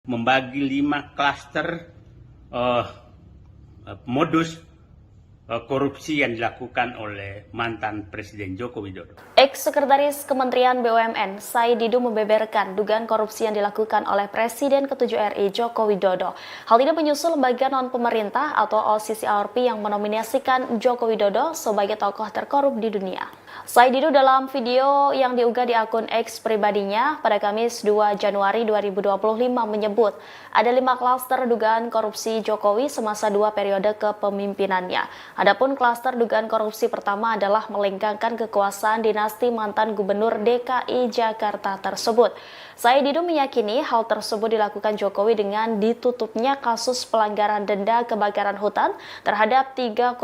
membagi 5 klaster modus korupsi yang dilakukan oleh mantan Presiden Joko Widodo. Ex-Sekretaris Kementerian BUMN Said Didu membeberkan dugaan korupsi yang dilakukan oleh Presiden ke-7 RI Joko Widodo. Hal ini menyusul lembaga non-pemerintah atau OCCRP yang menominasikan Joko Widodo sebagai tokoh terkorup di dunia. Said Didu dalam video yang diunggah di akun X pribadinya pada Kamis 2 Januari 2025 menyebut ada 5 klaster dugaan korupsi Jokowi semasa 2 periode kepemimpinannya. Adapun klaster dugaan korupsi pertama adalah melenggangkan kekuasaan dinasti mantan Gubernur DKI Jakarta tersebut. Said Didu meyakini hal tersebut dilakukan Jokowi dengan ditutupnya kasus pelanggaran denda kebakaran hutan terhadap 3,3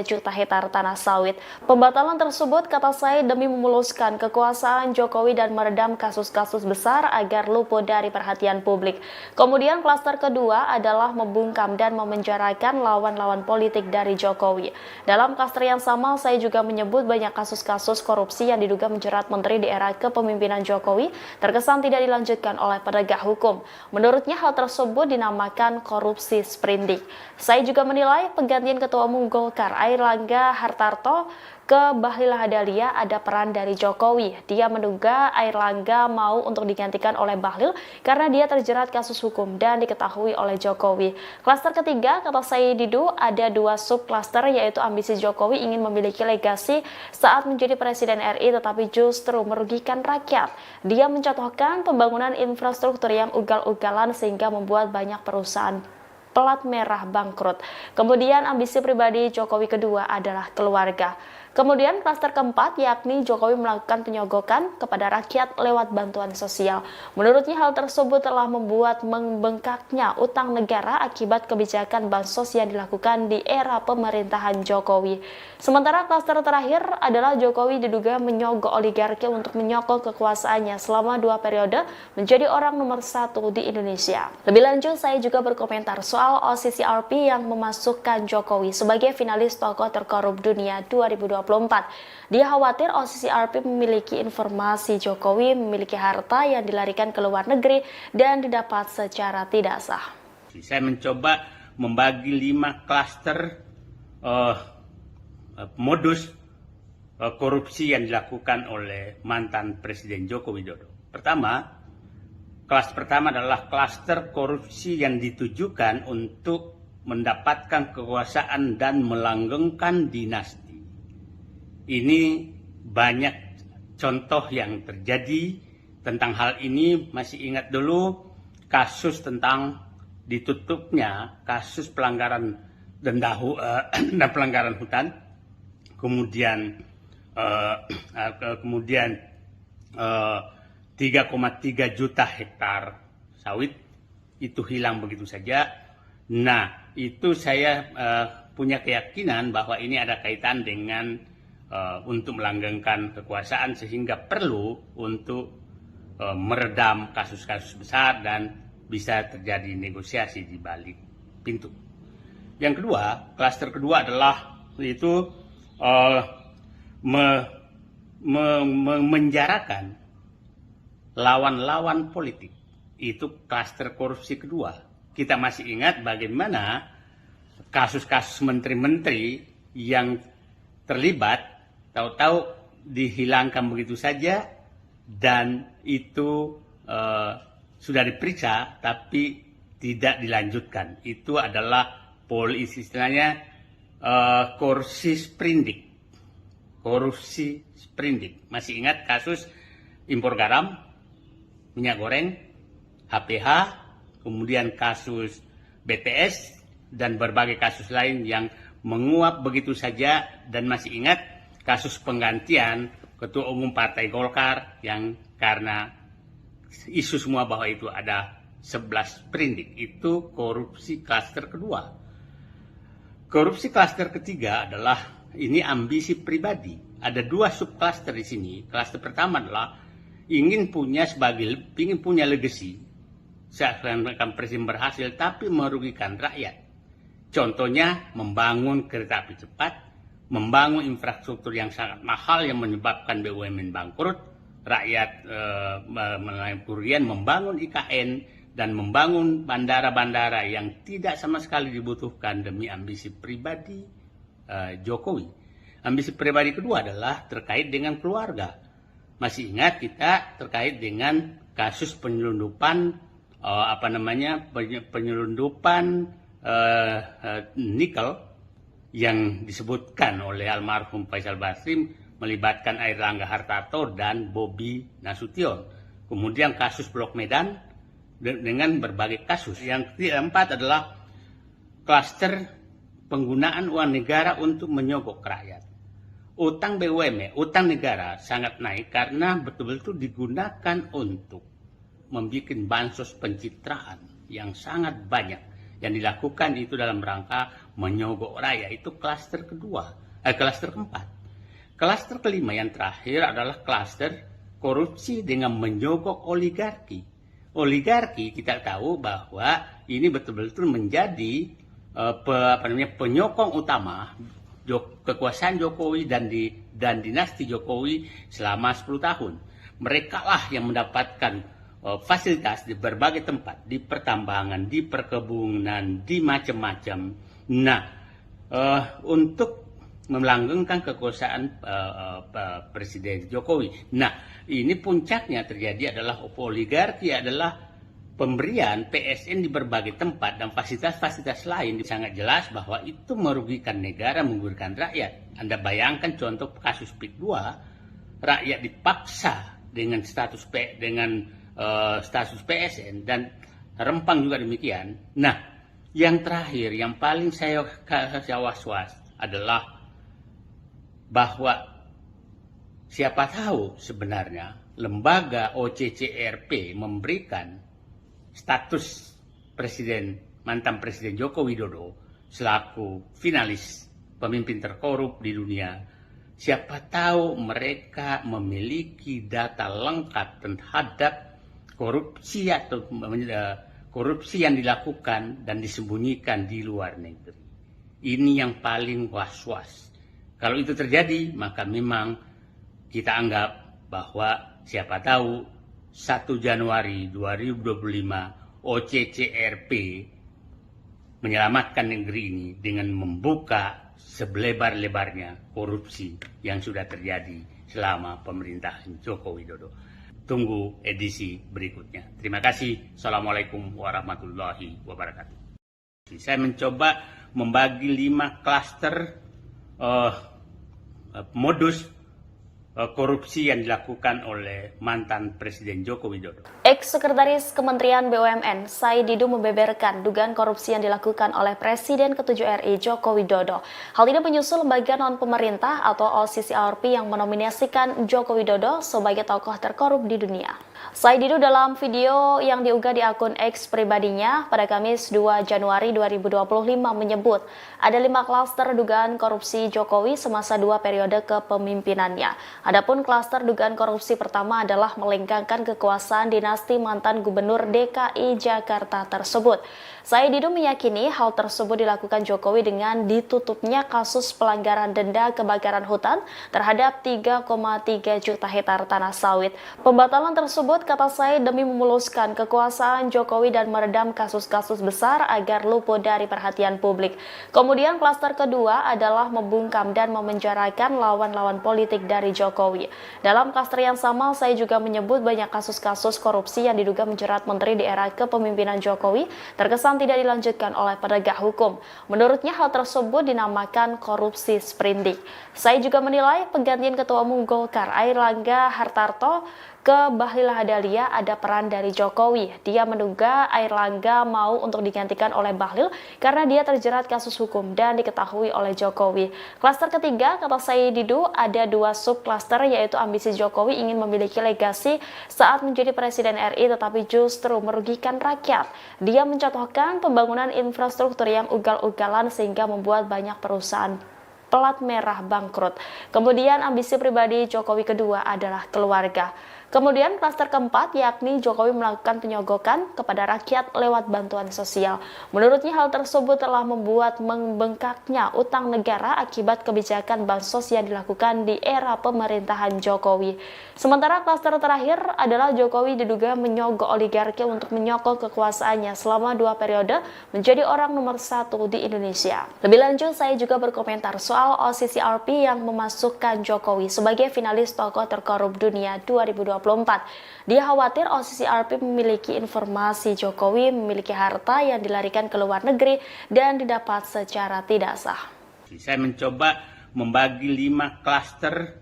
juta hektar tanah sawit. Pembatalan tersebut, kata Said, demi memuluskan kekuasaan Jokowi dan meredam kasus-kasus besar agar luput dari perhatian publik. Kemudian klaster kedua adalah membungkam dan memenjarakan lawan-lawan politik dari Jokowi. Dalam klaster yang sama, saya juga menyebut banyak kasus-kasus korupsi yang diduga menjerat menteri di era kepemimpinan Jokowi terkesan tidak dilanjutkan oleh penegak hukum. Menurutnya hal tersebut dinamakan korupsi sprindik. Saya juga menilai penggantian Ketua Umum Golkar Airlangga Hartarto ke Bahlil Lahadalia ada peran dari Jokowi. Dia menduga Airlangga mau untuk digantikan oleh Bahlil karena dia terjerat kasus hukum dan diketahui oleh Jokowi. Klaster ketiga, kata Said Didu, ada 2 subklaster, yaitu ambisi Jokowi ingin memiliki legasi saat menjadi Presiden RI tetapi justru merugikan rakyat. Dia mencontohkan pembangunan infrastruktur yang ugal-ugalan sehingga membuat banyak perusahaan pelat merah bangkrut. Kemudian ambisi pribadi Jokowi kedua adalah keluarga. Kemudian klaster keempat, yakni Jokowi melakukan penyogokan kepada rakyat lewat bantuan sosial. Menurutnya hal tersebut telah membuat membengkaknya utang negara akibat kebijakan bansos yang dilakukan di era pemerintahan Jokowi. Sementara klaster terakhir adalah Jokowi diduga menyogok oligarki untuk menyokong kekuasaannya selama 2 periode menjadi orang nomor 1 di Indonesia. Lebih lanjut, saya juga berkomentar soal OCCRP yang memasukkan Jokowi sebagai finalis tokoh terkorup dunia 2024. Dia khawatir OCCRP memiliki informasi Jokowi memiliki harta yang dilarikan ke luar negeri dan didapat secara tidak sah. Saya mencoba membagi 5 klaster modus korupsi yang dilakukan oleh mantan Presiden Joko Widodo. Klaster pertama adalah klaster korupsi yang ditujukan untuk mendapatkan kekuasaan dan melanggengkan dinasti. Ini banyak contoh yang terjadi tentang hal ini. Masih ingat dulu kasus tentang ditutupnya kasus pelanggaran denda dan pelanggaran hutan, kemudian 3,3 juta hektar sawit itu hilang begitu saja. Nah, itu saya punya keyakinan bahwa ini ada kaitan dengan untuk melanggengkan kekuasaan sehingga perlu untuk meredam kasus-kasus besar dan bisa terjadi negosiasi di balik pintu. Yang kedua, klaster kedua adalah itu menjarakan lawan-lawan politik. Itu klaster korupsi kedua. Kita masih ingat bagaimana kasus-kasus menteri-menteri yang terlibat tahu-tahu dihilangkan begitu saja dan itu sudah diperiksa tapi tidak dilanjutkan. Itu adalah istilahnya korupsi sprindik. Korupsi sprindik. Masih ingat kasus impor garam, minyak goreng, HPH, kemudian kasus BTS dan berbagai kasus lain yang menguap begitu saja, dan masih ingat kasus penggantian Ketua Umum Partai Golkar yang karena isu semua bahwa itu ada 11 sprindik. Itu korupsi klaster kedua. Korupsi klaster ketiga adalah ini ambisi pribadi. Ada 2 subklaster di sini. Klaster pertama adalah ingin punya legacy. Seakan-akan presiden berhasil tapi merugikan rakyat. Contohnya membangun kereta api cepat, membangun infrastruktur yang sangat mahal yang menyebabkan BUMN bangkrut, rakyat melalui kerugian, membangun IKN dan membangun bandara-bandara yang tidak sama sekali dibutuhkan demi ambisi pribadi Jokowi. Ambisi pribadi kedua adalah terkait dengan keluarga. Masih ingat kita terkait dengan kasus penyelundupan penyelundupan nikel yang disebutkan oleh almarhum Faisal Basri melibatkan Airlangga Hartarto dan Bobi Nasution. Kemudian kasus Blok Medan dengan berbagai kasus. Yang keempat adalah klaster penggunaan uang negara untuk menyogok rakyat. Utang BUMN, utang negara sangat naik karena betul-betul digunakan untuk membuat bansos pencitraan yang sangat banyak. Yang dilakukan itu dalam rangka menyogok rakyat. Itu klaster klaster keempat. Klaster kelima yang terakhir adalah klaster korupsi dengan menyogok oligarki. Oligarki kita tahu bahwa ini betul-betul menjadi penyokong utama kekuasaan Jokowi dan dinasti Jokowi selama 10 tahun. Mereka lah yang mendapatkan fasilitas di berbagai tempat, di pertambangan, di perkebunan, di macam-macam. Nah, untuk melanggengkan kekuasaan Presiden Jokowi. Nah, ini puncaknya terjadi adalah oligarki adalah pemberian PSN di berbagai tempat dan fasilitas-fasilitas lain. Sangat jelas bahwa itu merugikan negara, merugikan rakyat. Anda bayangkan contoh kasus PIK 2, rakyat dipaksa dengan status PSN dan Rempang juga demikian. Nah, yang terakhir, yang paling saya was-was adalah bahwa siapa tahu sebenarnya lembaga OCCRP memberikan status mantan Presiden Joko Widodo selaku finalis pemimpin terkorup di dunia. Siapa tahu mereka memiliki data lengkap terhadap korupsi atau korupsi yang dilakukan dan disembunyikan di luar negeri. Ini yang paling was-was. Kalau itu terjadi, maka memang kita anggap bahwa siapa tahu 1 Januari 2025 OCCRP menyelamatkan negeri ini dengan membuka selebar-lebarnya korupsi yang sudah terjadi selama pemerintahan Joko Widodo. Tunggu edisi berikutnya. Terima kasih. Assalamualaikum warahmatullahi wabarakatuh. Saya mencoba membagi 5 klaster modus korupsi yang dilakukan oleh mantan Presiden Joko Widodo. Ex-Sekretaris Kementerian BUMN, Said Didu membeberkan dugaan korupsi yang dilakukan oleh Presiden ke-7 RI Joko Widodo. Hal ini menyusul lembaga non-pemerintah atau OCCRP yang menominasikan Joko Widodo sebagai tokoh terkorup di dunia. Said Didu dalam video yang diunggah di akun X pribadinya pada Kamis 2 Januari 2025 menyebut ada 5 klaster dugaan korupsi Jokowi semasa 2 periode kepemimpinannya. Adapun klaster dugaan korupsi pertama adalah melengkangkan kekuasaan dinasti mantan Gubernur DKI Jakarta tersebut. Said Didu meyakini hal tersebut dilakukan Jokowi dengan ditutupnya kasus pelanggaran denda kebakaran hutan terhadap 3,3 juta hektar tanah sawit. Pembatalan tersebut, kata Said, demi memuluskan kekuasaan Jokowi dan meredam kasus-kasus besar agar luput dari perhatian publik. Kemudian klaster kedua adalah membungkam dan memenjarakan lawan-lawan politik dari Jokowi. Dalam klaster yang sama, Said juga menyebut banyak kasus-kasus korupsi yang diduga menjerat menteri di era kepemimpinan Jokowi terkesan tidak dilanjutkan oleh penegak hukum. Menurutnya hal tersebut dinamakan korupsi sprindik. Said juga menilai penggantian Ketua Umum Golkar Airlangga Hartarto ke Bahlil Lahadalia ada peran dari Jokowi. Dia menduga Airlangga mau untuk digantikan oleh Bahlil karena dia terjerat kasus hukum dan diketahui oleh Jokowi. Klaster ketiga, kata Said Didu, ada 2 subklaster, yaitu ambisi Jokowi ingin memiliki legasi saat menjadi Presiden RI tetapi justru merugikan rakyat. Dia mencontohkan pembangunan infrastruktur yang ugal-ugalan sehingga membuat banyak perusahaan pelat merah bangkrut. Kemudian ambisi pribadi Jokowi kedua adalah keluarga. Kemudian klaster keempat yakni Jokowi melakukan penyogokan kepada rakyat lewat bantuan sosial. Menurutnya hal tersebut telah membuat membengkaknya utang negara akibat kebijakan bansos yang dilakukan di era pemerintahan Jokowi. Sementara klaster terakhir adalah Jokowi diduga menyogok oligarki untuk menyokong kekuasaannya selama 2 periode menjadi orang nomor 1 di Indonesia. Lebih lanjut, saya juga berkomentar soal OCCRP yang memasukkan Jokowi sebagai finalis tokoh terkorup dunia 2024. Dia khawatir OCCRP memiliki informasi Jokowi memiliki harta yang dilarikan ke luar negeri dan didapat secara tidak sah. Saya mencoba membagi 5 klaster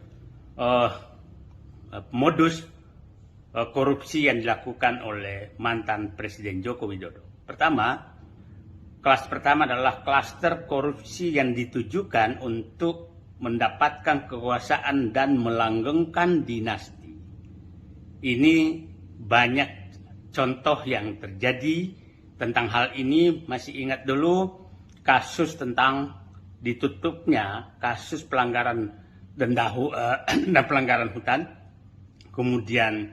modus korupsi yang dilakukan oleh mantan Presiden Joko Widodo. Klaster pertama adalah klaster korupsi yang ditujukan untuk mendapatkan kekuasaan dan melanggengkan dinasti. Ini banyak contoh yang terjadi tentang hal ini. Masih ingat dulu kasus tentang ditutupnya kasus pelanggaran dan pelanggaran hutan, kemudian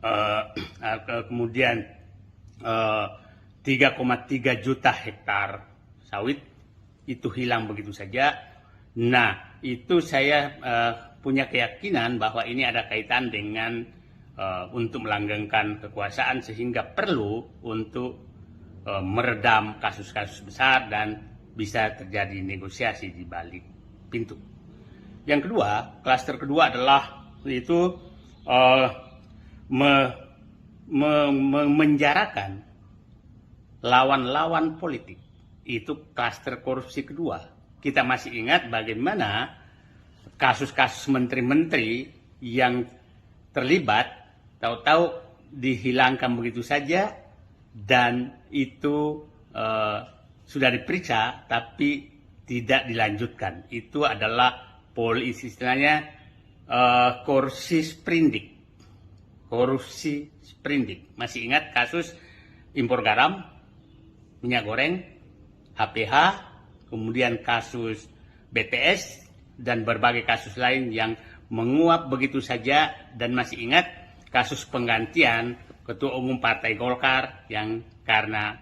3,3 juta hektar sawit itu hilang begitu saja. Nah, itu saya punya keyakinan bahwa ini ada kaitan dengan untuk melanggengkan kekuasaan, sehingga perlu untuk meredam kasus-kasus besar dan bisa terjadi negosiasi di balik pintu. Yang kedua, klaster kedua adalah itu menjarakan lawan-lawan politik. Itu klaster korupsi kedua. Kita masih ingat bagaimana kasus-kasus menteri-menteri yang terlibat tahu-tahu dihilangkan begitu saja, dan itu sudah diperiksa tapi tidak dilanjutkan. Itu adalah istilahnya korupsi sprindik. Korupsi sprindik. Masih ingat kasus impor garam, minyak goreng, HPH, kemudian kasus BTS, dan berbagai kasus lain yang menguap begitu saja. Dan masih ingat kasus penggantian Ketua Umum Partai Golkar yang karena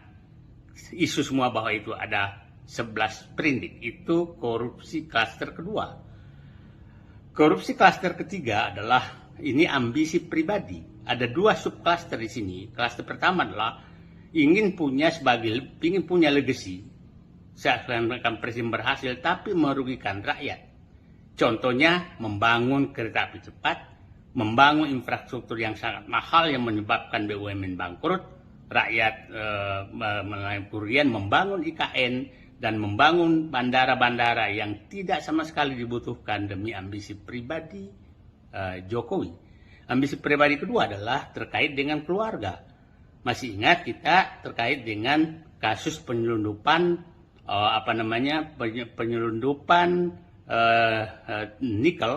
isu semua bahwa itu ada 11 sprindik. Itu korupsi klaster kedua. Korupsi klaster ketiga adalah ini ambisi pribadi. Ada 2 subklaster di sini. Klaster pertama adalah ingin punya legacy. Seakan-akan presiden berhasil tapi merugikan rakyat. Contohnya membangun kereta api cepat, membangun infrastruktur yang sangat mahal yang menyebabkan BUMN bangkrut, rakyat mengalami kerugian, membangun IKN, dan membangun bandara-bandara yang tidak sama sekali dibutuhkan demi ambisi pribadi Jokowi. Ambisi pribadi kedua adalah terkait dengan keluarga. Masih ingat kita terkait dengan kasus penyelundupan nikel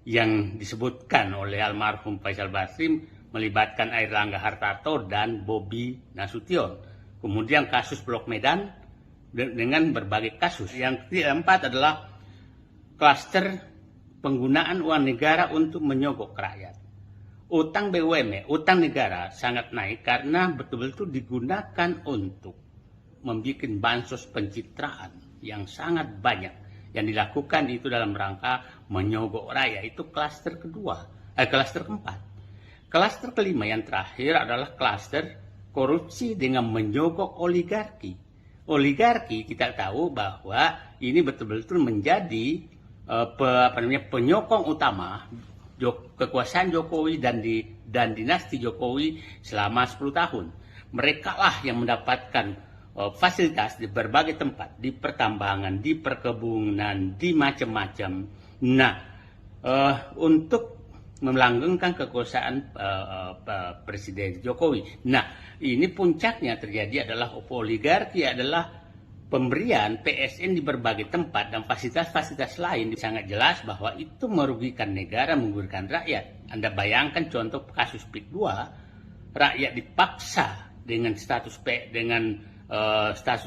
yang disebutkan oleh almarhum Faisal Basri melibatkan Airlangga Hartarto dan Bobi Nasution. Kemudian kasus Blok Medan dengan berbagai kasus. Yang keempat adalah klaster penggunaan uang negara untuk menyogok rakyat. Utang BUMN, utang negara sangat naik karena betul-betul digunakan untuk membuat bansos pencitraan yang sangat banyak. Yang dilakukan itu dalam rangka menyogok rakyat. Itu klaster keempat. Klaster kelima yang terakhir adalah klaster korupsi dengan menyogok oligarki. Oligarki kita tahu bahwa ini betul-betul menjadi penyokong utama kekuasaan Jokowi dan dinasti Jokowi selama 10 tahun. Mereka lah yang mendapatkan fasilitas di berbagai tempat, di pertambangan, di perkebunan, di macam-macam. Nah, untuk melanggengkan kekuasaan Presiden Jokowi. Nah, ini puncaknya terjadi adalah oligarki, adalah pemberian PSN di berbagai tempat dan fasilitas-fasilitas lain. Sangat jelas bahwa itu merugikan negara, merugikan rakyat. Anda bayangkan contoh kasus PIK 2, rakyat dipaksa dengan status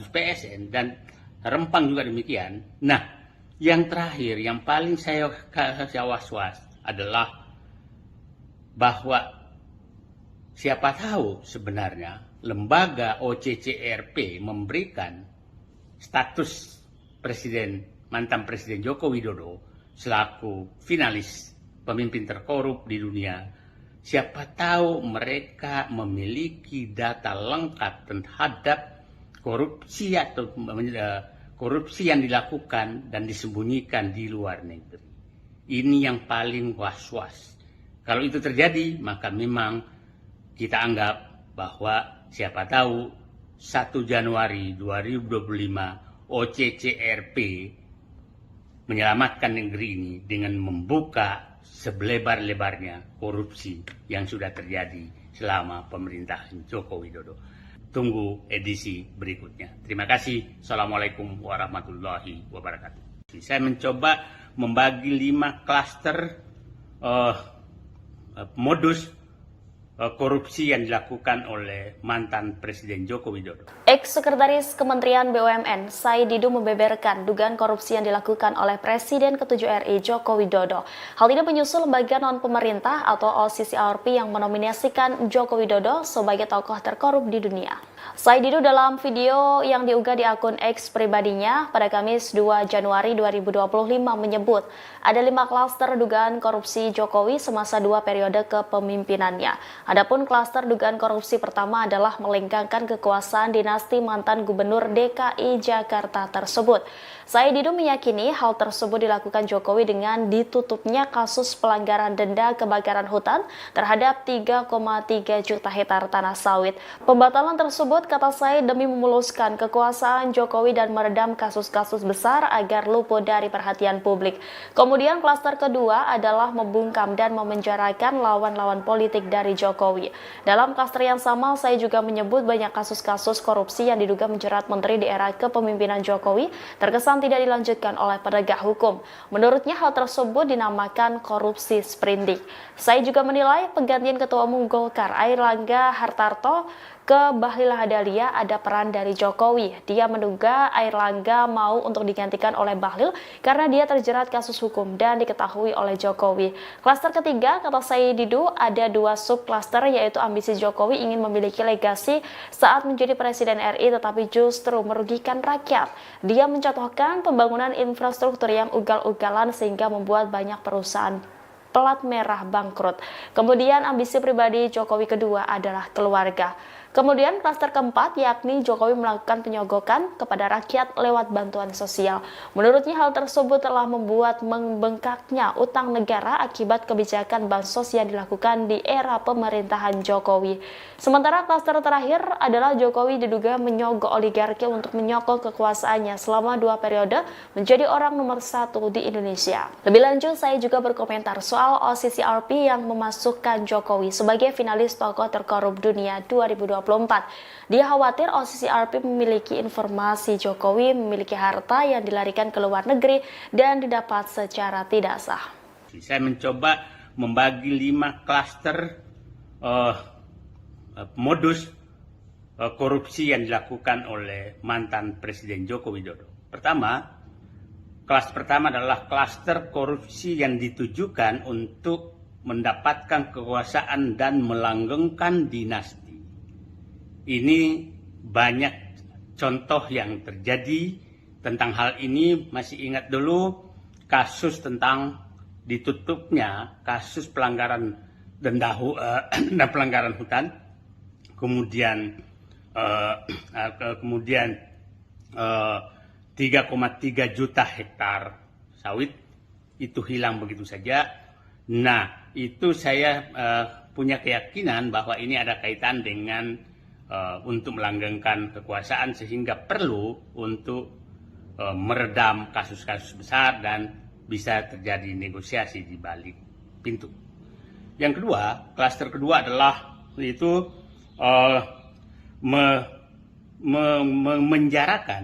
PSN, dan Rempang juga demikian. Nah, yang terakhir yang paling saya was-was adalah bahwa siapa tahu sebenarnya lembaga OCCRP memberikan status mantan Presiden Joko Widodo selaku finalis pemimpin terkorup di dunia. Siapa tahu mereka memiliki data lengkap terhadap korupsi atau korupsi yang dilakukan dan disembunyikan di luar negeri. Ini yang paling was-was. Kalau itu terjadi, maka memang kita anggap bahwa siapa tahu 1 Januari 2025 OCCRP menyelamatkan negeri ini dengan membuka selebar-lebarnya korupsi yang sudah terjadi selama pemerintahan Joko Widodo. Tunggu edisi berikutnya. Terima kasih. Assalamualaikum warahmatullahi wabarakatuh. Saya mencoba membagi 5 klaster modus korupsi yang dilakukan oleh mantan Presiden Joko Widodo. Ex-Sekretaris Kementerian BUMN, Said Didu membeberkan dugaan korupsi yang dilakukan oleh Presiden ke-7 RI Joko Widodo. Hal ini menyusul lembaga non-pemerintah atau OCCRP yang menominasikan Joko Widodo sebagai tokoh terkorup di dunia. Said Didu dalam video yang diunggah di akun X pribadinya pada Kamis 2 Januari 2025 menyebut ada 5 klaster dugaan korupsi Jokowi semasa 2 periode kepemimpinannya. Adapun klaster dugaan korupsi pertama adalah melengkangkan kekuasaan dinasti mantan Gubernur DKI Jakarta tersebut. Said Didu meyakini hal tersebut dilakukan Jokowi dengan ditutupnya kasus pelanggaran denda kebakaran hutan terhadap 3,3 juta hektar tanah sawit. Pembatalan tersebut, kata Said, demi memuluskan kekuasaan Jokowi dan meredam kasus-kasus besar agar luput dari perhatian publik. Kemudian klaster kedua adalah membungkam dan memenjarakan lawan-lawan politik dari Jokowi. Dalam klaster yang sama, saya juga menyebut banyak kasus-kasus korupsi yang diduga menjerat menteri di era kepemimpinan Jokowi terkesan tidak dilanjutkan oleh penegak hukum. Menurutnya hal tersebut dinamakan korupsi sprindik. Saya juga menilai penggantian Ketua Umum Golkar Airlangga Hartarto ke Bahlil Lahadalia ada peran dari Jokowi. Dia menduga Airlangga mau untuk digantikan oleh Bahlil karena dia terjerat kasus hukum dan diketahui oleh Jokowi. Klaster ketiga, kata Said Didu, ada 2 subklaster, yaitu ambisi Jokowi ingin memiliki legasi saat menjadi Presiden RI tetapi justru merugikan rakyat. Dia mencontohkan pembangunan infrastruktur yang ugal-ugalan sehingga membuat banyak perusahaan pelat merah bangkrut. Kemudian ambisi pribadi Jokowi kedua adalah keluarga. Kemudian klaster keempat, yakni Jokowi melakukan penyogokan kepada rakyat lewat bantuan sosial. Menurutnya hal tersebut telah membuat membengkaknya utang negara akibat kebijakan bansos yang dilakukan di era pemerintahan Jokowi. Sementara klaster terakhir adalah Jokowi diduga menyogok oligarki untuk menyokong kekuasaannya selama 2 periode menjadi orang nomor 1 di Indonesia. Lebih lanjut, saya juga berkomentar soal OCCRP yang memasukkan Jokowi sebagai finalis tokoh terkorup dunia 2024. Dia khawatir OCCRP memiliki informasi Jokowi memiliki harta yang dilarikan ke luar negeri dan didapat secara tidak sah. Saya mencoba membagi 5 klaster modus korupsi yang dilakukan oleh mantan Presiden Joko Widodo. Kelas pertama adalah klaster korupsi yang ditujukan untuk mendapatkan kekuasaan dan melanggengkan dinasti. Ini banyak contoh yang terjadi tentang hal ini. Masih ingat dulu kasus tentang ditutupnya kasus pelanggaran denda dan pelanggaran hutan, kemudian 3,3 juta hektar sawit itu hilang begitu saja. Nah, itu saya punya keyakinan bahwa ini ada kaitan dengan untuk melanggengkan kekuasaan sehingga perlu untuk meredam kasus-kasus besar dan bisa terjadi negosiasi di balik pintu. Yang kedua, klaster kedua adalah itu memenjarakan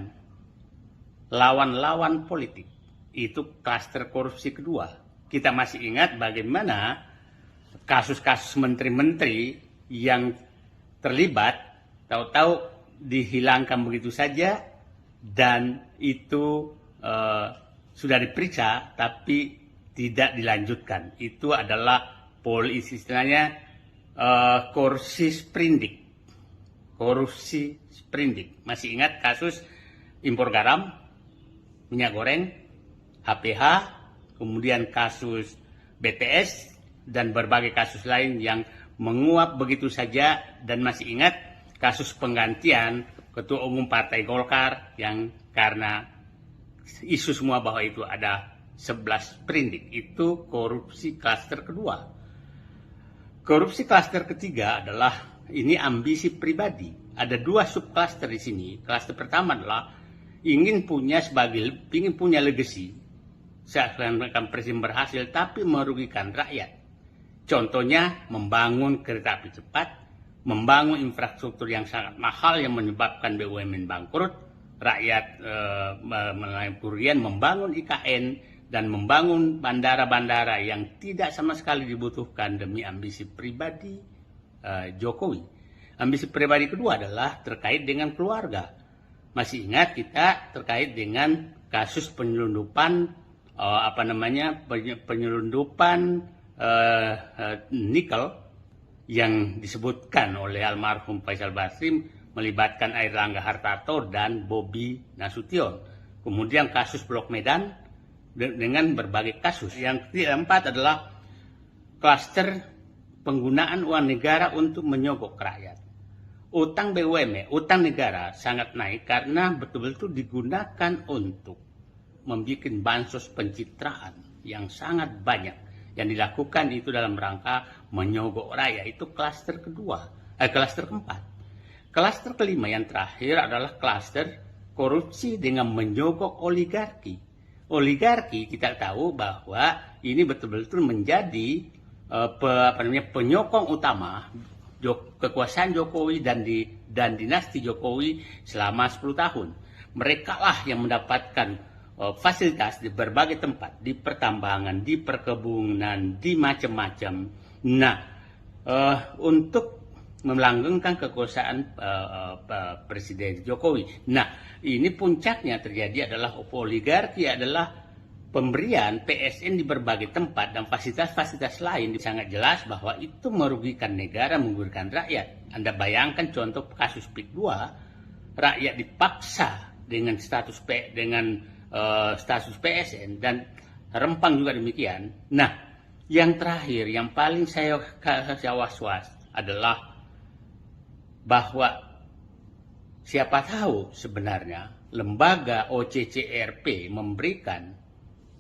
lawan-lawan politik. Itu klaster korupsi kedua. Kita masih ingat bagaimana kasus-kasus menteri-menteri yang terlibat tahu-tahu dihilangkan begitu saja dan itu sudah diperiksa tapi tidak dilanjutkan. Itu adalah istilahnya korupsi sprindik. Masih ingat kasus impor garam, minyak goreng, HPH, kemudian kasus BTS, dan berbagai kasus lain yang menguap begitu saja. Dan masih ingat kasus penggantian Ketua Umum Partai Golkar yang karena isu semua bahwa itu ada 11 sprindik. Itu korupsi klaster kedua. Korupsi klaster ketiga adalah ini ambisi pribadi. Ada 2 subklaster di sini. Klaster pertama adalah ingin punya legacy. Seakan-akan presiden berhasil tapi merugikan rakyat. Contohnya membangun kereta api cepat, membangun infrastruktur yang sangat mahal yang menyebabkan BUMN bangkrut, rakyat melalui kerugian, membangun IKN, dan membangun bandara-bandara yang tidak sama sekali dibutuhkan demi ambisi pribadi Jokowi. Ambisi pribadi kedua adalah terkait dengan keluarga. Masih ingat kita terkait dengan kasus penyelundupan nikel yang disebutkan oleh almarhum Faisal Basri melibatkan Airlangga Hartarto dan Bobi Nasution. Kemudian kasus Blok Medan dengan berbagai kasus. Yang keempat adalah klaster penggunaan uang negara untuk menyogok rakyat. Utang BUMN, utang negara sangat naik karena betul-betul digunakan untuk membuat bansos pencitraan yang sangat banyak. Yang dilakukan itu dalam rangka menyogok rakyat. Itu klaster keempat. Klaster kelima yang terakhir adalah klaster korupsi dengan menyogok oligarki. Oligarki kita tahu bahwa ini betul-betul menjadi penyokong utama kekuasaan Jokowi dan dinasti Jokowi selama 10 tahun. Mereka lah yang mendapatkan fasilitas di berbagai tempat, di pertambangan, di perkebunan, di macam-macam. Nah, untuk melanggengkan kekuasaan Presiden Jokowi. Nah, ini puncaknya terjadi adalah oligarki adalah pemberian PSN di berbagai tempat dan fasilitas-fasilitas lain. Sangat jelas bahwa itu merugikan negara, merugikan rakyat. Anda bayangkan contoh kasus PIK 2, rakyat dipaksa dengan status PSN dan Rempang juga demikian. Nah, yang terakhir, yang paling saya was-was adalah bahwa siapa tahu sebenarnya lembaga OCCRP memberikan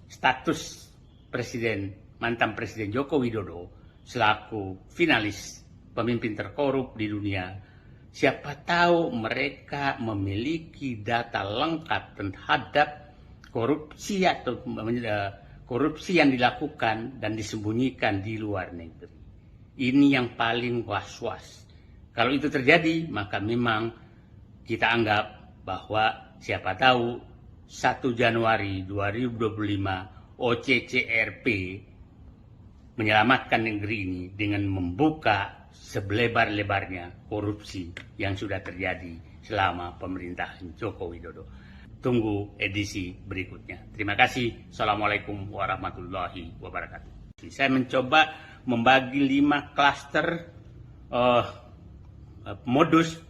status mantan Presiden Joko Widodo selaku finalis pemimpin terkorup di dunia. Siapa tahu mereka memiliki data lengkap terhadap korupsi atau korupsi yang dilakukan dan disembunyikan di luar negeri. Ini yang paling was-was. Kalau itu terjadi, maka memang kita anggap bahwa siapa tahu 1 Januari 2025 OCCRP menyelamatkan negeri ini dengan membuka sebelebar-lebarnya korupsi yang sudah terjadi selama pemerintahan Joko Widodo. Tunggu edisi berikutnya. Terima kasih. Assalamualaikum warahmatullahi wabarakatuh. Saya mencoba membagi 5 klaster modus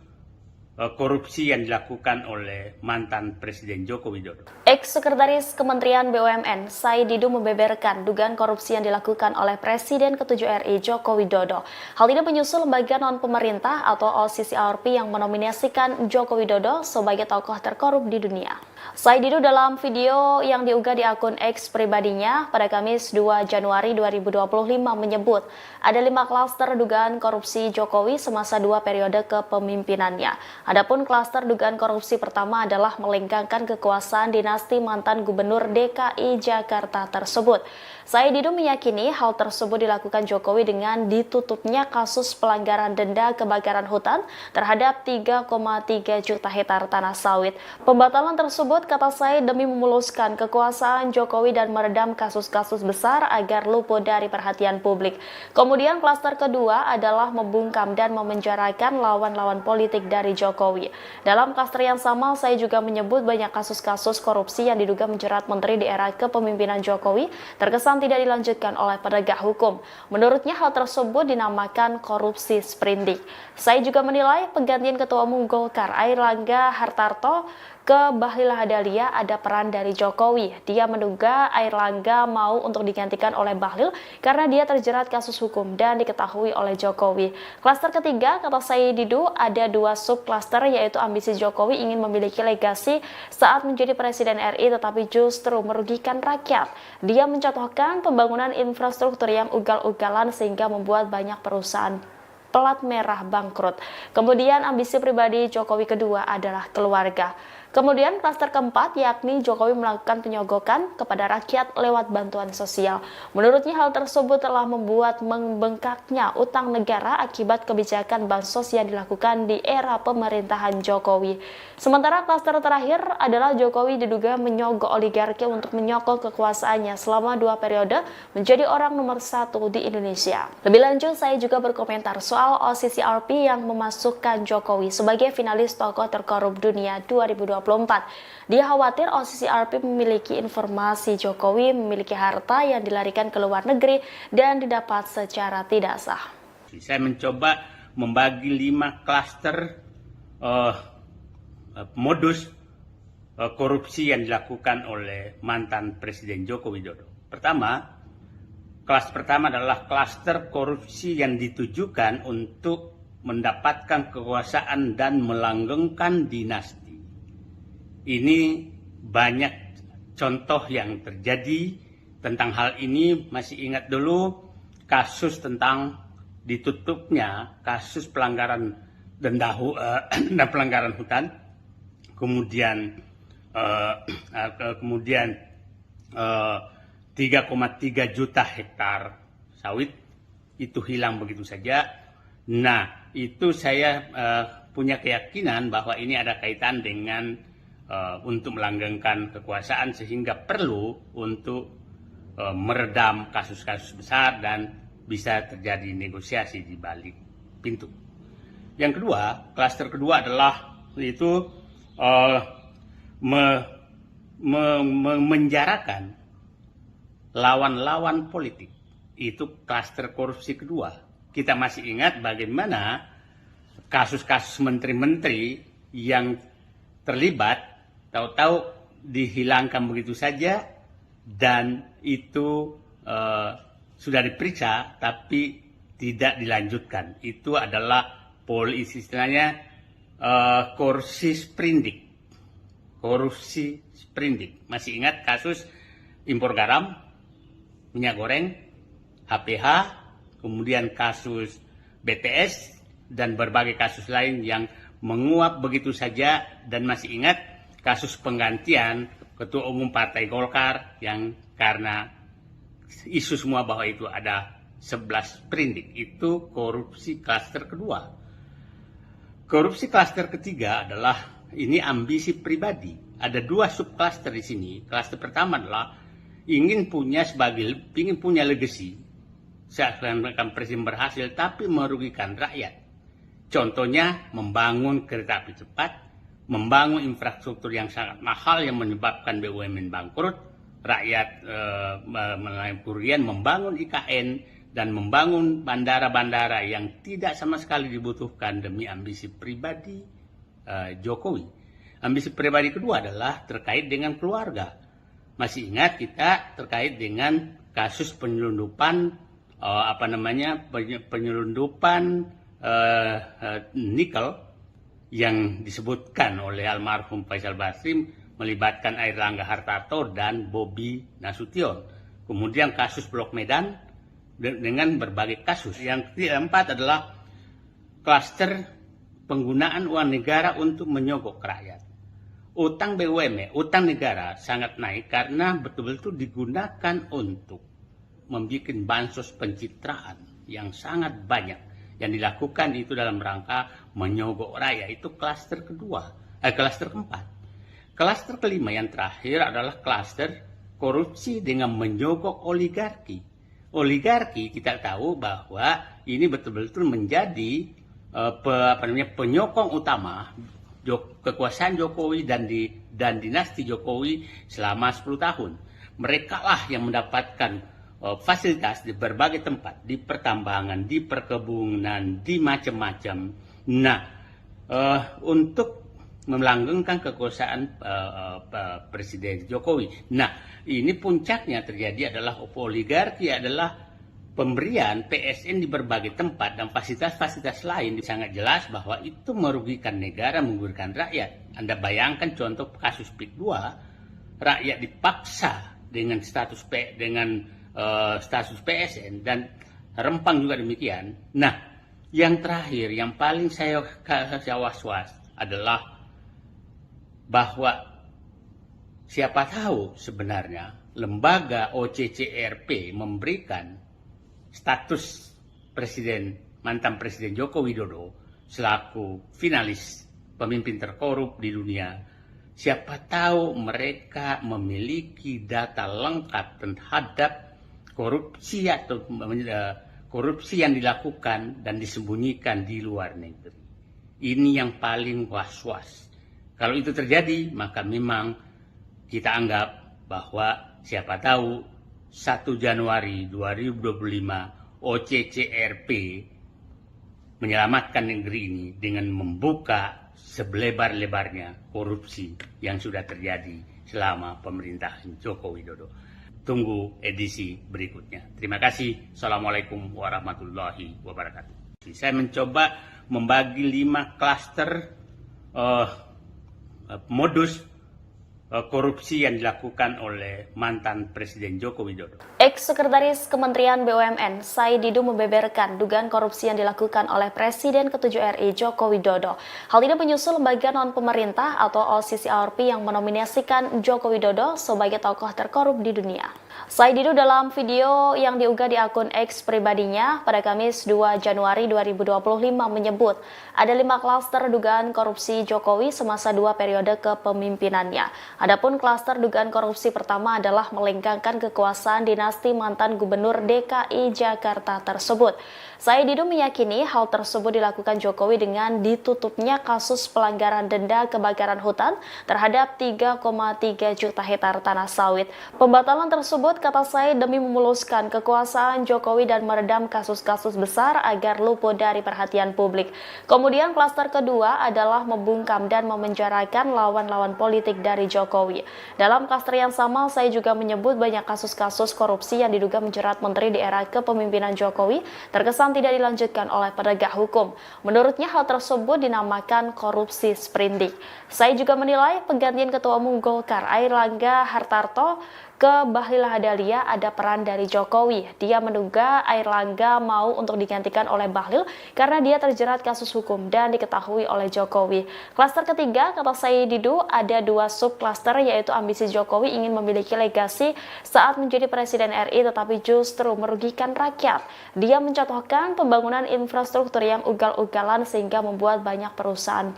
korupsi yang dilakukan oleh mantan Presiden Joko Widodo. Ex-Sekretaris Kementerian BUMN Said Didu membeberkan dugaan korupsi yang dilakukan oleh Presiden ke-7 RI Joko Widodo. Hal ini menyusul lembaga non-pemerintah atau OCCRP yang menominasikan Joko Widodo sebagai tokoh terkorup di dunia. Said Didu dalam video yang diunggah di akun X pribadinya pada Kamis 2 Januari 2025 menyebut ada 5 klaster dugaan korupsi Jokowi semasa 2 periode kepemimpinannya. Adapun klaster dugaan korupsi pertama adalah melengkangkan kekuasaan dinasti mantan Gubernur DKI Jakarta tersebut. Said Didu meyakini hal tersebut dilakukan Jokowi dengan ditutupnya kasus pelanggaran denda kebakaran hutan terhadap 3,3 juta hektar tanah sawit. Pembatalan tersebut, kata Said, demi memuluskan kekuasaan Jokowi dan meredam kasus-kasus besar agar luput dari perhatian publik. Kemudian klaster kedua adalah membungkam dan memenjarakan lawan-lawan politik dari Jokowi. Dalam klaster yang sama, saya juga menyebut banyak kasus-kasus korupsi yang diduga menjerat menteri di era kepemimpinan Jokowi terkesan alasan tidak dilanjutkan oleh penegak hukum. Menurutnya hal tersebut dinamakan korupsi sprindik. Saya juga menilai penggantian Ketua Umum Golkar Airlangga Hartarto ke Bahlil Lahadalia ada peran dari Jokowi. Dia menduga Airlangga mau untuk digantikan oleh Bahlil karena dia terjerat kasus hukum dan diketahui oleh Jokowi. Klaster ketiga, kata Said Didu, ada dua subklaster, yaitu ambisi Jokowi ingin memiliki legasi saat menjadi Presiden RI tetapi justru merugikan rakyat. Dia mencontohkan pembangunan infrastruktur yang ugal-ugalan sehingga membuat banyak perusahaan pelat merah bangkrut. Kemudian ambisi pribadi Jokowi kedua adalah keluarga. Kemudian klaster keempat, yakni Jokowi melakukan penyogokan kepada rakyat lewat bantuan sosial. Menurutnya hal tersebut telah membuat membengkaknya utang negara akibat kebijakan bansos yang dilakukan di era pemerintahan Jokowi. Sementara klaster terakhir adalah Jokowi diduga menyogok oligarki untuk menyokong kekuasaannya selama 2 periode menjadi orang nomor 1 di Indonesia. Lebih lanjut, saya juga berkomentar soal OCCRP yang memasukkan Jokowi sebagai finalis tokoh terkorup dunia 2024. Dia khawatir OCCRP memiliki informasi Jokowi memiliki harta yang dilarikan ke luar negeri dan didapat secara tidak sah. Saya mencoba membagi 5 klaster modus korupsi yang dilakukan oleh mantan Presiden Joko Widodo. Kelas pertama adalah klaster korupsi yang ditujukan untuk mendapatkan kekuasaan dan melanggengkan dinasti. Ini banyak contoh yang terjadi tentang hal ini. Masih ingat dulu kasus tentang ditutupnya kasus pelanggaran denda dan pelanggaran hutan, kemudian 3,3 juta hektar sawit itu hilang begitu saja. Nah, itu saya punya keyakinan bahwa ini ada kaitan dengan untuk melanggengkan kekuasaan sehingga perlu untuk meredam kasus-kasus besar dan bisa terjadi negosiasi di balik pintu. Yang kedua, klaster kedua adalah itu menjarakan lawan-lawan politik. Itu klaster korupsi kedua. Kita masih ingat bagaimana kasus-kasus menteri-menteri yang terlibat tahu-tahu dihilangkan begitu saja dan itu sudah diperiksa tapi tidak dilanjutkan. Itu adalah istilahnya korupsi sprindik. Masih ingat kasus impor garam, minyak goreng, HPH, kemudian kasus BTS dan berbagai kasus lain yang menguap begitu saja. Dan masih ingat kasus penggantian Ketua Umum Partai Golkar yang karena isu semua bahwa itu ada 11 sprindik. Itu korupsi klaster kedua. Korupsi klaster ketiga adalah ini ambisi pribadi. Ada 2 subklaster di sini. Klaster pertama adalah ingin punya legacy. Seakan-akan presiden berhasil tapi merugikan rakyat. Contohnya membangun kereta api cepat, membangun infrastruktur yang sangat mahal yang menyebabkan BUMN bangkrut, rakyat mengalami kerugian, membangun IKN, dan membangun bandara-bandara yang tidak sama sekali dibutuhkan demi ambisi pribadi Jokowi. Ambisi pribadi kedua adalah terkait dengan keluarga. Masih ingat kita terkait dengan kasus penyelundupan nikel yang disebutkan oleh almarhum Faisal Basri melibatkan Airlangga Hartarto dan Bobi Nasution. Kemudian kasus Blok Medan dengan berbagai kasus. Yang keempat adalah klaster penggunaan uang negara untuk menyogok rakyat. Utang BUMN, utang negara sangat naik karena betul-betul digunakan untuk membuat bansos pencitraan yang sangat banyak. Yang dilakukan itu dalam rangka menyogok rakyat. Itu klaster keempat. Klaster kelima yang terakhir adalah klaster korupsi dengan menyogok oligarki. Oligarki kita tahu bahwa ini betul-betul menjadi penyokong utama kekuasaan Jokowi dan dinasti Jokowi selama 10 tahun. Mereka lah yang mendapatkan fasilitas di berbagai tempat, di pertambangan, di perkebunan, di macam-macam. Nah, untuk melanggengkan kekuasaan Presiden Jokowi. Nah, ini puncaknya terjadi adalah oligarki, adalah pemberian PSN di berbagai tempat dan fasilitas-fasilitas lain. Sangat jelas bahwa itu merugikan negara, merugikan rakyat. Anda bayangkan contoh kasus PIK 2, rakyat dipaksa dengan status PSN dan Rempang juga demikian. Nah, yang terakhir, yang paling saya was-was adalah bahwa siapa tahu sebenarnya lembaga OCCRP memberikan status mantan Presiden Joko Widodo selaku finalis pemimpin terkorup di dunia. Siapa tahu mereka memiliki data lengkap terhadap korupsi atau korupsi yang dilakukan dan disembunyikan di luar negeri. Ini yang paling was-was. Kalau itu terjadi, maka memang kita anggap bahwa siapa tahu 1 Januari 2025 OCCRP menyelamatkan negeri ini dengan membuka selebar-lebarnya korupsi yang sudah terjadi selama pemerintahan Joko Widodo. Tunggu edisi berikutnya. Terima kasih. Assalamualaikum warahmatullahi wabarakatuh. Saya mencoba membagi 5 klaster modus korupsi yang dilakukan oleh mantan Presiden Joko Widodo. Ex-Sekretaris Kementerian BUMN Said Didu membeberkan dugaan korupsi yang dilakukan oleh Presiden ke-7 RI Joko Widodo. Hal ini menyusul lembaga non-pemerintah atau OCCRP yang menominasikan Joko Widodo sebagai tokoh terkorup di dunia. Said Didu dalam video yang diunggah di akun X pribadinya pada Kamis 2 Januari 2025 menyebut ada 5 klaster dugaan korupsi Jokowi semasa 2 periode kepemimpinannya. Adapun klaster dugaan korupsi pertama adalah melengkangkan kekuasaan dinasti mantan Gubernur DKI Jakarta tersebut. Said Didu meyakini hal tersebut dilakukan Jokowi dengan ditutupnya kasus pelanggaran denda kebakaran hutan terhadap 3,3 juta hektar tanah sawit. Pembatalan tersebut, kata Said, demi memuluskan kekuasaan Jokowi dan meredam kasus-kasus besar agar luput dari perhatian publik. Kemudian klaster kedua adalah membungkam dan memenjarakan lawan-lawan politik dari Jokowi. Dalam klaster yang sama, Said juga menyebut banyak kasus-kasus korupsi yang diduga menjerat menteri di era kepemimpinan Jokowi terkesan tidak dilanjutkan oleh penegak hukum. Menurutnya hal tersebut dinamakan korupsi sprindik. Said juga menilai penggantian Ketua Umum Golkar Airlangga Hartarto ke Bahlil Lahadalia ada peran dari Jokowi. Dia menduga Airlangga mau untuk digantikan oleh Bahlil karena dia terjerat kasus hukum dan diketahui oleh Jokowi. Klaster ketiga, kata Said Didu, ada 2 subklaster, yaitu ambisi Jokowi ingin memiliki legasi saat menjadi Presiden RI tetapi justru merugikan rakyat. Dia mencontohkan pembangunan infrastruktur yang ugal-ugalan sehingga membuat banyak perusahaan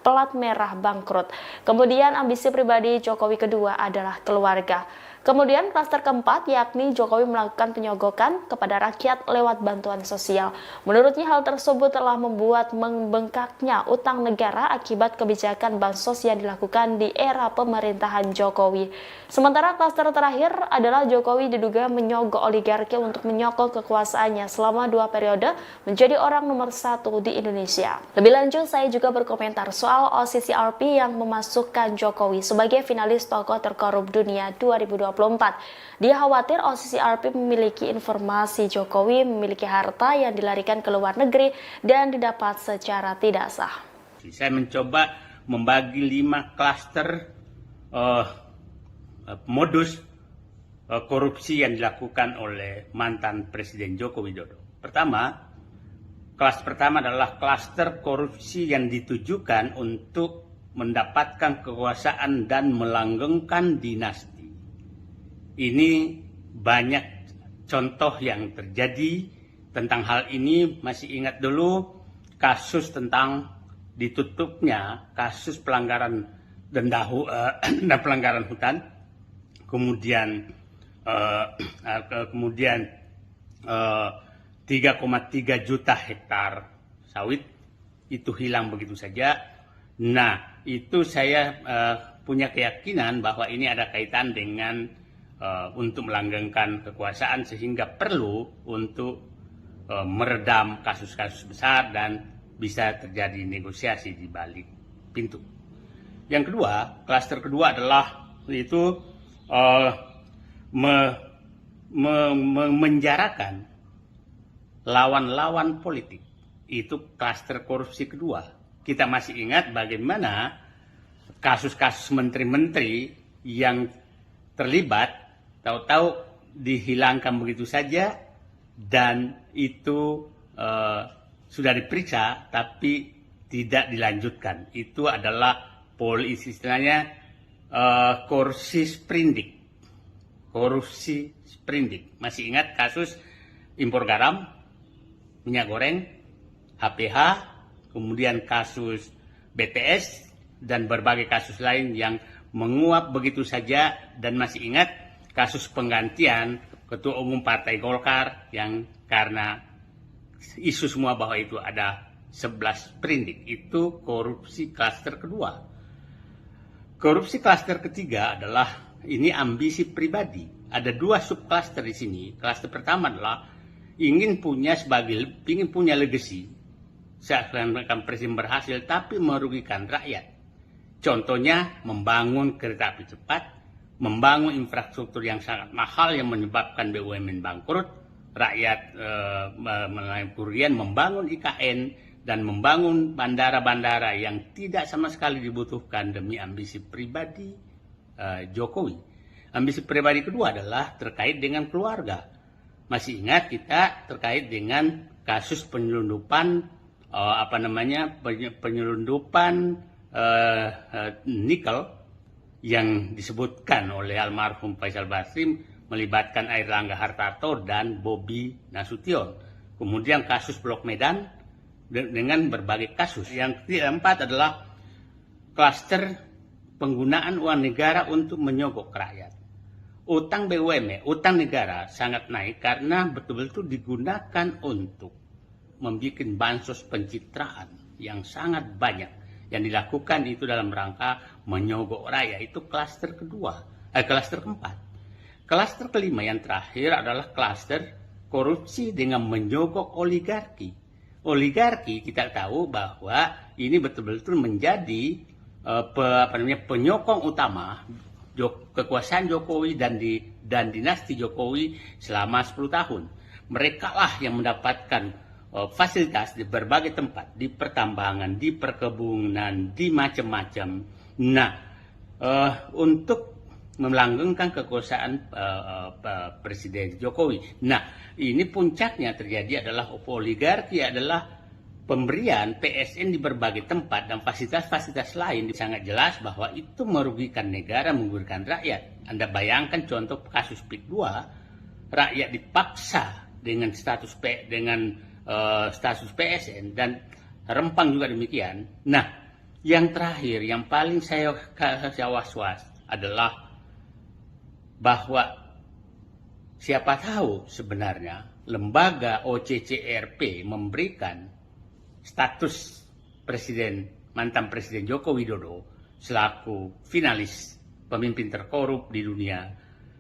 pelat merah bangkrut. Kemudian ambisi pribadi Jokowi kedua adalah keluarga. Kemudian klaster keempat, yakni Jokowi melakukan penyogokan kepada rakyat lewat bantuan sosial. Menurutnya hal tersebut telah membuat membengkaknya utang negara akibat kebijakan bansos yang dilakukan di era pemerintahan Jokowi. Sementara klaster terakhir adalah Jokowi diduga menyogok oligarki untuk menyokong kekuasaannya selama 2 periode menjadi orang nomor 1 di Indonesia. Lebih lanjut, saya juga berkomentar soal OCCRP yang memasukkan Jokowi sebagai finalis tokoh terkorup dunia 2024. Dia khawatir OCCRP memiliki informasi Jokowi memiliki harta yang dilarikan ke luar negeri dan didapat secara tidak sah. Saya mencoba membagi 5 klaster modus korupsi yang dilakukan oleh mantan Presiden Joko Widodo. Kelas pertama adalah klaster korupsi yang ditujukan untuk mendapatkan kekuasaan dan melanggengkan dinasti. Ini banyak contoh yang terjadi tentang hal ini. Masih ingat dulu kasus tentang ditutupnya kasus pelanggaran denda dan pelanggaran hutan, kemudian 3,3 juta hektar sawit itu hilang begitu saja. Nah, itu saya punya keyakinan bahwa ini ada kaitan dengan untuk melanggengkan kekuasaan sehingga perlu untuk meredam kasus-kasus besar dan bisa terjadi negosiasi di balik pintu. Yang kedua, klaster kedua adalah itu menjarakan lawan-lawan politik. Itu klaster korupsi kedua. Kita masih ingat bagaimana kasus-kasus menteri-menteri yang terlibat tahu-tahu dihilangkan begitu saja dan itu sudah diperiksa tapi tidak dilanjutkan. Itu adalah istilahnya korupsi sprindik. Korupsi sprindik. Masih ingat kasus impor garam, minyak goreng, HPH, kemudian kasus BTS, dan berbagai kasus lain yang menguap begitu saja. Dan masih ingat kasus penggantian Ketua Umum Partai Golkar yang karena isu semua bahwa itu ada 11 sprindik. Itu korupsi klaster kedua. Korupsi klaster ketiga adalah ini ambisi pribadi. Ada 2 subklaster di sini. Klaster pertama adalah ingin punya legacy. Seakan-akan presiden berhasil tapi merugikan rakyat. Contohnya membangun kereta api cepat, membangun infrastruktur yang sangat mahal yang menyebabkan BUMN bangkrut, rakyat mengalami kerugian, membangun IKN, dan membangun bandara-bandara yang tidak sama sekali dibutuhkan demi ambisi pribadi Jokowi. Ambisi pribadi kedua adalah terkait dengan keluarga. Masih ingat kita terkait dengan kasus penyelundupan penyelundupan nikel yang disebutkan oleh almarhum Faisal Basri melibatkan Airlangga Hartarto dan Bobi Nasution. Kemudian kasus Blok Medan dengan berbagai kasus. Yang keempat adalah klaster penggunaan uang negara untuk menyogok rakyat. Utang BUMN, utang negara sangat naik karena betul-betul digunakan untuk membuat bansos pencitraan yang sangat banyak. Yang dilakukan itu dalam rangka menyogok rakyat. Itu klaster klaster keempat. Klaster kelima yang terakhir adalah klaster korupsi dengan menyogok oligarki. Oligarki kita tahu bahwa ini betul-betul menjadi penyokong utama kekuasaan Jokowi dan dinasti Jokowi selama 10 tahun. Mereka lah yang mendapatkan fasilitas di berbagai tempat, di pertambangan, di perkebunan, di macam-macam. Nah, untuk melanggengkan kekuasaan Presiden Jokowi. Nah, ini puncaknya terjadi adalah oligarki adalah pemberian PSN di berbagai tempat dan fasilitas-fasilitas lain. Sangat jelas bahwa itu merugikan negara, merugikan rakyat. Anda bayangkan contoh kasus PIK 2, rakyat dipaksa dengan status PSN dan Rempang juga demikian. Nah, yang terakhir, yang paling saya was-was adalah bahwa siapa tahu sebenarnya lembaga OCCRP memberikan status mantan Presiden Joko Widodo selaku finalis pemimpin terkorup di dunia.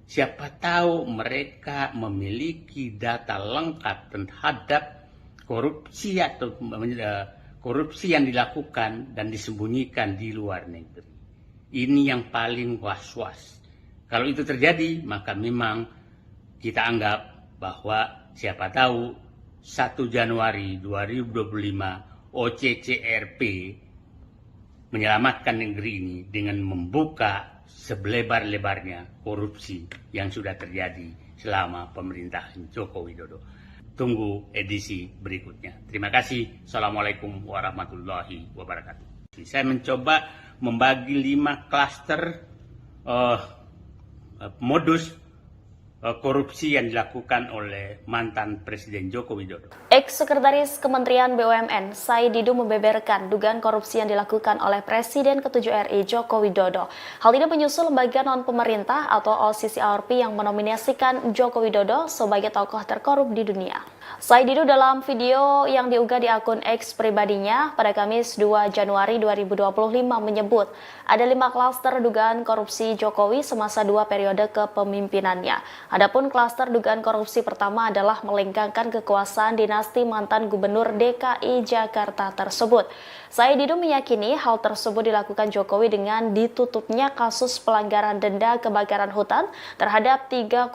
Siapa tahu mereka memiliki data lengkap terhadap korupsi atau korupsi yang dilakukan dan disembunyikan di luar negeri. Ini yang paling was-was. Kalau itu terjadi, maka memang kita anggap bahwa siapa tahu 1 Januari 2025 OCCRP menyelamatkan negeri ini dengan membuka selebar-lebarnya korupsi yang sudah terjadi selama pemerintahan Joko Widodo. Tunggu edisi berikutnya. Terima kasih. Assalamualaikum warahmatullahi wabarakatuh. Saya mencoba membagi 5 klaster modus korupsi yang dilakukan oleh mantan Presiden Joko Widodo. Ex-Sekretaris Kementerian BUMN, Said Didu membeberkan dugaan korupsi yang dilakukan oleh Presiden ke-7 RI Joko Widodo. Hal ini menyusul lembaga non-pemerintah atau OCCRP yang menominasikan Joko Widodo sebagai tokoh terkorup di dunia. Said Didu dalam video yang diunggah di akun X pribadinya pada Kamis 2 Januari 2025 menyebut ada 5 klaster dugaan korupsi Jokowi semasa 2 periode kepemimpinannya. Adapun klaster dugaan korupsi pertama adalah melengkangkan kekuasaan dinasti mantan Gubernur DKI Jakarta tersebut. Said Didu meyakini hal tersebut dilakukan Jokowi dengan ditutupnya kasus pelanggaran denda kebakaran hutan terhadap 3,3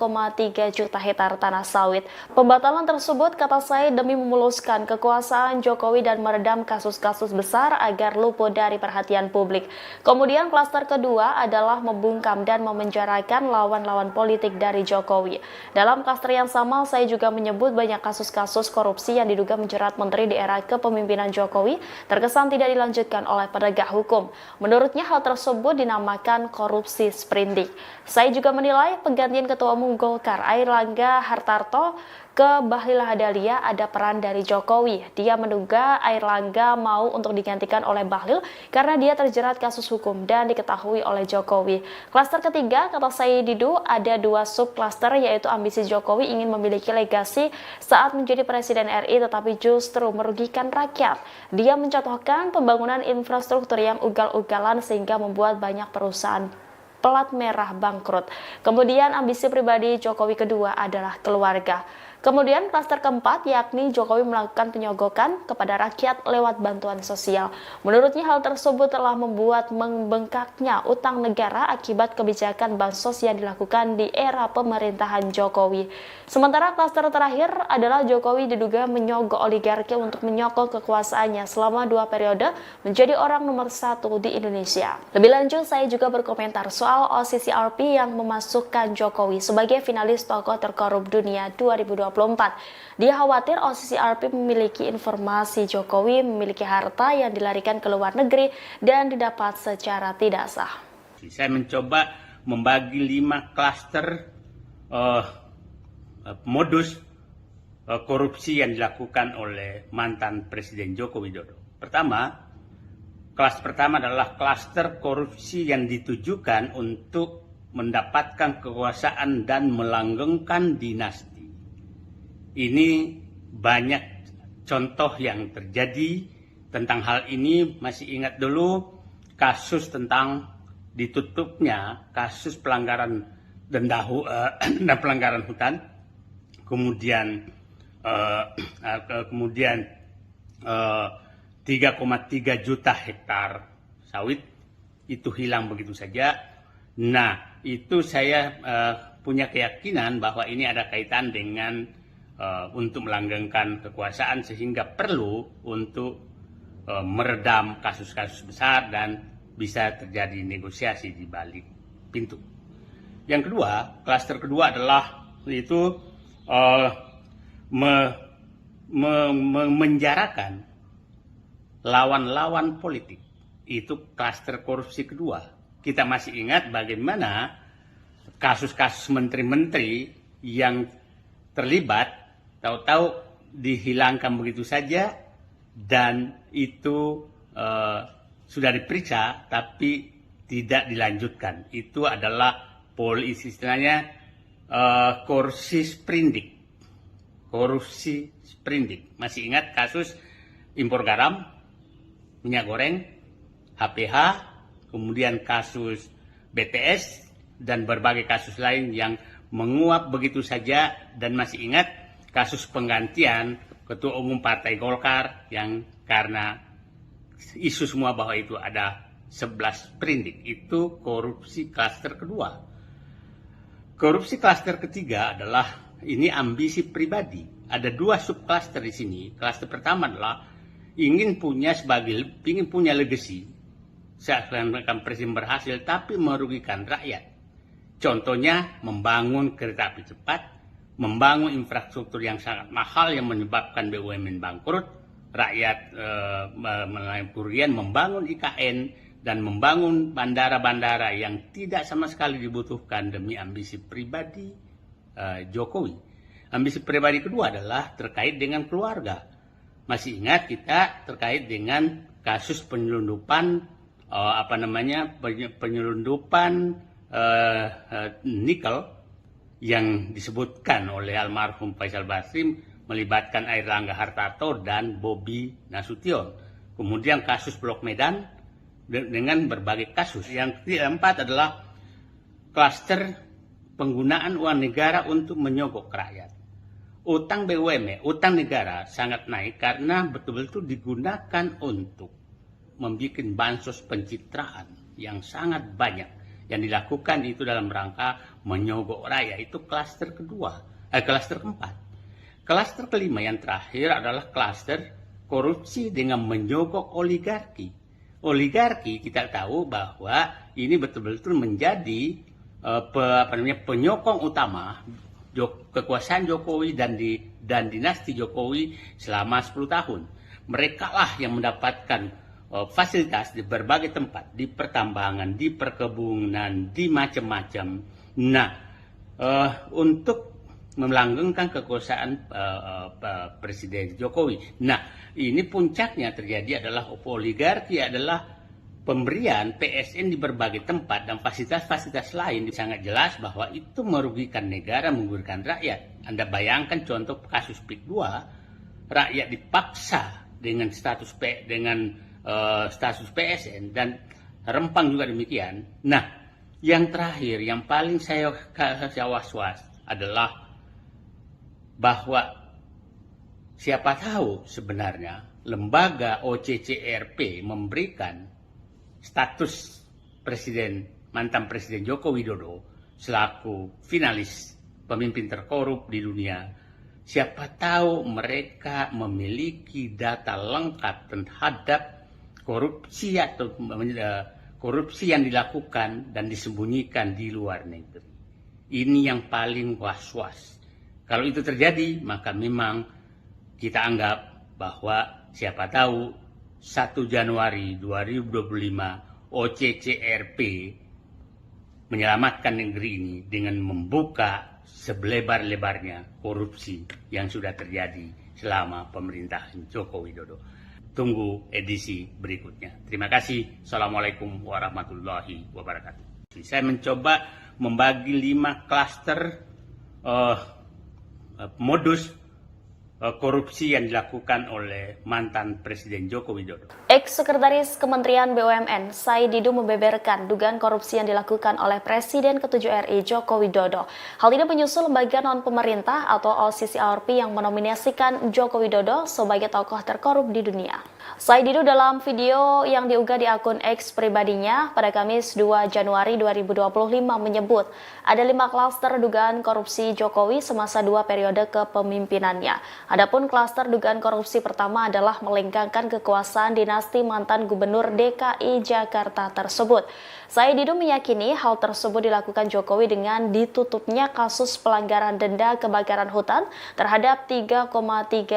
juta hektar tanah sawit. Pembatalan tersebut, kata Said, demi memuluskan kekuasaan Jokowi dan meredam kasus-kasus besar agar luput dari perhatian publik. Kemudian klaster kedua adalah membungkam dan memenjarakan lawan-lawan politik dari Jokowi. Dalam klaster yang sama, saya juga menyebut banyak kasus-kasus korupsi yang diduga menjerat menteri di era kepemimpinan Jokowi terkesan tidak dilanjutkan oleh penegak hukum. Menurutnya hal tersebut dinamakan korupsi sprindik. Saya juga menilai penggantian Ketua Umum Golkar Airlangga Hartarto ke Bahlil Lahadalia ada peran dari Jokowi. Dia menduga Airlangga mau untuk digantikan oleh Bahlil karena dia terjerat kasus hukum dan diketahui oleh Jokowi. Klaster ketiga, kata Said Didu, ada 2 subklaster, yaitu ambisi Jokowi ingin memiliki legasi saat menjadi Presiden RI tetapi justru merugikan rakyat. Dia mencontohkan pembangunan infrastruktur yang ugal-ugalan sehingga membuat banyak perusahaan pelat merah bangkrut. Kemudian ambisi pribadi Jokowi kedua adalah keluarga. Kemudian klaster keempat, yakni Jokowi melakukan penyogokan kepada rakyat lewat bantuan sosial. Menurutnya hal tersebut telah membuat membengkaknya utang negara akibat kebijakan bansos yang dilakukan di era pemerintahan Jokowi. Sementara klaster terakhir adalah Jokowi diduga menyogok oligarki untuk menyokong kekuasaannya selama 2 periode menjadi orang nomor 1 di Indonesia. Lebih lanjut, saya juga berkomentar soal OCCRP yang memasukkan Jokowi sebagai finalis tokoh terkorup dunia 2024. Dia khawatir OCCRP memiliki informasi Jokowi memiliki harta yang dilarikan ke luar negeri dan didapat secara tidak sah. Saya mencoba membagi 5 klaster modus korupsi yang dilakukan oleh mantan Presiden Joko Widodo. Kelas pertama adalah klaster korupsi yang ditujukan untuk mendapatkan kekuasaan dan melanggengkan dinasti. Ini banyak contoh yang terjadi tentang hal ini. Masih ingat dulu kasus tentang ditutupnya kasus pelanggaran denda pelanggaran hutan, kemudian 3,3 juta hektar sawit itu hilang begitu saja. Nah, itu saya punya keyakinan bahwa ini ada kaitan dengan untuk melanggengkan kekuasaan sehingga perlu untuk meredam kasus-kasus besar dan bisa terjadi negosiasi di balik pintu. Yang kedua, klaster kedua adalah itu memenjarakan lawan-lawan politik. Itu klaster korupsi kedua. Kita masih ingat bagaimana kasus-kasus menteri-menteri yang terlibat tahu-tahu dihilangkan begitu saja dan itu sudah diperiksa tapi tidak dilanjutkan. Itu adalah istilahnya korupsi sprindik. Korupsi sprindik. Masih ingat kasus impor garam, minyak goreng, HPH, kemudian kasus BTS dan berbagai kasus lain yang menguap begitu saja, dan masih ingat kasus penggantian Ketua Umum Partai Golkar yang karena isu semua bahwa itu ada 11 sprindik. Itu korupsi klaster kedua. Korupsi klaster ketiga adalah ini ambisi pribadi. Ada 2 subklaster di sini. Klaster pertama adalah ingin punya legacy. Seakan-akan presiden berhasil tapi merugikan rakyat. Contohnya membangun kereta api cepat, membangun infrastruktur yang sangat mahal yang menyebabkan BUMN bangkrut, rakyat melalui kerugian, membangun IKN, dan membangun bandara-bandara yang tidak sama sekali dibutuhkan demi ambisi pribadi Jokowi. Ambisi pribadi kedua adalah terkait dengan keluarga. Masih ingat kita terkait dengan kasus penyelundupan nikel yang disebutkan oleh almarhum Faisal Basri melibatkan Airlangga Hartarto dan Bobi Nasution. Kemudian kasus Blok Medan dengan berbagai kasus. Yang keempat adalah klaster penggunaan uang negara untuk menyogok rakyat. Utang BUMN, utang negara sangat naik karena betul-betul digunakan untuk membuat bansos pencitraan yang sangat banyak. Yang dilakukan itu dalam rangka menyogok rakyat. Itu klaster klaster keempat. Klaster kelima yang terakhir adalah klaster korupsi dengan menyogok oligarki. Oligarki kita tahu bahwa ini betul-betul menjadi penyokong utama kekuasaan Jokowi dan dinasti Jokowi selama 10 tahun. Mereka lah yang mendapatkan fasilitas di berbagai tempat, di pertambangan, di perkebunan, di macam-macam. Nah, untuk melanggengkan kekuasaan Presiden Jokowi. Nah, ini puncaknya terjadi adalah oligarki adalah pemberian PSN di berbagai tempat dan fasilitas-fasilitas lain. Sangat jelas bahwa itu merugikan negara, merugikan rakyat. Anda bayangkan contoh kasus PIK 2, rakyat dipaksa dengan status PSN dan Rempang juga demikian. Nah, yang terakhir, yang paling saya was-was adalah bahwa siapa tahu sebenarnya lembaga OCCRP memberikan status mantan Presiden Joko Widodo selaku finalis pemimpin terkorup di dunia. Siapa tahu mereka memiliki data lengkap terhadap korupsi atau korupsi yang dilakukan dan disembunyikan di luar negeri. Ini yang paling was-was. Kalau itu terjadi, maka memang kita anggap bahwa siapa tahu 1 Januari 2025 OCCRP menyelamatkan negeri ini dengan membuka selebar-lebarnya korupsi yang sudah terjadi selama pemerintahan Joko Widodo. Tunggu edisi berikutnya. Terima kasih. Assalamualaikum warahmatullahi wabarakatuh. Saya mencoba membagi 5 klaster modus korupsi yang dilakukan oleh mantan Presiden Joko Widodo. Ex-Sekretaris Kementerian BUMN Said Didu membeberkan dugaan korupsi yang dilakukan oleh Presiden ke-7 RI Joko Widodo. Hal ini menyusul lembaga non-pemerintah atau OCCRP yang menominasikan Joko Widodo sebagai tokoh terkorup di dunia. Said Didu dalam video yang diunggah di akun X pribadinya pada Kamis 2 Januari 2025 menyebut ada 5 klaster dugaan korupsi Jokowi semasa 2 periode kepemimpinannya. Adapun klaster dugaan korupsi pertama adalah melengkangkan kekuasaan dinasti mantan Gubernur DKI Jakarta tersebut. Said Didu meyakini hal tersebut dilakukan Jokowi dengan ditutupnya kasus pelanggaran denda kebakaran hutan terhadap 3,3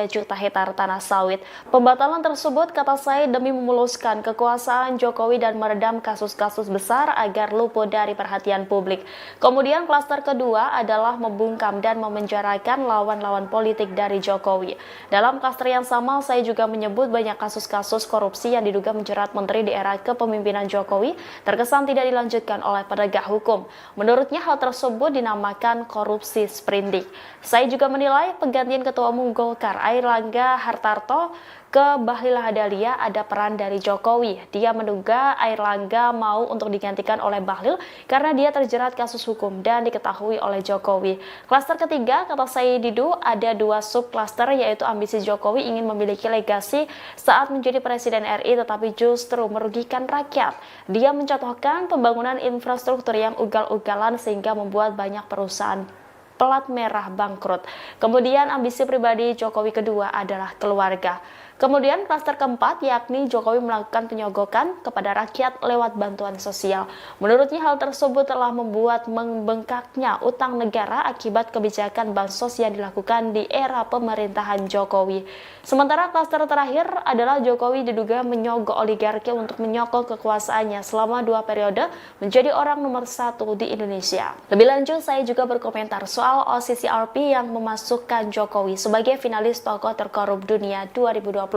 juta hektar tanah sawit. Pembatalan tersebut, kata Said, demi memuluskan kekuasaan Jokowi dan meredam kasus-kasus besar agar luput dari perhatian publik. Kemudian klaster kedua adalah membungkam dan memenjarakan lawan-lawan politik dari Jokowi. Dalam klaster yang sama, saya juga menyebut banyak kasus-kasus korupsi yang diduga menjerat menteri di era kepemimpinan Jokowi terkesan tidak dilanjutkan oleh penegak hukum. Menurutnya hal tersebut dinamakan korupsi sprindik. Saya juga menilai penggantian Ketua Umum Golkar Airlangga Hartarto ke Bahlil Lahadalia ada peran dari Jokowi. Dia menduga Airlangga mau untuk digantikan oleh Bahlil karena dia terjerat kasus hukum dan diketahui oleh Jokowi. Klaster ketiga, kata Said Didu, ada 2 subklaster, yaitu ambisi Jokowi ingin memiliki legasi saat menjadi Presiden RI tetapi justru merugikan rakyat. Dia mencontohkan pembangunan infrastruktur yang ugal-ugalan sehingga membuat banyak perusahaan pelat merah bangkrut. Kemudian ambisi pribadi Jokowi kedua adalah keluarga. Kemudian klaster keempat, yakni Jokowi melakukan penyogokan kepada rakyat lewat bantuan sosial. Menurutnya hal tersebut telah membuat membengkaknya utang negara akibat kebijakan bansos yang dilakukan di era pemerintahan Jokowi. Sementara klaster terakhir adalah Jokowi diduga menyogok oligarki untuk menyokong kekuasaannya selama 2 periode menjadi orang nomor 1 di Indonesia. Lebih lanjut, saya juga berkomentar soal OCCRP yang memasukkan Jokowi sebagai finalis tokoh terkorup dunia 2024.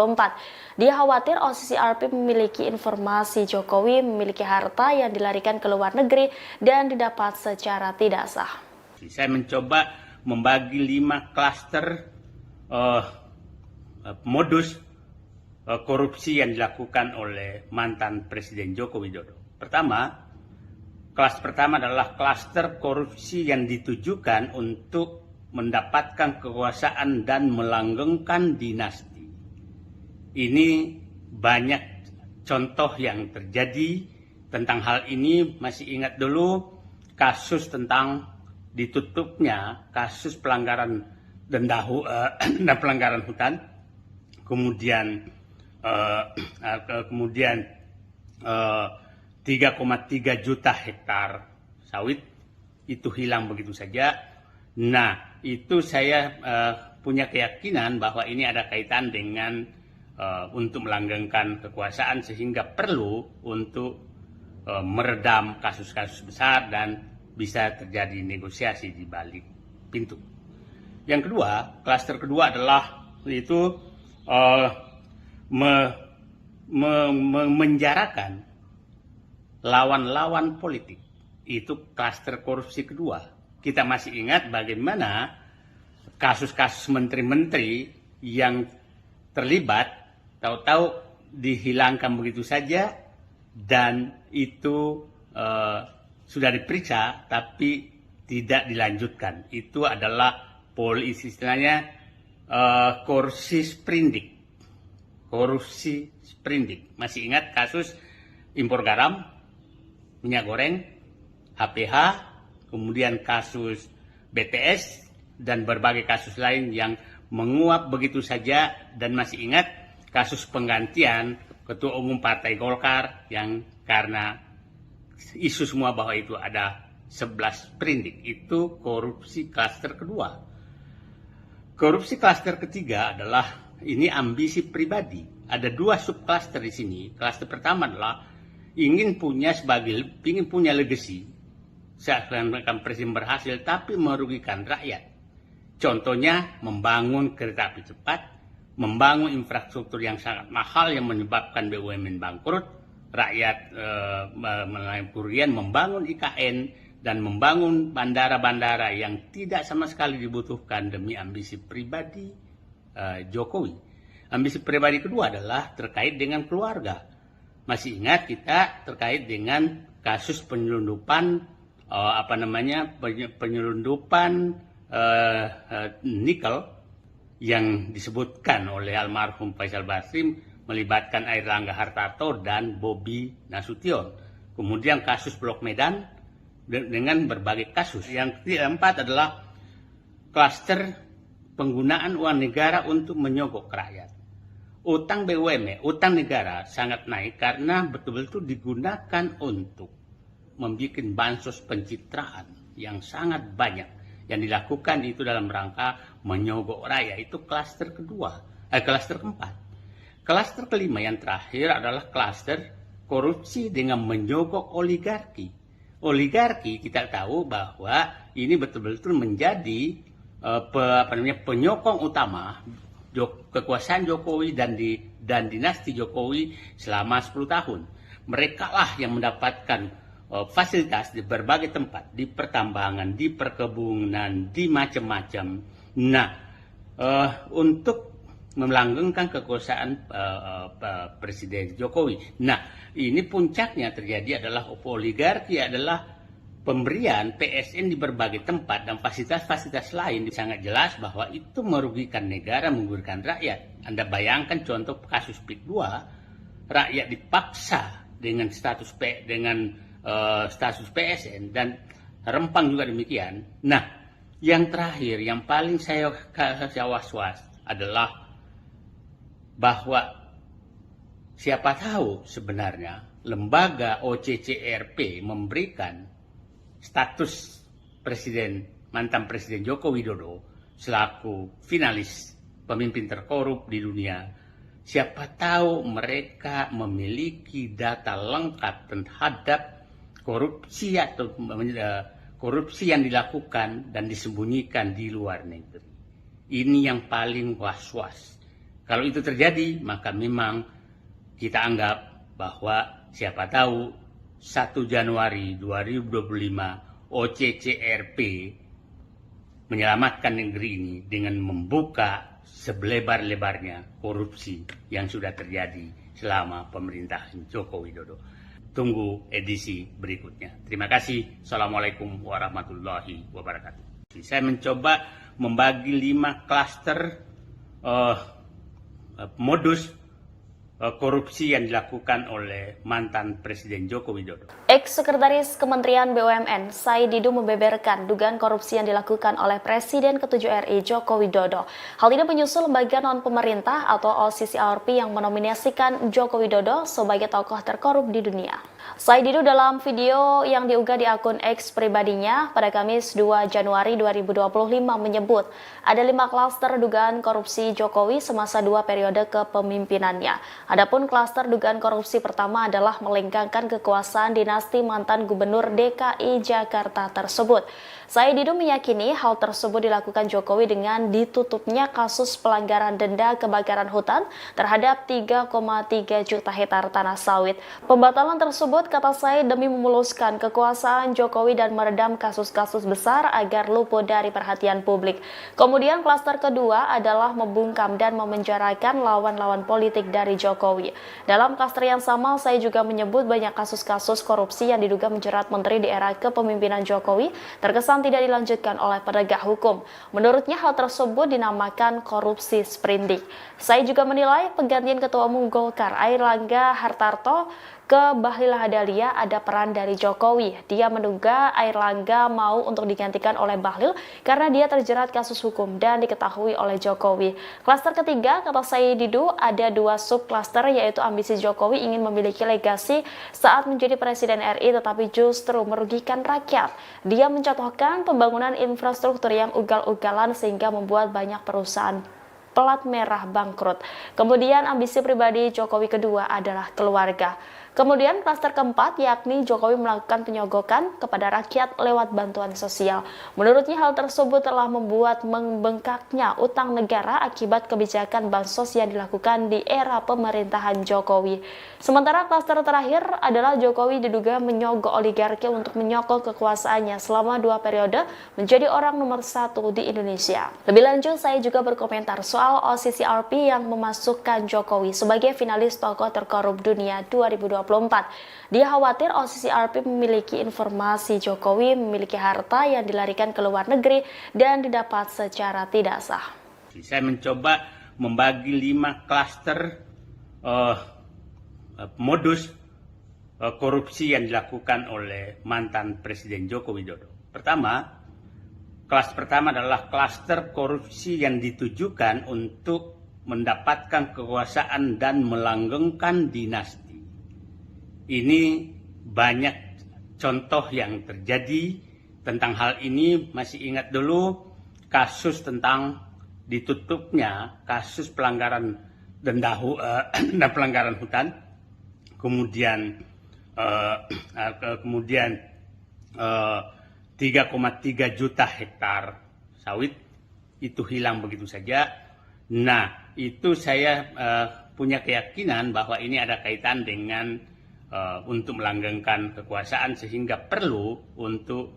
Dia khawatir OCCRP memiliki informasi Jokowi memiliki harta yang dilarikan ke luar negeri dan didapat secara tidak sah. Saya mencoba membagi 5 klaster eh, modus korupsi yang dilakukan oleh mantan Presiden Joko Widodo. Klaster pertama adalah klaster korupsi yang ditujukan untuk mendapatkan kekuasaan dan melanggengkan dinasti. Ini banyak contoh yang terjadi tentang hal ini. Masih ingat dulu kasus tentang ditutupnya kasus pelanggaran denda dan pelanggaran hutan, kemudian 3,3 juta hektar sawit itu hilang begitu saja. Nah, itu saya punya keyakinan bahwa ini ada kaitan dengan untuk melanggengkan kekuasaan, sehingga perlu untuk meredam kasus-kasus besar dan bisa terjadi negosiasi di balik pintu. Yang kedua, klaster kedua adalah itu menjarakan lawan-lawan politik. Itu klaster korupsi kedua. Kita masih ingat bagaimana kasus-kasus menteri-menteri yang terlibat tahu-tahu dihilangkan begitu saja, dan itu sudah diperiksa tapi tidak dilanjutkan. Itu adalah istilahnya korupsi sprindik. Masih ingat kasus impor garam, minyak goreng, HPH, kemudian kasus BTS, dan berbagai kasus lain yang menguap begitu saja. Dan masih ingat kasus penggantian Ketua Umum Partai Golkar yang karena isu semua bahwa itu ada 11 sprindik. Itu korupsi klaster kedua. Korupsi klaster ketiga adalah ini ambisi pribadi. Ada 2 subklaster di sini. Klaster pertama adalah ingin punya legacy. Seakan-akan presiden berhasil tapi merugikan rakyat. Contohnya membangun kereta api cepat, membangun infrastruktur yang sangat mahal yang menyebabkan BUMN bangkrut, rakyat melalui kerugian, membangun IKN, dan membangun bandara-bandara yang tidak sama sekali dibutuhkan demi ambisi pribadi Jokowi. Ambisi pribadi kedua adalah terkait dengan keluarga. Masih ingat kita terkait dengan kasus penyelundupan nikel yang disebutkan oleh almarhum Faisal Basri melibatkan Airlangga Hartarto dan Bobi Nasution. Kemudian kasus Blok Medan dengan berbagai kasus. Yang keempat adalah klaster penggunaan uang negara untuk menyogok rakyat. Utang BUMN, utang negara sangat naik karena betul-betul digunakan untuk membuat bansos pencitraan yang sangat banyak. Yang dilakukan itu dalam rangka menyogok rakyat. Itu klaster klaster keempat. Klaster kelima yang terakhir adalah klaster korupsi dengan menyogok oligarki. Oligarki kita tahu bahwa ini betul-betul menjadi penyokong utama kekuasaan Jokowi dan dinasti Jokowi selama 10 tahun. Mereka lah yang mendapatkan fasilitas di berbagai tempat, di pertambangan, di perkebunan, di macam-macam. Nah, untuk melanggengkan kekuasaan Presiden Jokowi. Nah, ini puncaknya terjadi adalah oligarki, adalah pemberian PSN di berbagai tempat dan fasilitas-fasilitas lain. Sangat jelas bahwa itu merugikan negara, merugikan rakyat. Anda bayangkan contoh kasus PIK 2, rakyat dipaksa dengan status PSN, dan Rempang juga demikian. Nah, yang terakhir, yang paling saya was-was adalah bahwa siapa tahu sebenarnya lembaga OCCRP memberikan status mantan Presiden Joko Widodo selaku finalis pemimpin terkorup di dunia. Siapa tahu mereka memiliki data lengkap terhadap korupsi atau korupsi yang dilakukan dan disembunyikan di luar negeri. Ini yang paling was-was. Kalau itu terjadi, maka memang kita anggap bahwa siapa tahu 1 Januari 2025 OCCRP menyelamatkan negeri ini dengan membuka sebelebar-lebarnya korupsi yang sudah terjadi selama pemerintahan Joko Widodo. Tunggu edisi berikutnya. Terima kasih. Assalamualaikum warahmatullahi wabarakatuh. Saya mencoba membagi 5 klaster modus korupsi yang dilakukan oleh mantan Presiden Joko Widodo. Ex-Sekretaris Kementerian BUMN, Said Didu membeberkan dugaan korupsi yang dilakukan oleh Presiden ke-7 RI Joko Widodo. Hal ini menyusul lembaga non-pemerintah atau OCCRP yang menominasikan Joko Widodo sebagai tokoh terkorup di dunia. Said Didu dalam video yang diunggah di akun X pribadinya pada Kamis 2 Januari 2025 menyebut ada 5 klaster dugaan korupsi Jokowi semasa 2 periode kepemimpinannya. Adapun klaster dugaan korupsi pertama adalah melengkangkan kekuasaan dinasti mantan Gubernur DKI Jakarta tersebut. Said Didu meyakini hal tersebut dilakukan Jokowi dengan ditutupnya kasus pelanggaran denda kebakaran hutan terhadap 3,3 juta hektar tanah sawit. Pembatalan tersebut, kata Said, demi memuluskan kekuasaan Jokowi dan meredam kasus-kasus besar agar luput dari perhatian publik. Kemudian klaster kedua adalah membungkam dan memenjarakan lawan-lawan politik dari Jokowi. Dalam klaster yang sama, Said juga menyebut banyak kasus-kasus korupsi yang diduga menjerat menteri di era kepemimpinan Jokowi terkesan tidak dilanjutkan oleh penegak hukum. Menurutnya hal tersebut dinamakan korupsi sprindik. Said juga menilai penggantian Ketua Umum Golkar Airlangga Hartarto ke Bahlil Lahadalia ada peran dari Jokowi. Dia menduga Airlangga mau untuk digantikan oleh Bahlil karena dia terjerat kasus hukum dan diketahui oleh Jokowi. Klaster ketiga, kata Said Didu, ada 2 subklaster, yaitu ambisi Jokowi ingin memiliki legasi saat menjadi Presiden RI tetapi justru merugikan rakyat. Dia mencontohkan pembangunan infrastruktur yang ugal-ugalan sehingga membuat banyak perusahaan pelat merah bangkrut. Kemudian ambisi pribadi Jokowi kedua adalah keluarga. Kemudian klaster keempat, yakni Jokowi melakukan penyogokan kepada rakyat lewat bantuan sosial. Menurutnya hal tersebut telah membuat membengkaknya utang negara akibat kebijakan bansos yang dilakukan di era pemerintahan Jokowi. Sementara klaster terakhir adalah Jokowi diduga menyogok oligarki untuk menyokong kekuasaannya selama 2 periode menjadi orang nomor 1 di Indonesia. Lebih lanjut, saya juga berkomentar soal OCCRP yang memasukkan Jokowi sebagai finalis tokoh terkorup dunia 2024. Dia khawatir OCCRP memiliki informasi Jokowi memiliki harta yang dilarikan ke luar negeri dan didapat secara tidak sah. Saya mencoba membagi 5 klaster modus korupsi yang dilakukan oleh mantan Presiden Joko Widodo. Klaster pertama adalah klaster korupsi yang ditujukan untuk mendapatkan kekuasaan dan melanggengkan dinasti. Ini banyak contoh yang terjadi tentang hal ini. Masih ingat dulu kasus tentang ditutupnya kasus pelanggaran denda pelanggaran hutan, kemudian 3,3 juta hektar sawit itu hilang begitu saja. Nah, itu saya punya keyakinan bahwa ini ada kaitan dengan untuk melanggengkan kekuasaan sehingga perlu untuk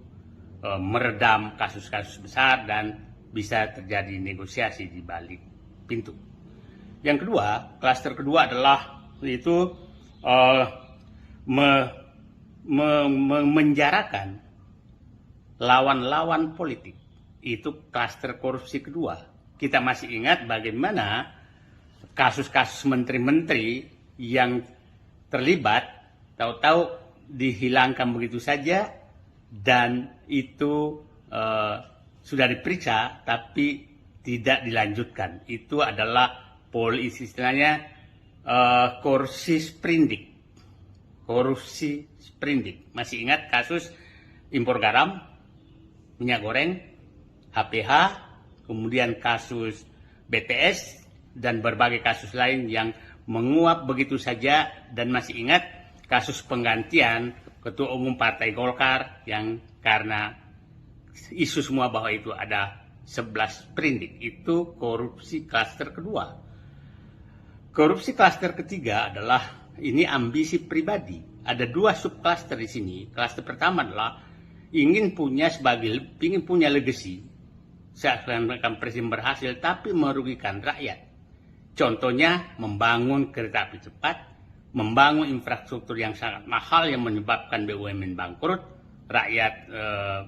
meredam kasus-kasus besar dan bisa terjadi negosiasi di balik pintu. Yang kedua, klaster kedua adalah itu menjarakan lawan-lawan politik. Itu klaster korupsi kedua. Kita masih ingat bagaimana kasus-kasus menteri-menteri yang terlibat tahu-tahu dihilangkan begitu saja dan itu sudah diperiksa tapi tidak dilanjutkan. Itu adalah istilahnya korupsi sprindik. Korupsi sprindik. Masih ingat kasus impor garam, minyak goreng, HPH, kemudian kasus BTS dan berbagai kasus lain yang menguap begitu saja, dan masih ingat kasus penggantian Ketua Umum Partai Golkar yang karena isu semua bahwa itu ada 11 sprindik. Itu korupsi klaster kedua. Korupsi klaster ketiga adalah ini ambisi pribadi. Ada 2 subklaster di sini. Klaster pertama adalah ingin punya legacy seakan-akan presiden berhasil, tapi merugikan rakyat. Contohnya membangun kereta api cepat, membangun infrastruktur yang sangat mahal yang menyebabkan BUMN bangkrut, rakyat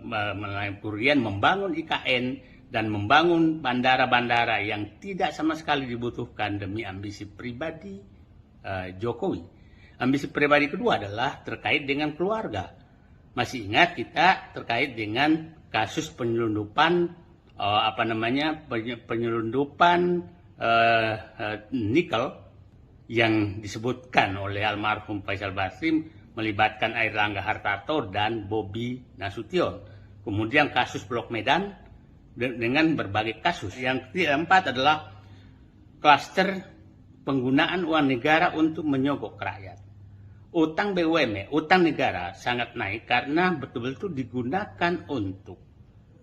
mengalami kerugian, membangun IKN, dan membangun bandara-bandara yang tidak sama sekali dibutuhkan demi ambisi pribadi Jokowi. Ambisi pribadi kedua adalah terkait dengan keluarga. Masih ingat kita terkait dengan kasus penyelundupan penyelundupan nikel yang disebutkan oleh almarhum Faisal Basri melibatkan Airlangga Hartarto dan Bobi Nasution. Kemudian kasus Blok Medan dengan berbagai kasus. Yang keempat adalah klaster penggunaan uang negara untuk menyogok rakyat. Utang BUMN, utang negara sangat naik karena betul-betul digunakan untuk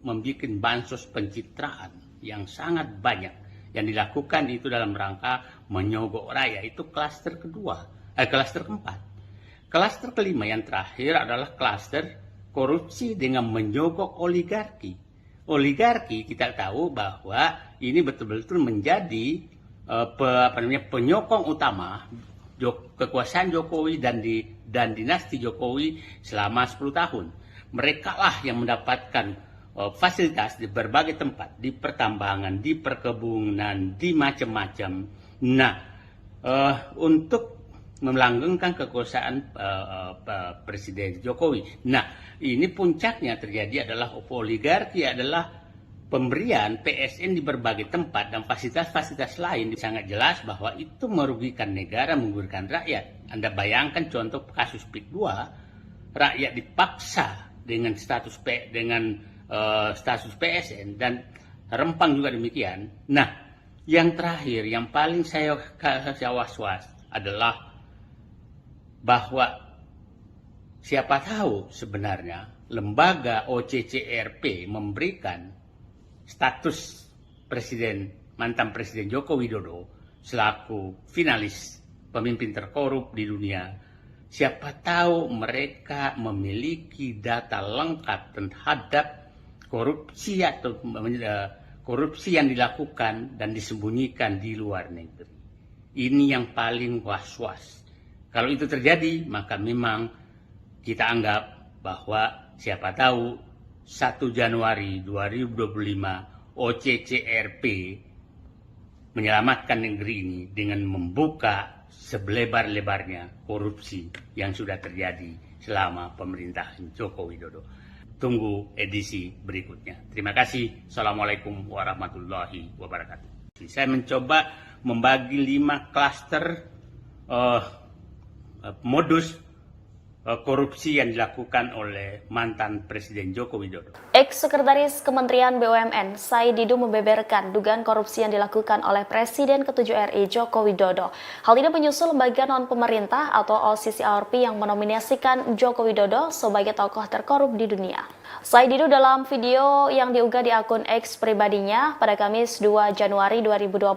membuat bansos pencitraan yang sangat banyak yang dilakukan itu dalam rangka menyogok rakyat. Itu klaster keempat. Klaster kelima yang terakhir adalah klaster korupsi dengan menyogok oligarki. Oligarki kita tahu bahwa ini betul-betul menjadi penyokong utama kekuasaan Jokowi dan dinasti Jokowi selama 10 tahun. Mereka lah yang mendapatkan fasilitas di berbagai tempat, di pertambangan, di perkebunan, di macam-macam. Nah, untuk melanggengkan kekuasaan Presiden Jokowi. Nah, ini puncaknya terjadi adalah oligarki adalah pemberian PSN di berbagai tempat dan fasilitas-fasilitas lain. Sangat jelas bahwa itu merugikan negara, merugikan rakyat. Anda bayangkan contoh kasus PIK 2, rakyat dipaksa dengan status PSN dan Rempang juga demikian. Nah, yang terakhir yang paling saya was-was adalah bahwa siapa tahu sebenarnya lembaga OCCRP memberikan status mantan Presiden Joko Widodo selaku finalis pemimpin terkorup di dunia. Siapa tahu mereka memiliki data lengkap terhadap korupsi atau korupsi yang dilakukan dan disembunyikan di luar negeri. Ini yang paling was-was. Kalau itu terjadi, maka memang kita anggap bahwa siapa tahu 1 Januari 2025 OCCRP menyelamatkan negeri ini dengan membuka selebar-lebarnya korupsi yang sudah terjadi selama pemerintahan Joko Widodo. Tunggu edisi berikutnya. Terima kasih. Assalamualaikum warahmatullahi wabarakatuh. Saya mencoba membagi 5 klaster modus korupsi yang dilakukan oleh mantan Presiden Joko Widodo. Ex-Sekretaris Kementerian BUMN Said Didu membeberkan dugaan korupsi yang dilakukan oleh Presiden ke-7 RI Joko Widodo. Hal ini menyusul lembaga non-pemerintah atau OCCRP yang menominasikan Joko Widodo sebagai tokoh terkorup di dunia. Said Didu dalam video yang diunggah di akun X pribadinya pada Kamis 2 Januari 2025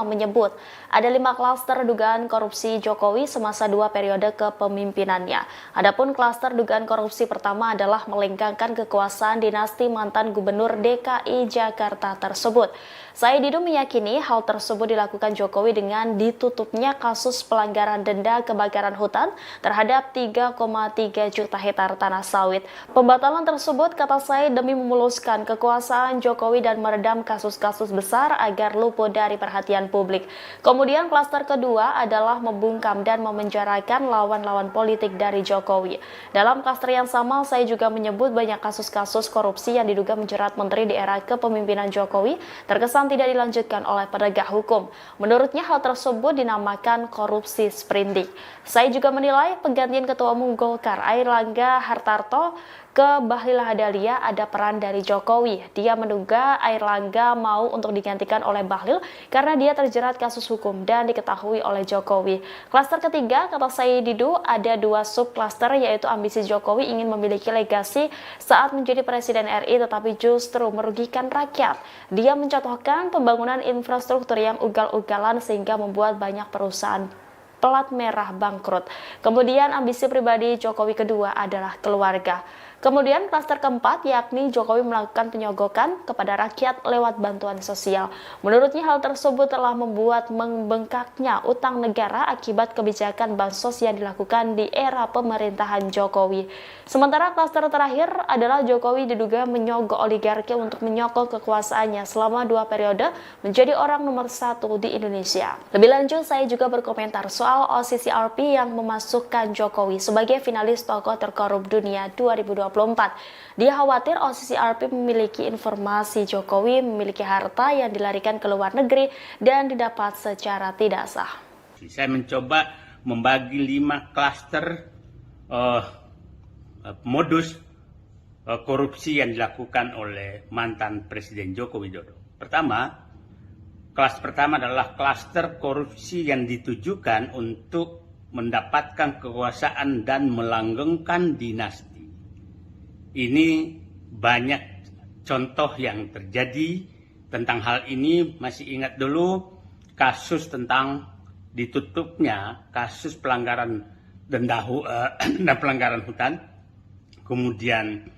menyebut ada 5 klaster dugaan korupsi Jokowi semasa 2 periode kepemimpinannya. Adapun klaster dugaan korupsi pertama adalah melenggangkan kekuasaan dinasti mantan Gubernur DKI Jakarta tersebut. Said Didu meyakini hal tersebut dilakukan Jokowi dengan ditutupnya kasus pelanggaran denda kebakaran hutan terhadap 3,3 juta hektar tanah sawit. Pembatalan tersebut, kata Said, demi memuluskan kekuasaan Jokowi dan meredam kasus-kasus besar agar luput dari perhatian publik. Kemudian klaster kedua adalah membungkam dan memenjarakan lawan-lawan politik dari Jokowi. Dalam klaster yang sama, saya juga menyebut banyak kasus-kasus korupsi yang diduga menjerat menteri di era kepemimpinan Jokowi terkesan tidak dilanjutkan oleh penegak hukum. Menurutnya hal tersebut dinamakan korupsi sprindik. Saya juga menilai penggantian Ketua Umum Golkar Airlangga Hartarto ke Bahlil Lahadalia ada peran dari Jokowi. Dia menduga Airlangga mau untuk digantikan oleh Bahlil karena dia terjerat kasus hukum dan diketahui oleh Jokowi. Klaster ketiga, kata Said Didu, ada 2 subklaster, yaitu ambisi Jokowi ingin memiliki legasi saat menjadi Presiden RI tetapi justru merugikan rakyat. Dia mencontohkan pembangunan infrastruktur yang ugal-ugalan sehingga membuat banyak perusahaan plat merah bangkrut. Kemudian ambisi pribadi Jokowi kedua adalah keluarga. Kemudian klaster keempat yakni Jokowi melakukan penyogokan kepada rakyat lewat bantuan sosial. Menurutnya hal tersebut telah membuat membengkaknya utang negara akibat kebijakan bansos yang dilakukan di era pemerintahan Jokowi. Sementara klaster terakhir adalah Jokowi diduga menyogok oligarki untuk menyokong kekuasaannya selama 2 periode menjadi orang nomor 1 di Indonesia. Lebih lanjut, saya juga berkomentar soal OCCRP yang memasukkan Jokowi sebagai finalis tokoh terkorup dunia 2024. Dia khawatir OCCRP memiliki informasi Jokowi memiliki harta yang dilarikan ke luar negeri dan didapat secara tidak sah. Saya mencoba membagi 5 klaster modus korupsi yang dilakukan oleh mantan Presiden Joko Widodo. Kelas pertama adalah klaster korupsi yang ditujukan untuk mendapatkan kekuasaan dan melanggengkan dinasti. Ini banyak contoh yang terjadi tentang hal ini. Masih ingat dulu kasus tentang ditutupnya kasus pelanggaran denda pelanggaran hutan, kemudian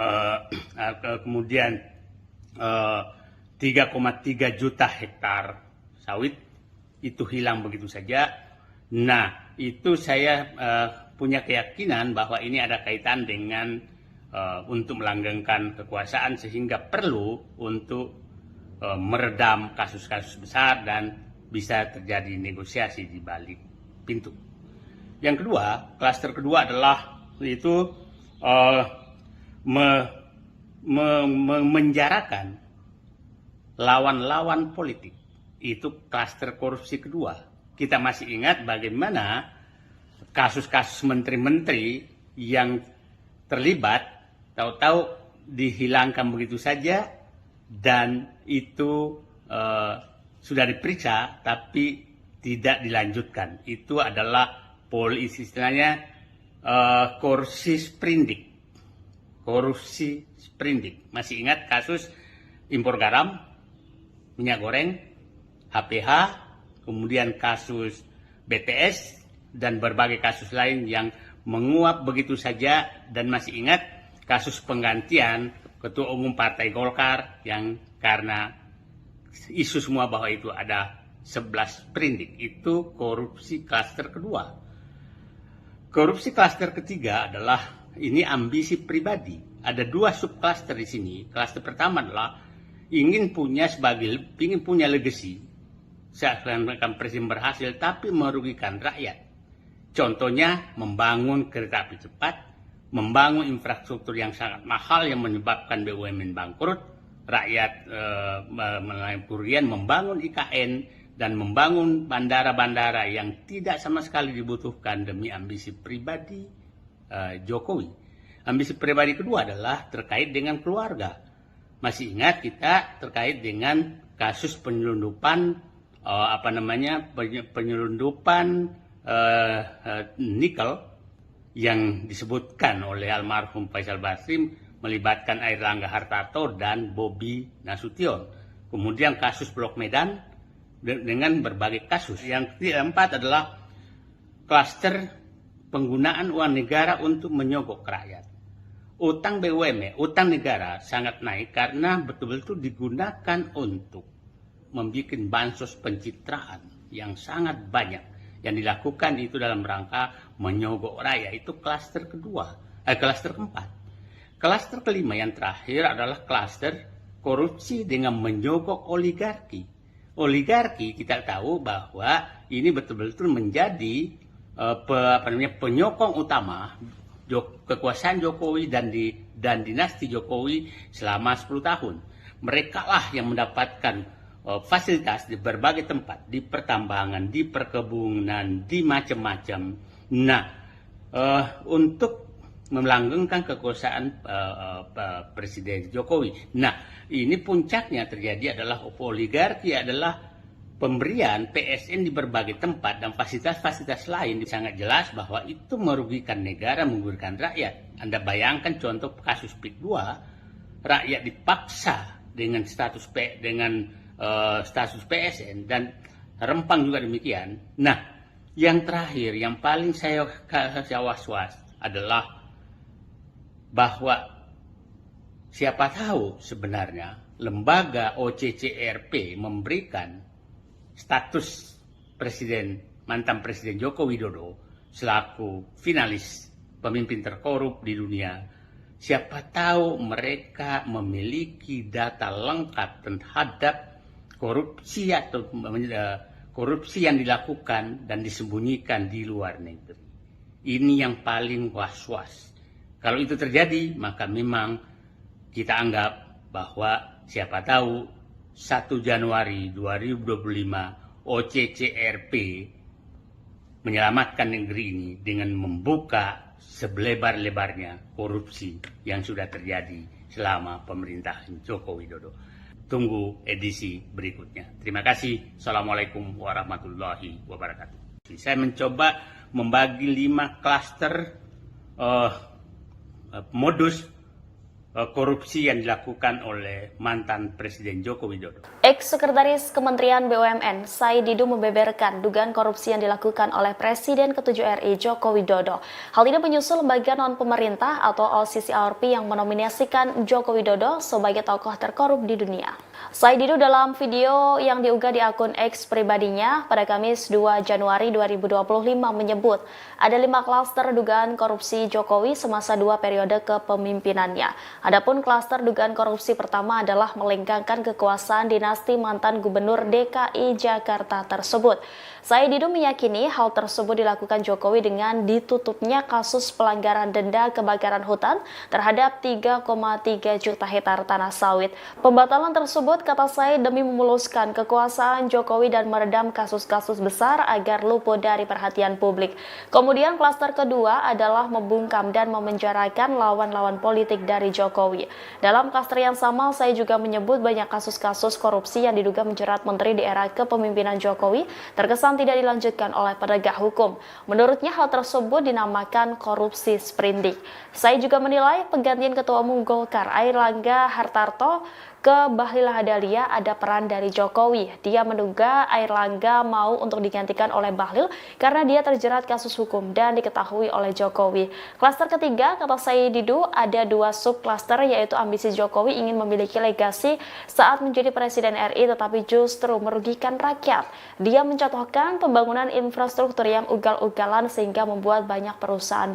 3,3 juta hektar sawit itu hilang begitu saja. Nah, itu saya punya keyakinan bahwa ini ada kaitan dengan untuk melanggengkan kekuasaan, sehingga perlu untuk meredam kasus-kasus besar dan bisa terjadi negosiasi di balik pintu. Yang kedua, klaster kedua adalah itu menjarakan lawan-lawan politik. Itu klaster korupsi kedua. Kita masih ingat bagaimana kasus-kasus menteri-menteri yang terlibat tahu-tahu dihilangkan begitu saja, dan itu sudah diperiksa tapi tidak dilanjutkan. Itu adalah istilahnya korupsi sprindik. Masih ingat kasus impor garam, minyak goreng, HPH, kemudian kasus BTS dan berbagai kasus lain yang menguap begitu saja. Dan masih ingat kasus penggantian Ketua Umum Partai Golkar yang karena isu semua bahwa itu ada 11 sprindik. Itu korupsi klaster kedua. Korupsi klaster ketiga adalah ini ambisi pribadi. Ada 2 subklaster di sini. Klaster pertama adalah ingin punya legacy. Seakan-akan presiden berhasil tapi merugikan rakyat. Contohnya membangun kereta api cepat, membangun infrastruktur yang sangat mahal yang menyebabkan BUMN bangkrut, rakyat melalui kerugian, membangun IKN, dan membangun bandara-bandara yang tidak sama sekali dibutuhkan demi ambisi pribadi Jokowi. Ambisi pribadi kedua adalah terkait dengan keluarga. Masih ingat kita terkait dengan kasus penyelundupan nikel yang disebutkan oleh almarhum Faisal Basri melibatkan Airlangga Hartarto dan Bobi Nasution. Kemudian kasus Blok Medan dengan berbagai kasus. Yang keempat adalah klaster penggunaan uang negara untuk menyogok rakyat. Utang BUMN, utang negara sangat naik karena betul-betul digunakan untuk membuat bansos pencitraan yang sangat banyak. Yang dilakukan itu dalam rangka menyogok rakyat. Itu klaster keempat. Klaster kelima yang terakhir adalah klaster korupsi dengan menyogok oligarki. Oligarki kita tahu bahwa ini betul-betul menjadi penyokong utama kekuasaan Jokowi dan dinasti Jokowi selama 10 tahun. Mereka lah yang mendapatkan fasilitas di berbagai tempat, di pertambangan, di perkebunan, di macam-macam. Nah, untuk melanggengkan kekuasaan Presiden Jokowi. Nah, ini puncaknya terjadi adalah oligarki adalah pemberian PSN di berbagai tempat dan fasilitas-fasilitas lain. Sangat jelas bahwa itu merugikan negara, merugikan rakyat. Anda bayangkan contoh kasus PIK 2, rakyat dipaksa dengan status PSN dan Rempang juga demikian. Nah, yang terakhir yang paling saya was-was adalah bahwa siapa tahu sebenarnya lembaga OCCRP memberikan status mantan Presiden Joko Widodo selaku finalis pemimpin terkorup di dunia. Siapa tahu mereka memiliki data lengkap terhadap korupsi atau korupsi yang dilakukan dan disembunyikan di luar negeri. Ini yang paling was-was. Kalau itu terjadi, maka memang kita anggap bahwa siapa tahu 1 Januari 2025 OCCRP menyelamatkan negeri ini dengan membuka selebar-lebarnya korupsi yang sudah terjadi selama pemerintahan Joko Widodo. Tunggu edisi berikutnya. Terima kasih. Assalamualaikum warahmatullahi wabarakatuh. Saya mencoba membagi 5 klaster modus korupsi yang dilakukan oleh mantan Presiden Joko Widodo. Ex-Sekretaris Kementerian BUMN, Said Didu membeberkan dugaan korupsi yang dilakukan oleh Presiden ke-7 RI Joko Widodo. Hal ini menyusul lembaga non-pemerintah atau OCCRP yang menominasikan Joko Widodo sebagai tokoh terkorup di dunia. Said Didu dalam video yang diunggah di akun X pribadinya pada Kamis 2 Januari 2025 menyebut ada 5 klaster dugaan korupsi Jokowi semasa 2 periode kepemimpinannya. Adapun klaster dugaan korupsi pertama adalah melengkangkan kekuasaan dinasti mantan Gubernur DKI Jakarta tersebut. Said Didu meyakini hal tersebut dilakukan Jokowi dengan ditutupnya kasus pelanggaran denda kebakaran hutan terhadap 3,3 juta hektar tanah sawit. Pembatalan tersebut, kata Said, demi memuluskan kekuasaan Jokowi dan meredam kasus-kasus besar agar luput dari perhatian publik. Kemudian klaster kedua adalah membungkam dan memenjarakan lawan-lawan politik dari Jokowi. Dalam klaster yang sama, saya juga menyebut banyak kasus-kasus korupsi yang diduga menjerat menteri di era kepemimpinan Jokowi terkesan tidak dilanjutkan oleh penegak hukum. Menurutnya hal tersebut dinamakan korupsi sprindik. Saya juga menilai penggantian Ketua Umum Golkar Airlangga Hartarto ke Bahlil Lahadalia ada peran dari Jokowi. Dia menduga Airlangga mau untuk digantikan oleh Bahlil karena dia terjerat kasus hukum dan diketahui oleh Jokowi. Klaster ketiga, kata Said Didu, ada 2 subklaster, yaitu ambisi Jokowi ingin memiliki legasi saat menjadi Presiden RI tetapi justru merugikan rakyat. Dia mencontohkan pembangunan infrastruktur yang ugal-ugalan sehingga membuat banyak perusahaan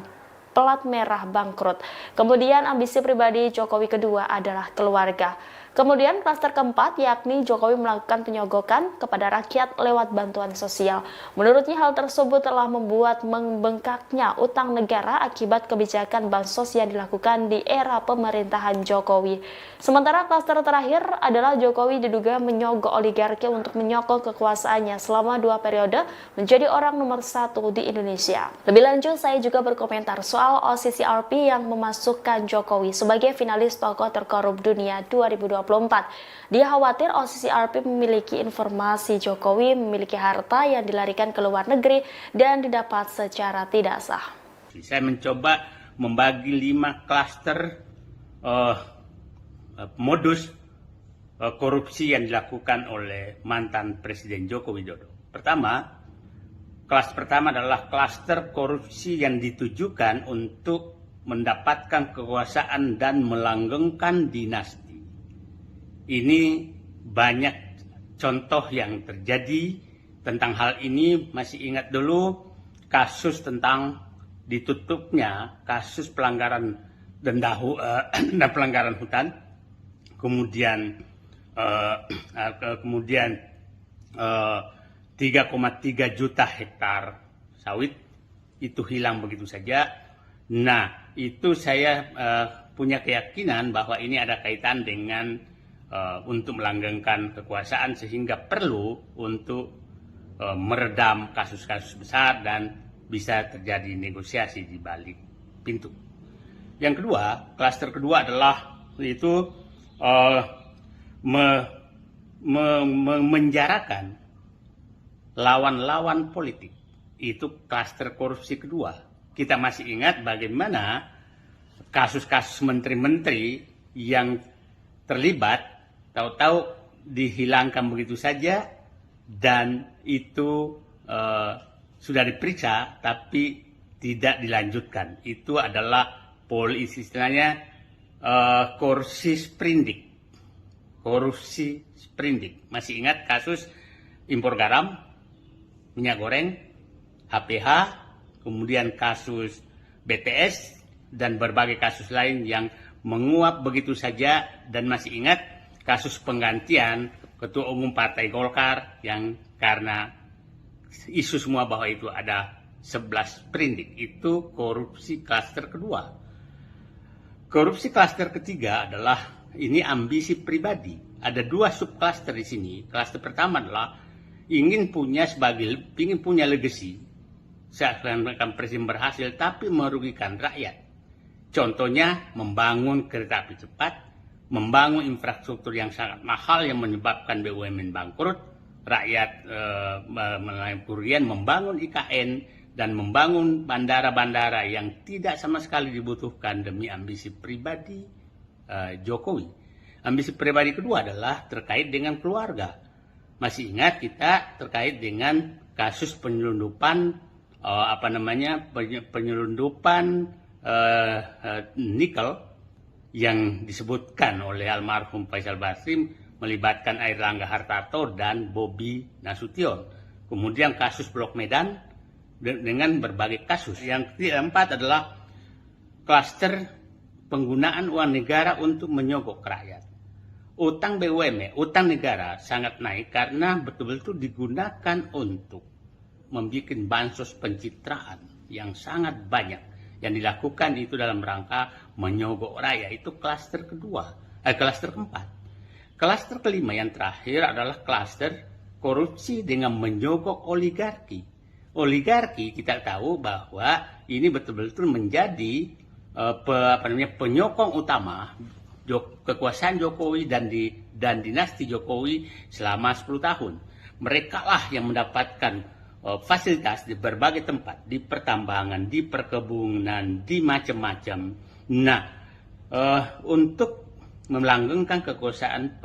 pelat merah bangkrut. Kemudian ambisi pribadi Jokowi kedua adalah keluarga. Kemudian klaster keempat, yakni Jokowi melakukan penyogokan kepada rakyat lewat bantuan sosial. Menurutnya hal tersebut telah membuat membengkaknya utang negara akibat kebijakan bansos yang dilakukan di era pemerintahan Jokowi. Sementara klaster terakhir adalah Jokowi diduga menyogok oligarki untuk menyokong kekuasaannya selama 2 periode menjadi orang nomor 1 di Indonesia. Lebih lanjut, saya juga berkomentar soal OCCRP yang memasukkan Jokowi sebagai finalis tokoh terkorup dunia 2024. Dia khawatir OCCRP memiliki informasi Jokowi memiliki harta yang dilarikan ke luar negeri dan didapat secara tidak sah. Saya mencoba membagi 5 klaster modus korupsi yang dilakukan oleh mantan Presiden Joko Widodo. Kelas pertama adalah klaster korupsi yang ditujukan untuk mendapatkan kekuasaan dan melanggengkan dinasti. Ini banyak contoh yang terjadi tentang hal ini. Masih ingat dulu kasus tentang ditutupnya kasus pelanggaran denda pelanggaran hutan, kemudian 3,3 juta hektar sawit itu hilang begitu saja. Nah, itu saya punya keyakinan bahwa ini ada kaitan dengan untuk melanggengkan kekuasaan sehingga perlu untuk meredam kasus-kasus besar dan bisa terjadi negosiasi di balik pintu. Yang kedua, klaster kedua adalah itu menjarakan lawan-lawan politik. Itu klaster korupsi kedua. Kita masih ingat bagaimana kasus-kasus menteri-menteri yang terlibat tahu-tahu dihilangkan begitu saja dan itu sudah diperiksa tapi tidak dilanjutkan. Itu adalah istilahnya korupsi sprindik. Masih ingat kasus impor garam, minyak goreng, HPH, kemudian kasus BTS, dan berbagai kasus lain yang menguap begitu saja. Dan masih ingat kasus penggantian Ketua Umum Partai Golkar yang karena isu semua bahwa itu ada 11 sprindik. Itu korupsi klaster kedua. Korupsi klaster ketiga adalah ini ambisi pribadi. Ada 2 subklaster di sini. Klaster pertama adalah ingin punya legacy. Seakan-akan presiden berhasil tapi merugikan rakyat. Contohnya membangun kereta api cepat, membangun infrastruktur yang sangat mahal yang menyebabkan BUMN bangkrut, rakyat melalui kerugian, membangun IKN, dan membangun bandara-bandara yang tidak sama sekali dibutuhkan demi ambisi pribadi Jokowi. Ambisi pribadi kedua adalah terkait dengan keluarga. Masih ingat kita terkait dengan kasus penyelundupan nikel yang disebutkan oleh almarhum Faisal Basri melibatkan Airlangga Hartarto dan Bobi Nasution. Kemudian kasus Blok Medan dengan berbagai kasus. Yang keempat adalah klaster penggunaan uang negara untuk menyogok rakyat. Utang BUMN, utang negara sangat naik karena betul-betul digunakan untuk membuat bansos pencitraan yang sangat banyak. Yang dilakukan itu dalam rangka menyogok rakyat. Itu klaster keempat. Klaster kelima yang terakhir adalah klaster korupsi dengan menyogok oligarki. Oligarki kita tahu bahwa ini betul-betul menjadi penyokong utama kekuasaan Jokowi dan dinasti Jokowi selama 10 tahun. Mereka lah yang mendapatkan fasilitas di berbagai tempat, di pertambangan, di perkebunan, di macam-macam. Nah, untuk melanggengkan kekuasaan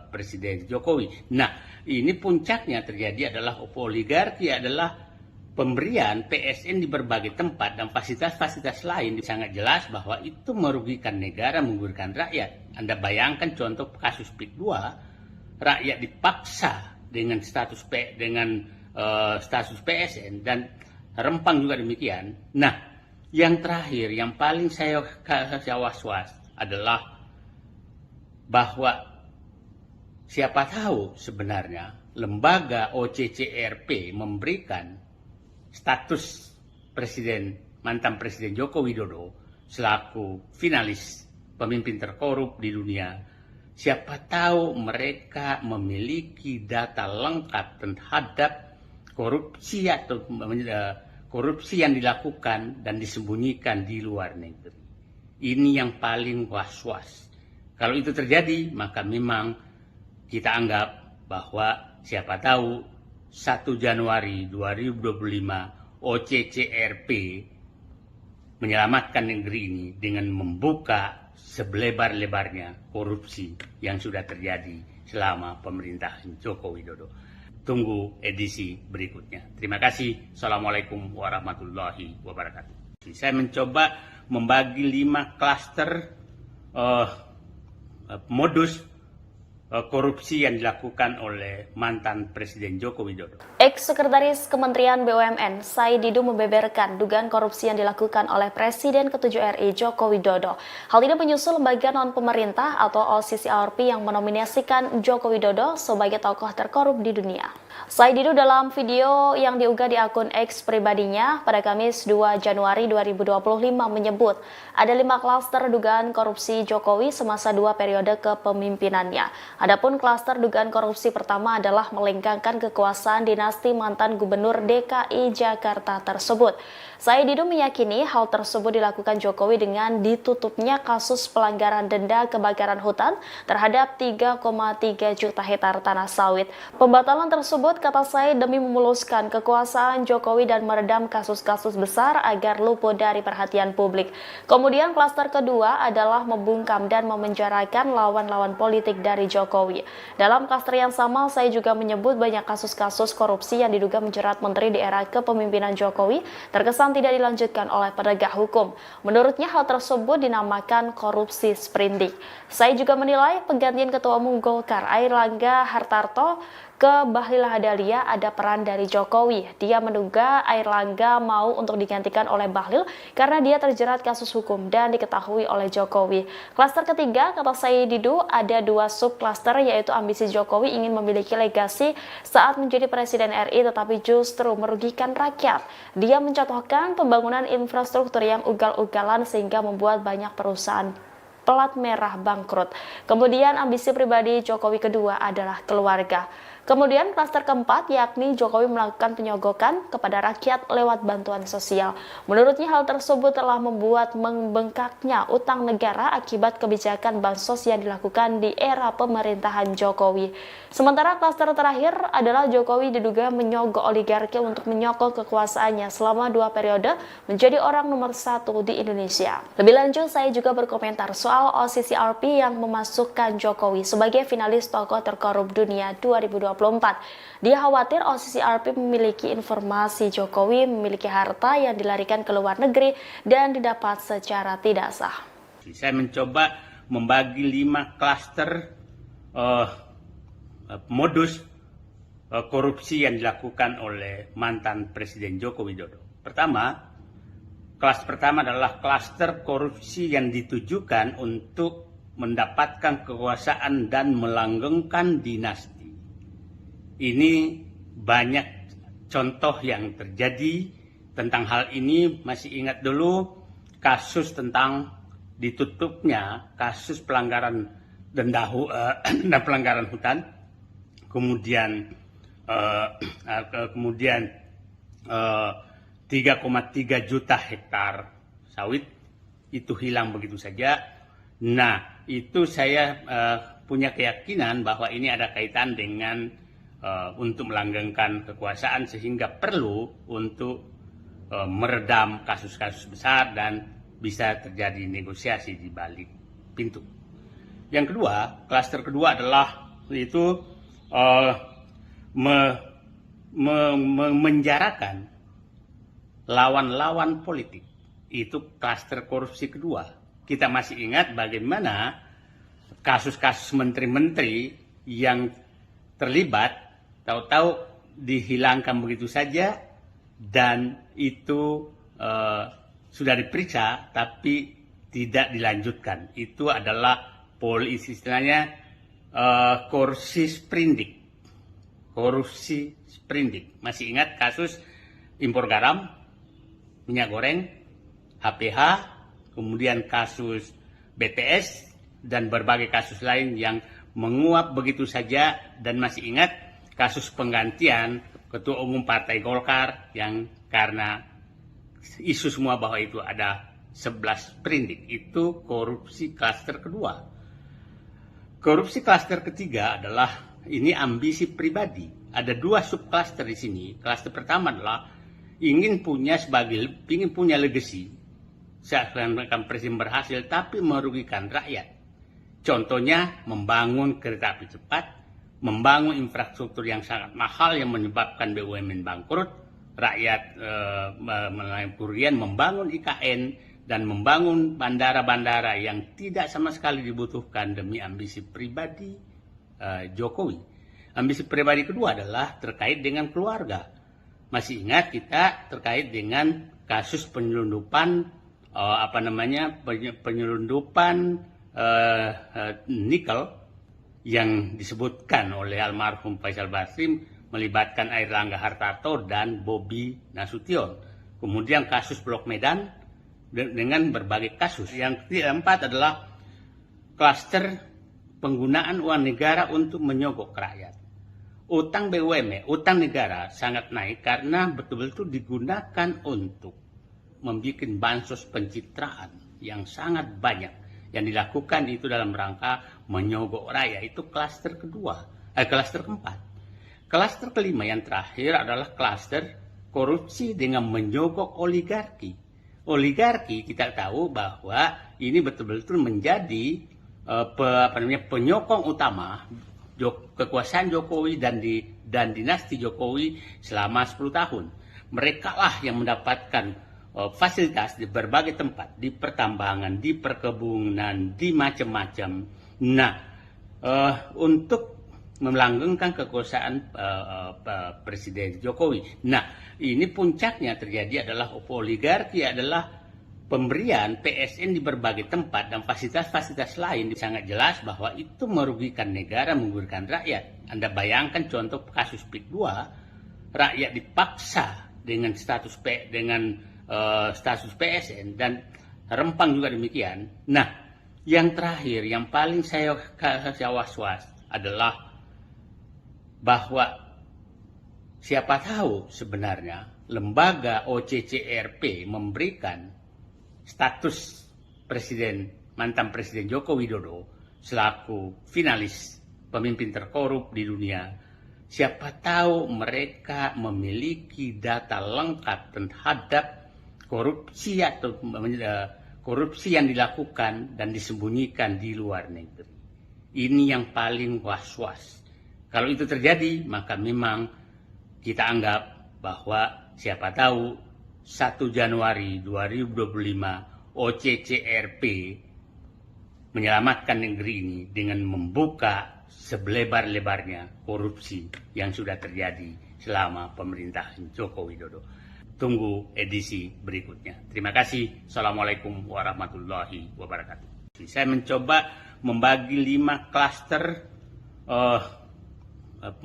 Presiden Jokowi. Nah, ini puncaknya terjadi adalah oligarki adalah pemberian PSN di berbagai tempat dan fasilitas-fasilitas lain. Sangat jelas bahwa itu merugikan negara, merugikan rakyat. Anda bayangkan contoh kasus PIK 2, rakyat dipaksa dengan status PSN dan Rempang juga demikian. Nah, yang terakhir, yang paling saya was-was adalah bahwa siapa tahu sebenarnya lembaga OCCRP memberikan status mantan Presiden Joko Widodo selaku finalis pemimpin terkorup di dunia. Siapa tahu mereka memiliki data lengkap terhadap korupsi atau korupsi yang dilakukan dan disembunyikan di luar negeri. Ini yang paling was-was. Kalau itu terjadi, maka memang kita anggap bahwa siapa tahu 1 Januari 2025 OCCRP menyelamatkan negeri ini dengan membuka selebar-lebarnya korupsi yang sudah terjadi selama pemerintahan Joko Widodo. Tunggu edisi berikutnya. Terima kasih. Assalamualaikum warahmatullahi wabarakatuh. Saya mencoba membagi 5 klaster modus korupsi yang dilakukan oleh mantan Presiden Joko Widodo. Ex-Sekretaris Kementerian BUMN Said Didu membeberkan dugaan korupsi yang dilakukan oleh Presiden ke-7 RI Joko Widodo. Hal ini menyusul lembaga non-pemerintah atau OCCRP yang menominasikan Joko Widodo sebagai tokoh terkorup di dunia. Said Didu dalam video yang diunggah di akun X pribadinya pada Kamis 2 Januari 2025 menyebut ada 5 klaster dugaan korupsi Jokowi semasa 2 periode kepemimpinannya. Adapun klaster dugaan korupsi pertama adalah melengkangkan kekuasaan dinasti mantan Gubernur DKI Jakarta tersebut. Said Didu meyakini hal tersebut dilakukan Jokowi dengan ditutupnya kasus pelanggaran denda kebakaran hutan terhadap 3,3 juta hektar tanah sawit. Pembatalan tersebut, kata Said, demi memuluskan kekuasaan Jokowi dan meredam kasus-kasus besar agar luput dari perhatian publik. Kemudian klaster kedua adalah membungkam dan memenjarakan lawan-lawan politik dari Jokowi. Dalam klaster yang sama, Said juga menyebut banyak kasus-kasus korupsi korupsi yang diduga menjerat menteri di era kepemimpinan Jokowi terkesan tidak dilanjutkan oleh penegak hukum. Menurutnya hal tersebut dinamakan korupsi sprindik. Saya juga menilai penggantian Ketua Umum Golkar Airlangga Hartarto ke Bahlil Lahadalia ada peran dari Jokowi. Dia menduga Airlangga mau untuk digantikan oleh Bahlil karena dia terjerat kasus hukum dan diketahui oleh Jokowi. Klaster ketiga, kata Said Didu, ada dua subklaster, yaitu ambisi Jokowi ingin memiliki legasi saat menjadi Presiden RI tetapi justru merugikan rakyat. Dia mencontohkan pembangunan infrastruktur yang ugal-ugalan sehingga membuat banyak perusahaan pelat merah bangkrut. Kemudian ambisi pribadi Jokowi kedua adalah keluarga. Kemudian klaster keempat, yakni Jokowi melakukan penyogokan kepada rakyat lewat bantuan sosial. Menurutnya hal tersebut telah membuat membengkaknya utang negara akibat kebijakan bansos yang dilakukan di era pemerintahan Jokowi. Sementara klaster terakhir adalah Jokowi diduga menyogok oligarki untuk menyokong kekuasaannya selama 2 periode menjadi orang nomor 1 di Indonesia. Lebih lanjut, saya juga berkomentar soal OCCRP yang memasukkan Jokowi sebagai finalis tokoh terkorup dunia 2024. Dia khawatir OCCRP memiliki informasi Jokowi memiliki harta yang dilarikan ke luar negeri dan didapat secara tidak sah. Saya mencoba membagi 5 klaster modus korupsi yang dilakukan oleh mantan Presiden Joko Widodo. Kelas pertama adalah klaster korupsi yang ditujukan untuk mendapatkan kekuasaan dan melanggengkan dinasti. Ini banyak contoh yang terjadi tentang hal ini. Masih ingat dulu kasus tentang ditutupnya kasus pelanggaran pelanggaran hutan, kemudian 3,3 juta hektar sawit itu hilang begitu saja. Nah, itu saya punya keyakinan bahwa ini ada kaitan dengan untuk melanggengkan kekuasaan sehingga perlu untuk meredam kasus-kasus besar dan bisa terjadi negosiasi di balik pintu. Yang kedua, klaster kedua adalah itu menjarakan lawan-lawan politik. Itu klaster korupsi kedua. Kita masih ingat bagaimana kasus-kasus menteri-menteri yang terlibat tahu-tahu dihilangkan begitu saja dan itu sudah diperiksa tapi tidak dilanjutkan. Itu adalah istilahnya korupsi sprindik. Korupsi sprindik. Masih ingat kasus impor garam, minyak goreng, HPH, kemudian kasus BTS dan berbagai kasus lain yang menguap begitu saja, dan masih ingat kasus penggantian Ketua Umum Partai Golkar yang karena isu semua bahwa itu ada 11 sprindik. Itu korupsi klaster kedua. Korupsi klaster ketiga adalah ini ambisi pribadi. Ada 2 subklaster di sini. Klaster pertama adalah ingin punya legacy. Seakan-akan presiden berhasil tapi merugikan rakyat. Contohnya membangun kereta api cepat, membangun infrastruktur yang sangat mahal yang menyebabkan BUMN bangkrut, rakyat mengalami kerugian, membangun IKN, dan membangun bandara-bandara yang tidak sama sekali dibutuhkan demi ambisi pribadi Jokowi. Ambisi pribadi kedua adalah terkait dengan keluarga. Masih ingat kita terkait dengan kasus penyelundupan nikel yang disebutkan oleh almarhum Faisal Basri melibatkan Airlangga Hartarto dan Bobi Nasution. Kemudian kasus Blok Medan dengan berbagai kasus. Yang keempat adalah klaster penggunaan uang negara untuk menyogok rakyat. Utang BUMN, utang negara sangat naik karena betul-betul digunakan untuk membuat bansos pencitraan yang sangat banyak. Yang dilakukan itu dalam rangka menyogok rakyat. Itu klaster keempat. Klaster kelima yang terakhir adalah klaster korupsi dengan menyogok oligarki. Oligarki kita tahu bahwa ini betul-betul menjadi penyokong utama kekuasaan Jokowi dan dinasti Jokowi selama 10 tahun. Mereka lah yang mendapatkan fasilitas di berbagai tempat, di pertambangan, di perkebunan, di macam-macam. Nah, untuk melanggengkan kekuasaan Presiden Jokowi. Nah, ini puncaknya terjadi adalah oligarki, adalah pemberian PSN di berbagai tempat dan fasilitas-fasilitas lain. Sangat jelas bahwa itu merugikan negara, merugikan rakyat. Anda bayangkan contoh kasus PIK 2, rakyat dipaksa dengan status PSN dan Rempang juga demikian. Nah, yang terakhir, yang paling saya was-was adalah bahwa siapa tahu sebenarnya lembaga OCCRP memberikan status mantan Presiden Joko Widodo selaku finalis pemimpin terkorup di dunia. Siapa tahu mereka memiliki data lengkap terhadap korupsi atau korupsi yang dilakukan dan disembunyikan di luar negeri. Ini yang paling was-was. Kalau itu terjadi, maka memang kita anggap bahwa siapa tahu 1 Januari 2025 OCCRP menyelamatkan negeri ini dengan membuka selebar-lebarnya korupsi yang sudah terjadi selama pemerintahan Joko Widodo. Tunggu edisi berikutnya. Terima kasih. Assalamualaikum warahmatullahi wabarakatuh. Saya mencoba membagi 5 klaster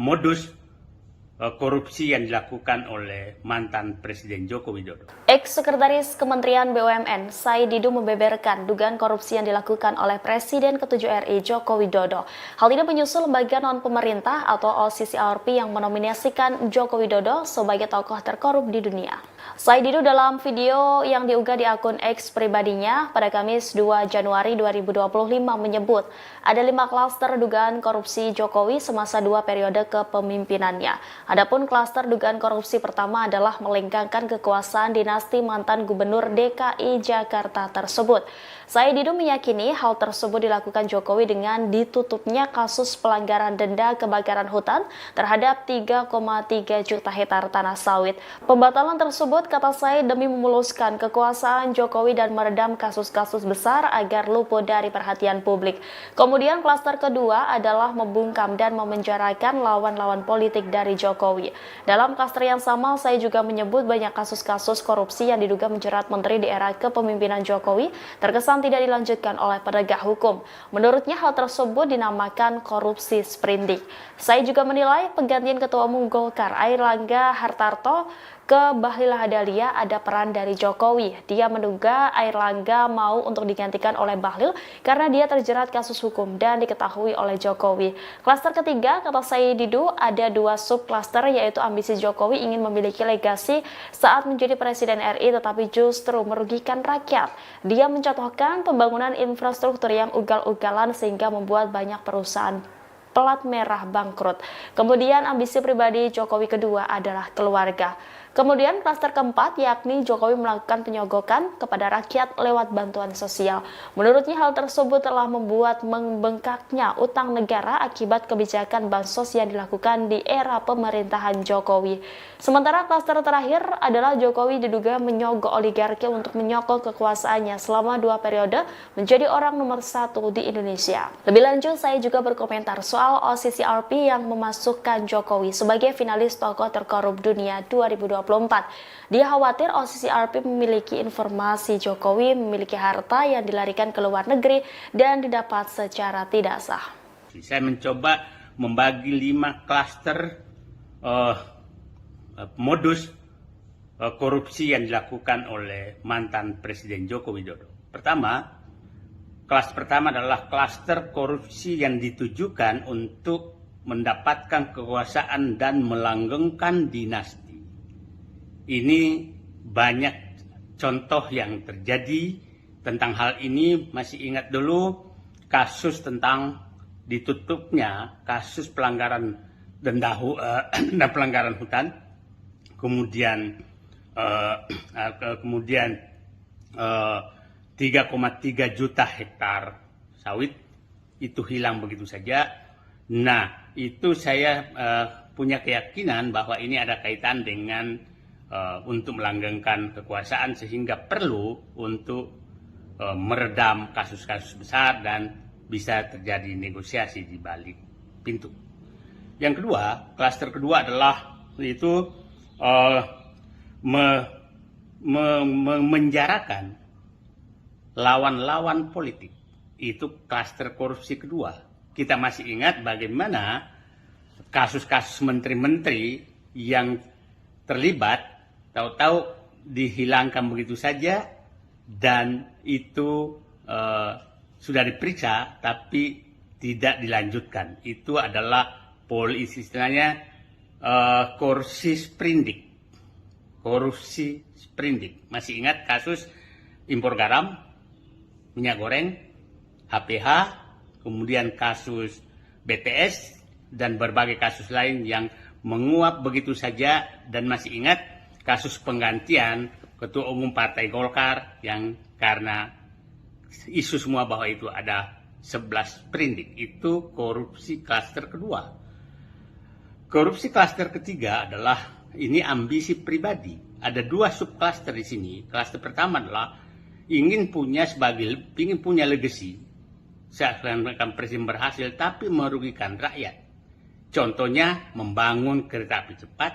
modus korupsi yang dilakukan oleh mantan Presiden Joko Widodo. Ex-Sekretaris Kementerian BUMN Said Didu membeberkan dugaan korupsi yang dilakukan oleh Presiden ke-7 RI Joko Widodo. Hal ini menyusul lembaga non-pemerintah atau OCCRP yang menominasikan Joko Widodo sebagai tokoh terkorup di dunia. Said Didu dalam video yang diunggah di akun X pribadinya pada Kamis 2 Januari 2025 menyebut ada 5 klaster dugaan korupsi Jokowi semasa 2 periode kepemimpinannya. Adapun klaster dugaan korupsi pertama adalah melengkangkan kekuasaan dinasti mantan Gubernur DKI Jakarta tersebut. Said Didu meyakini hal tersebut dilakukan Jokowi dengan ditutupnya kasus pelanggaran denda kebakaran hutan terhadap 3,3 juta hektar tanah sawit. Pembatalan tersebut, kata Said, demi memuluskan kekuasaan Jokowi dan meredam kasus-kasus besar agar luput dari perhatian publik. Kemudian klaster kedua adalah membungkam dan memenjarakan lawan-lawan politik dari Jokowi. Dalam klaster yang sama, saya juga menyebut banyak kasus-kasus korupsi yang diduga menjerat menteri di era kepemimpinan Jokowi terkesan tidak dilanjutkan oleh penegak hukum. Menurutnya hal tersebut dinamakan korupsi sprindik. Saya juga menilai penggantian Ketua Umum Golkar Airlangga Hartarto ke Bahlil Lahadalia ada peran dari Jokowi. Dia menduga Airlangga mau untuk digantikan oleh Bahlil karena dia terjerat kasus hukum dan diketahui oleh Jokowi. Klaster ketiga, kata Said Didu, ada 2 subklaster, yaitu ambisi Jokowi ingin memiliki legasi saat menjadi Presiden RI tetapi justru merugikan rakyat. Dia mencontohkan pembangunan infrastruktur yang ugal-ugalan sehingga membuat banyak perusahaan pelat merah bangkrut. Kemudian ambisi pribadi Jokowi kedua adalah keluarga. Kemudian klaster keempat, yakni Jokowi melakukan penyogokan kepada rakyat lewat bantuan sosial. Menurutnya hal tersebut telah membuat membengkaknya utang negara akibat kebijakan bansos yang dilakukan di era pemerintahan Jokowi. Sementara klaster terakhir adalah Jokowi diduga menyogok oligarki untuk menyokong kekuasaannya selama 2 periode menjadi orang nomor 1 di Indonesia. Lebih lanjut, saya juga berkomentar soal OCCRP yang memasukkan Jokowi sebagai finalis tokoh terkorup dunia 2024. Dia khawatir OCCRP memiliki informasi Jokowi memiliki harta yang dilarikan ke luar negeri dan didapat secara tidak sah. Saya mencoba membagi 5 klaster modus korupsi yang dilakukan oleh mantan Presiden Joko Widodo. Kelas pertama adalah klaster korupsi yang ditujukan untuk mendapatkan kekuasaan dan melanggengkan dinasti. Ini banyak contoh yang terjadi tentang hal ini. Masih ingat dulu kasus tentang ditutupnya kasus pelanggaran denda dan pelanggaran hutan, kemudian 3,3 juta hektar sawit itu hilang begitu saja. Nah, itu saya punya keyakinan bahwa ini ada kaitan dengan untuk melanggengkan kekuasaan sehingga perlu untuk meredam kasus-kasus besar dan bisa terjadi negosiasi di balik pintu. Yang kedua, klaster kedua adalah itu menjarakan lawan-lawan politik. Itu klaster korupsi kedua. Kita masih ingat bagaimana kasus-kasus menteri-menteri yang terlibat tahu-tahu dihilangkan begitu saja dan itu sudah diperiksa tapi tidak dilanjutkan. Itu adalah istilahnya korupsi sprindik. Korupsi sprindik. Masih ingat kasus impor garam, minyak goreng, HPH, kemudian kasus BTS, dan berbagai kasus lain yang menguap begitu saja. Dan masih ingat kasus penggantian Ketua Umum Partai Golkar yang karena isu semua bahwa itu ada 11 sprindik. Itu korupsi klaster kedua. Korupsi klaster ketiga adalah ini ambisi pribadi. Ada dua subklaster di sini. Klaster pertama adalah ingin punya legacy. Seakan-akan presiden berhasil tapi merugikan rakyat. Contohnya membangun kereta api cepat,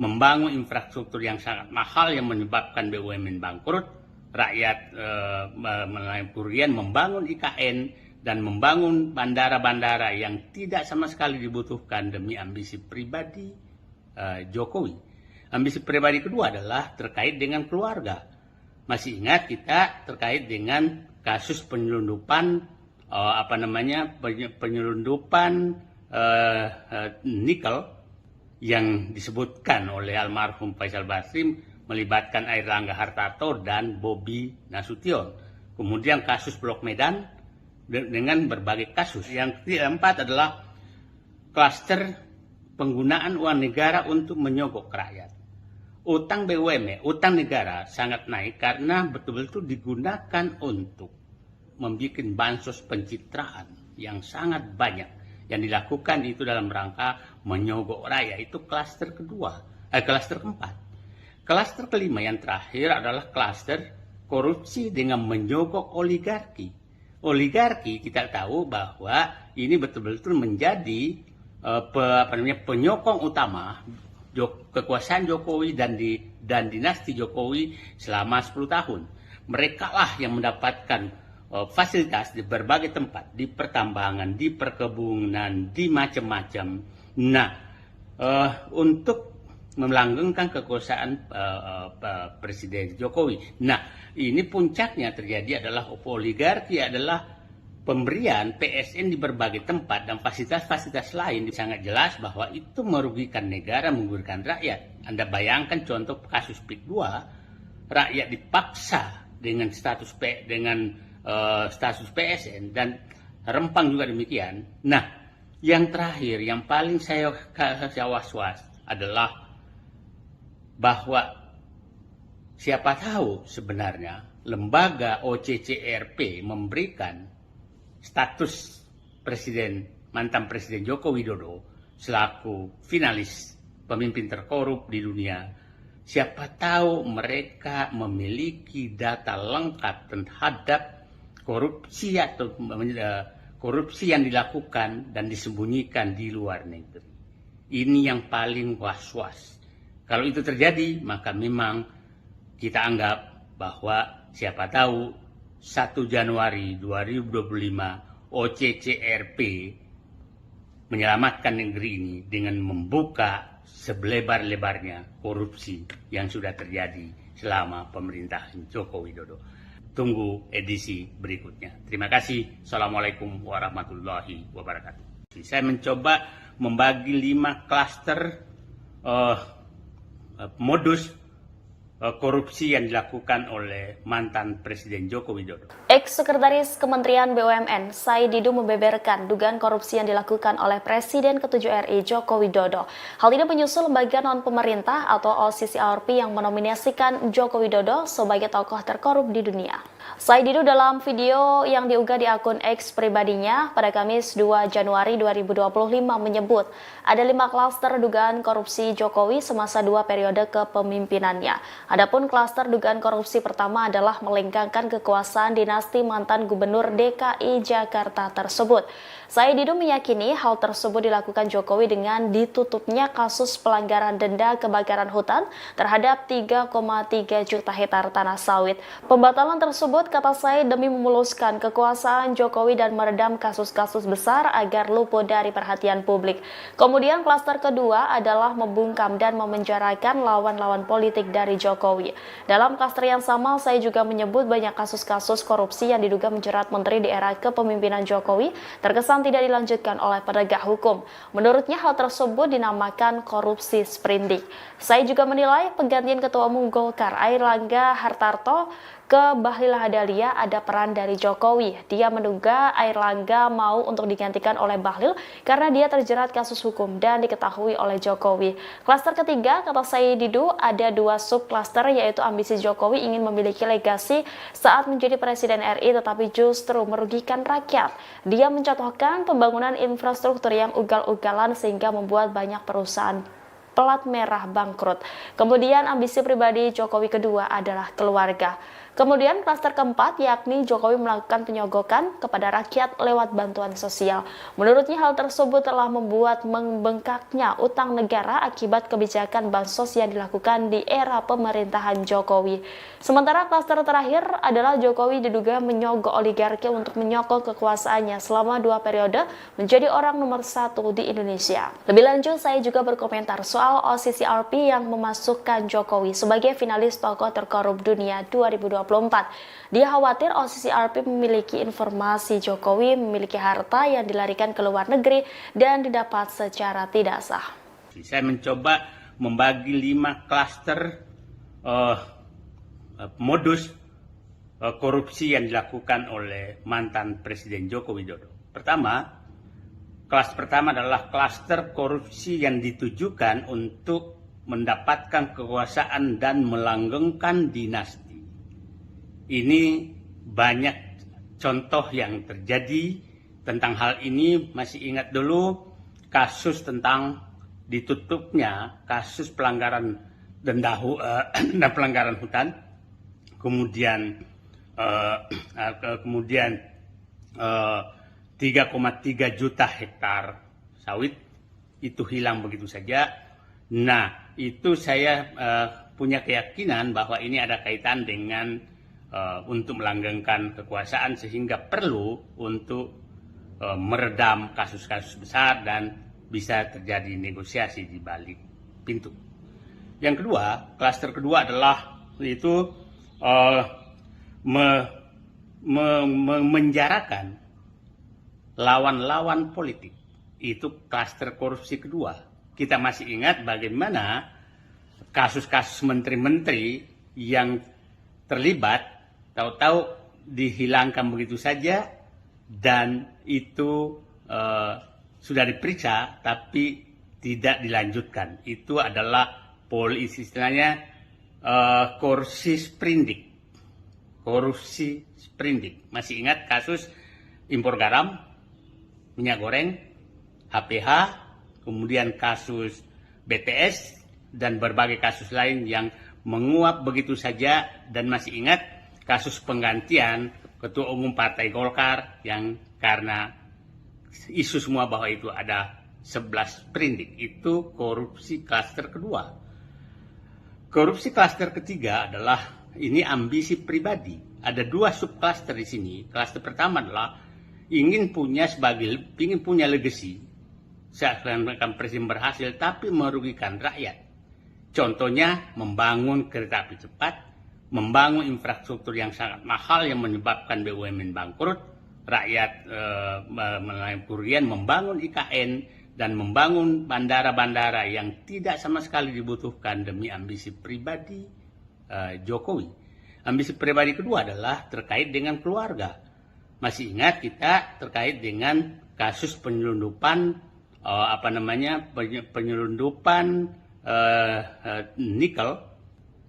membangun infrastruktur yang sangat mahal yang menyebabkan BUMN bangkrut, rakyat melalui kerugian, membangun IKN dan membangun bandara-bandara yang tidak sama sekali dibutuhkan demi ambisi pribadi Jokowi. Ambisi pribadi kedua adalah terkait dengan keluarga. Masih ingat kita terkait dengan kasus penyelundupan penyelundupan nikel yang disebutkan oleh almarhum Faisal Basri melibatkan Airlangga Hartarto dan Bobi Nasution. Kemudian kasus Blok Medan dengan berbagai kasus. Yang keempat adalah klaster penggunaan uang negara untuk menyogok rakyat. Utang BUMN, utang negara sangat naik karena betul-betul digunakan untuk membuat bansos pencitraan yang sangat banyak. Yang dilakukan itu dalam rangka menyogok rakyat. Itu klaster klaster keempat. Klaster kelima yang terakhir adalah klaster korupsi dengan menyogok oligarki. Oligarki kita tahu bahwa ini betul-betul menjadi penyokong utama kekuasaan Jokowi dan dinasti Jokowi selama 10 tahun. Mereka lah yang mendapatkan fasilitas di berbagai tempat, di pertambangan, di perkebunan, di macam-macam. Nah, untuk melanggengkan kekuasaan Presiden Jokowi. Nah, ini puncaknya terjadi adalah oligarki adalah pemberian PSN di berbagai tempat dan fasilitas-fasilitas lain. Sangat jelas bahwa itu merugikan negara, merugikan rakyat. Anda bayangkan contoh kasus PIK 2, rakyat dipaksa dengan status PSN dan Rempang juga demikian. Nah, yang terakhir, yang paling saya was-was adalah bahwa siapa tahu sebenarnya lembaga OCCRP memberikan status mantan Presiden Joko Widodo selaku finalis pemimpin terkorup di dunia. Siapa tahu mereka memiliki data lengkap terhadap korupsi atau korupsi yang dilakukan dan disembunyikan di luar negeri. Ini yang paling was-was. Kalau itu terjadi, maka memang kita anggap bahwa siapa tahu 1 Januari 2025 OCCRP menyelamatkan negeri ini dengan membuka selebar-lebarnya korupsi yang sudah terjadi selama pemerintahan Joko Widodo. Tunggu edisi berikutnya. Terima kasih. Assalamualaikum warahmatullahi wabarakatuh. Saya mencoba membagi 5 klaster modus korupsi yang dilakukan oleh mantan Presiden Joko Widodo. Ex-Sekretaris Kementerian BUMN, Said Didu membeberkan dugaan korupsi yang dilakukan oleh Presiden ke-7 RI Joko Widodo. Hal ini menyusul lembaga non-pemerintah atau OCCRP yang menominasikan Joko Widodo sebagai tokoh terkorup di dunia. Said Didu dalam video yang diunggah di akun X pribadinya pada Kamis 2 Januari 2025 menyebut ada 5 klaster dugaan korupsi Jokowi semasa 2 periode kepemimpinannya. Adapun klaster dugaan korupsi pertama adalah melengkangkan kekuasaan dinasti mantan Gubernur DKI Jakarta tersebut. Said Didu meyakini hal tersebut dilakukan Jokowi dengan ditutupnya kasus pelanggaran denda kebakaran hutan terhadap 3,3 juta hektar tanah sawit. Pembatalan tersebut, kata Said, demi memuluskan kekuasaan Jokowi dan meredam kasus-kasus besar agar luput dari perhatian publik. Kemudian klaster kedua adalah membungkam dan memenjarakan lawan-lawan politik dari Jokowi. Dalam klaster yang sama, saya juga menyebut banyak kasus-kasus korupsi yang diduga menjerat menteri di era kepemimpinan Jokowi terkesan tidak dilanjutkan oleh penegak hukum. Menurutnya hal tersebut dinamakan korupsi sprindik. Saya juga menilai penggantian Ketua Umum Golkar Airlangga Hartarto ke Bahlil Lahadalia ada peran dari Jokowi. Dia menduga Airlangga mau untuk digantikan oleh Bahlil karena dia terjerat kasus hukum dan diketahui oleh Jokowi. Klaster ketiga, kata Said Didu, ada 2 subklaster, yaitu ambisi Jokowi ingin memiliki legasi saat menjadi Presiden RI tetapi justru merugikan rakyat. Dia mencontohkan pembangunan infrastruktur yang ugal-ugalan sehingga membuat banyak perusahaan pelat merah bangkrut. Kemudian ambisi pribadi Jokowi kedua adalah keluarga. Kemudian klaster keempat, yakni Jokowi melakukan penyogokan kepada rakyat lewat bantuan sosial. Menurutnya hal tersebut telah membuat membengkaknya utang negara akibat kebijakan bansos yang dilakukan di era pemerintahan Jokowi. Sementara klaster terakhir adalah Jokowi diduga menyogok oligarki untuk menyokong kekuasaannya selama 2 periode menjadi orang nomor 1 di Indonesia. Lebih lanjut, saya juga berkomentar soal OCCRP yang memasukkan Jokowi sebagai finalis tokoh terkorup dunia 2024. Dia khawatir OCCRP memiliki informasi Jokowi memiliki harta yang dilarikan ke luar negeri dan didapat secara tidak sah. Saya mencoba membagi 5 klaster modus korupsi yang dilakukan oleh mantan Presiden Joko Widodo. Kelas pertama adalah klaster korupsi yang ditujukan untuk mendapatkan kekuasaan dan melanggengkan dinasti. Ini banyak contoh yang terjadi tentang hal ini. Masih ingat dulu kasus tentang ditutupnya kasus pelanggaran denda dan pelanggaran hutan, kemudian 3,3 juta hektar sawit itu hilang begitu saja. Nah, itu saya punya keyakinan bahwa ini ada kaitan dengan untuk melanggengkan kekuasaan sehingga perlu untuk meredam kasus-kasus besar dan bisa terjadi negosiasi di balik pintu. Yang kedua, klaster kedua adalah itu menjarakan lawan-lawan politik. Itu klaster korupsi kedua. Kita masih ingat bagaimana kasus-kasus menteri-menteri yang terlibat tahu-tahu dihilangkan begitu saja dan itu sudah diperiksa tapi tidak dilanjutkan. Itu adalah istilahnya korupsi sprindik. Masih ingat kasus impor garam, minyak goreng, HPH, kemudian kasus BTS dan berbagai kasus lain yang menguap begitu saja. Dan masih ingat kasus penggantian Ketua Umum Partai Golkar yang karena isu semua bahwa itu ada 11 sprindik. Itu korupsi klaster kedua. Korupsi klaster ketiga adalah ini ambisi pribadi. Ada 2 subklaster di sini. Klaster pertama adalah ingin punya legacy. Seakan-akan presiden berhasil tapi merugikan rakyat. Contohnya membangun kereta api cepat, membangun infrastruktur yang sangat mahal yang menyebabkan BUMN bangkrut, rakyat mengalami kerugian, membangun IKN dan membangun bandara-bandara yang tidak sama sekali dibutuhkan demi ambisi pribadi Jokowi. Ambisi pribadi kedua adalah terkait dengan keluarga. Masih ingat kita terkait dengan kasus penyelundupan penyelundupan nikel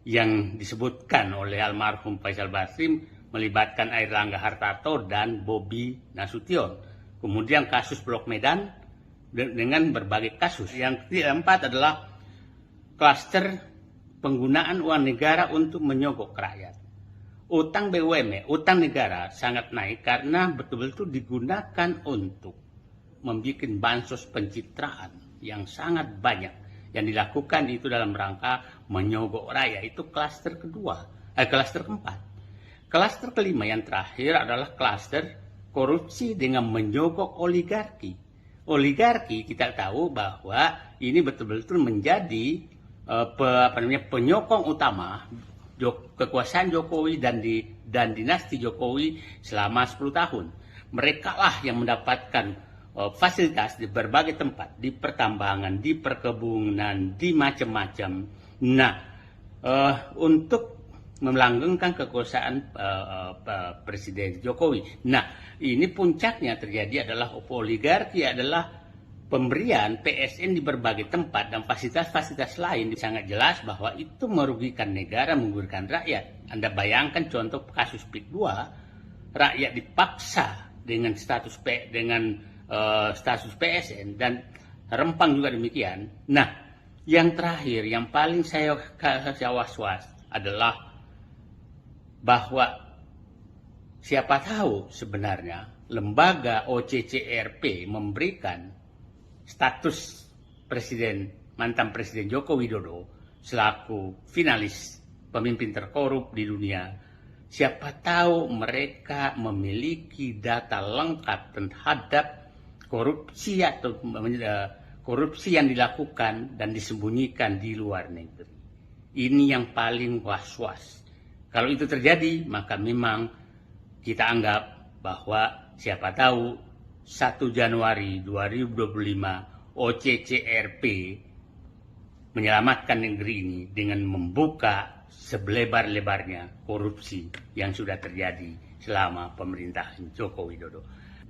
yang disebutkan oleh almarhum Faisal Basri melibatkan Airlangga Hartarto dan Bobi Nasution. Kemudian kasus Blok Medan dengan berbagai kasus. Yang keempat adalah klaster penggunaan uang negara untuk menyogok rakyat. Utang BUMN, utang negara sangat naik karena betul-betul digunakan untuk membuat bansos pencitraan yang sangat banyak yang dilakukan itu dalam rangka menyogok rakyat. Itu klaster klaster keempat. Klaster kelima yang terakhir adalah klaster korupsi dengan menyogok oligarki. Oligarki kita tahu bahwa ini betul-betul menjadi penyokong utama kekuasaan Jokowi dan dinasti Jokowi selama 10 tahun. Mereka lah yang mendapatkan fasilitas di berbagai tempat, di pertambangan, di perkebunan, di macam-macam. Nah, untuk melanggengkan kekuasaan Presiden Jokowi. Nah, ini puncaknya terjadi adalah oligarki adalah pemberian PSN di berbagai tempat dan fasilitas-fasilitas lain. Sangat jelas bahwa itu merugikan negara, merugikan rakyat. Anda bayangkan contoh kasus PIK 2, rakyat dipaksa dengan status PSN dan Rempang juga demikian. Nah, yang terakhir, yang paling saya was-was adalah bahwa siapa tahu sebenarnya lembaga OCCRP memberikan status mantan Presiden Joko Widodo selaku finalis pemimpin terkorup di dunia. Siapa tahu mereka memiliki data lengkap terhadap korupsi atau korupsi yang dilakukan dan disembunyikan di luar negeri. Ini yang paling was-was. Kalau itu terjadi, maka memang kita anggap bahwa siapa tahu 1 Januari 2025 OCCRP menyelamatkan negeri ini dengan membuka selebar-lebarnya korupsi yang sudah terjadi selama pemerintahan Joko Widodo.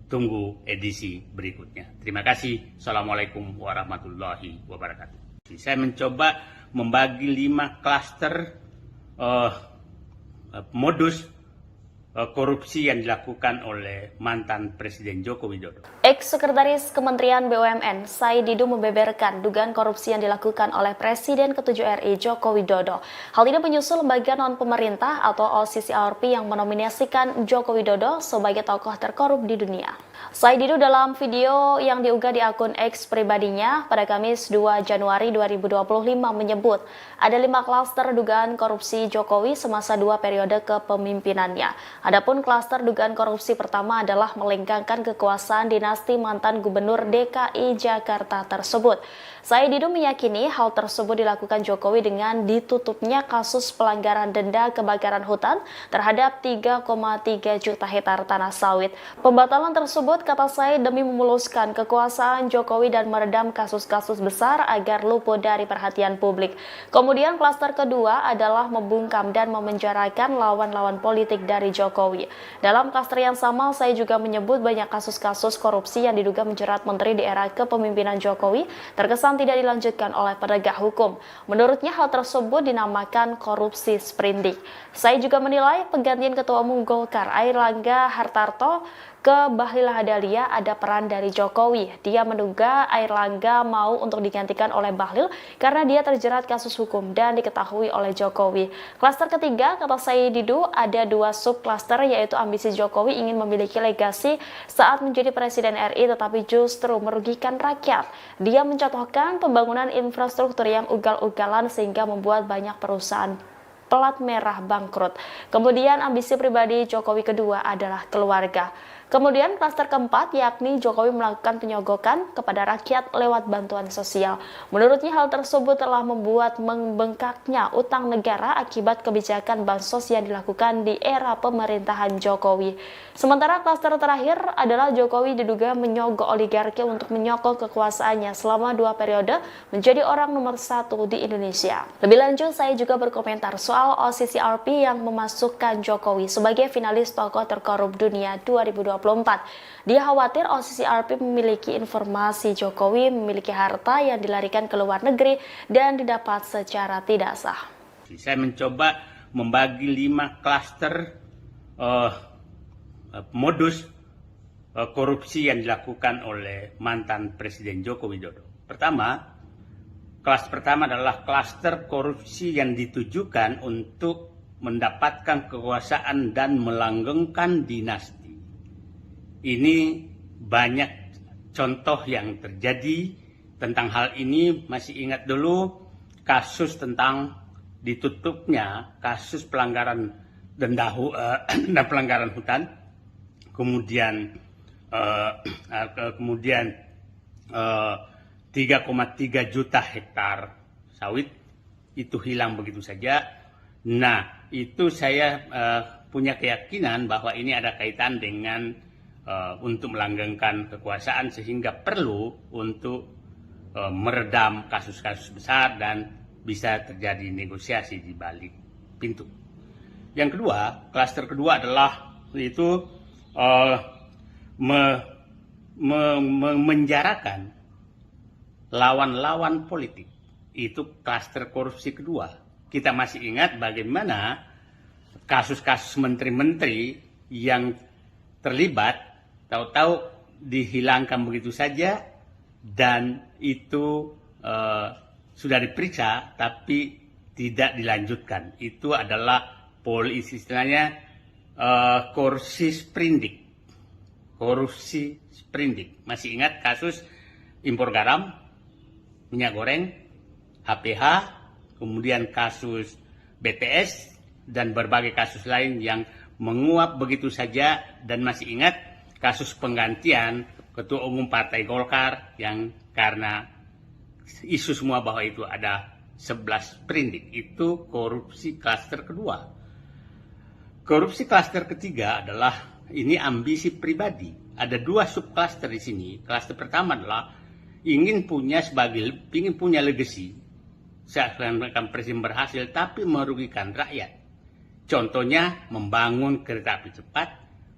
Tunggu edisi berikutnya. Terima kasih. Assalamualaikum warahmatullahi wabarakatuh. Saya mencoba membagi 5 klaster modus korupsi yang dilakukan oleh mantan Presiden Joko Widodo. Ex-Sekretaris Kementerian BUMN, Said Didu membeberkan dugaan korupsi yang dilakukan oleh Presiden ke-7 RI Joko Widodo. Hal ini menyusul lembaga non-pemerintah atau OCCRP yang menominasikan Joko Widodo sebagai tokoh terkorup di dunia. Said Didu dalam video yang diunggah di akun X pribadinya pada Kamis 2 Januari 2025 menyebut ada 5 klaster dugaan korupsi Jokowi semasa 2 periode kepemimpinannya. Adapun klaster dugaan korupsi pertama adalah melengkangkan kekuasaan dinasti mantan Gubernur DKI Jakarta tersebut. Said Didu meyakini hal tersebut dilakukan Jokowi dengan ditutupnya kasus pelanggaran denda kebakaran hutan terhadap 3,3 juta hektar tanah sawit. Pembatalan tersebut, kata Said, demi memuluskan kekuasaan Jokowi dan meredam kasus-kasus besar agar luput dari perhatian publik. Kemudian klaster kedua adalah membungkam dan memenjarakan lawan-lawan politik dari Jokowi. Dalam klaster yang sama, Said juga menyebut banyak kasus-kasus korupsi yang diduga menjerat menteri di era kepemimpinan Jokowi terkesan tidak dilanjutkan oleh penegak hukum. Menurutnya hal tersebut dinamakan korupsi sprindik. Said juga menilai penggantian Ketua Umum Golkar Airlangga Hartarto ke Bahlil Lahadalia ada peran dari Jokowi. Dia menduga Airlangga mau untuk digantikan oleh Bahlil karena dia terjerat kasus hukum dan diketahui oleh Jokowi. Klaster ketiga, kata Said Didu, ada 2 subklaster, yaitu ambisi Jokowi ingin memiliki legasi saat menjadi Presiden RI tetapi justru merugikan rakyat. Dia mencontohkan pembangunan infrastruktur yang ugal-ugalan sehingga membuat banyak perusahaan pelat merah bangkrut. Kemudian ambisi pribadi Jokowi kedua adalah keluarga. Kemudian klaster keempat yakni Jokowi melakukan penyogokan kepada rakyat lewat bantuan sosial. Menurutnya hal tersebut telah membuat membengkaknya utang negara akibat kebijakan bansos yang dilakukan di era pemerintahan Jokowi. Sementara klaster terakhir adalah Jokowi diduga menyogok oligarki untuk menyokong kekuasaannya selama 2 periode menjadi orang nomor 1 di Indonesia. Lebih lanjut, saya juga berkomentar soal OCCRP yang memasukkan Jokowi sebagai finalis tokoh terkorup dunia 2024. Dia khawatir OCCRP memiliki informasi Jokowi memiliki harta yang dilarikan ke luar negeri dan didapat secara tidak sah. Saya mencoba membagi 5 klaster modus korupsi yang dilakukan oleh mantan Presiden Joko Widodo. Kelas pertama adalah klaster korupsi yang ditujukan untuk mendapatkan kekuasaan dan melanggengkan dinasti. Ini banyak contoh yang terjadi tentang hal ini. Masih ingat dulu kasus tentang ditutupnya kasus pelanggaran dan pelanggaran hutan, kemudian 3,3 juta hektar sawit itu hilang begitu saja. Nah, itu saya punya keyakinan bahwa ini ada kaitan dengan untuk melanggengkan kekuasaan, sehingga perlu untuk meredam kasus-kasus besar dan bisa terjadi negosiasi di balik pintu. Yang kedua, klaster kedua adalah itu menjarakan lawan-lawan politik. Itu klaster korupsi kedua. Kita masih ingat bagaimana kasus-kasus menteri-menteri yang terlibat tahu-tahu dihilangkan begitu saja, dan itu sudah diperiksa tapi tidak dilanjutkan. Itu adalah istilahnya korupsi sprindik. Masih ingat kasus impor garam, minyak goreng, HPH, kemudian kasus BTS dan berbagai kasus lain yang menguap begitu saja. Dan masih ingat kasus penggantian Ketua Umum Partai Golkar yang karena isu semua bahwa itu ada 11 sprindik. Itu korupsi klaster kedua. Korupsi klaster ketiga adalah ini ambisi pribadi. Ada 2 subklaster di sini. Klaster pertama adalah ingin punya legacy. Seakan-akan presiden berhasil tapi merugikan rakyat. Contohnya membangun kereta api cepat,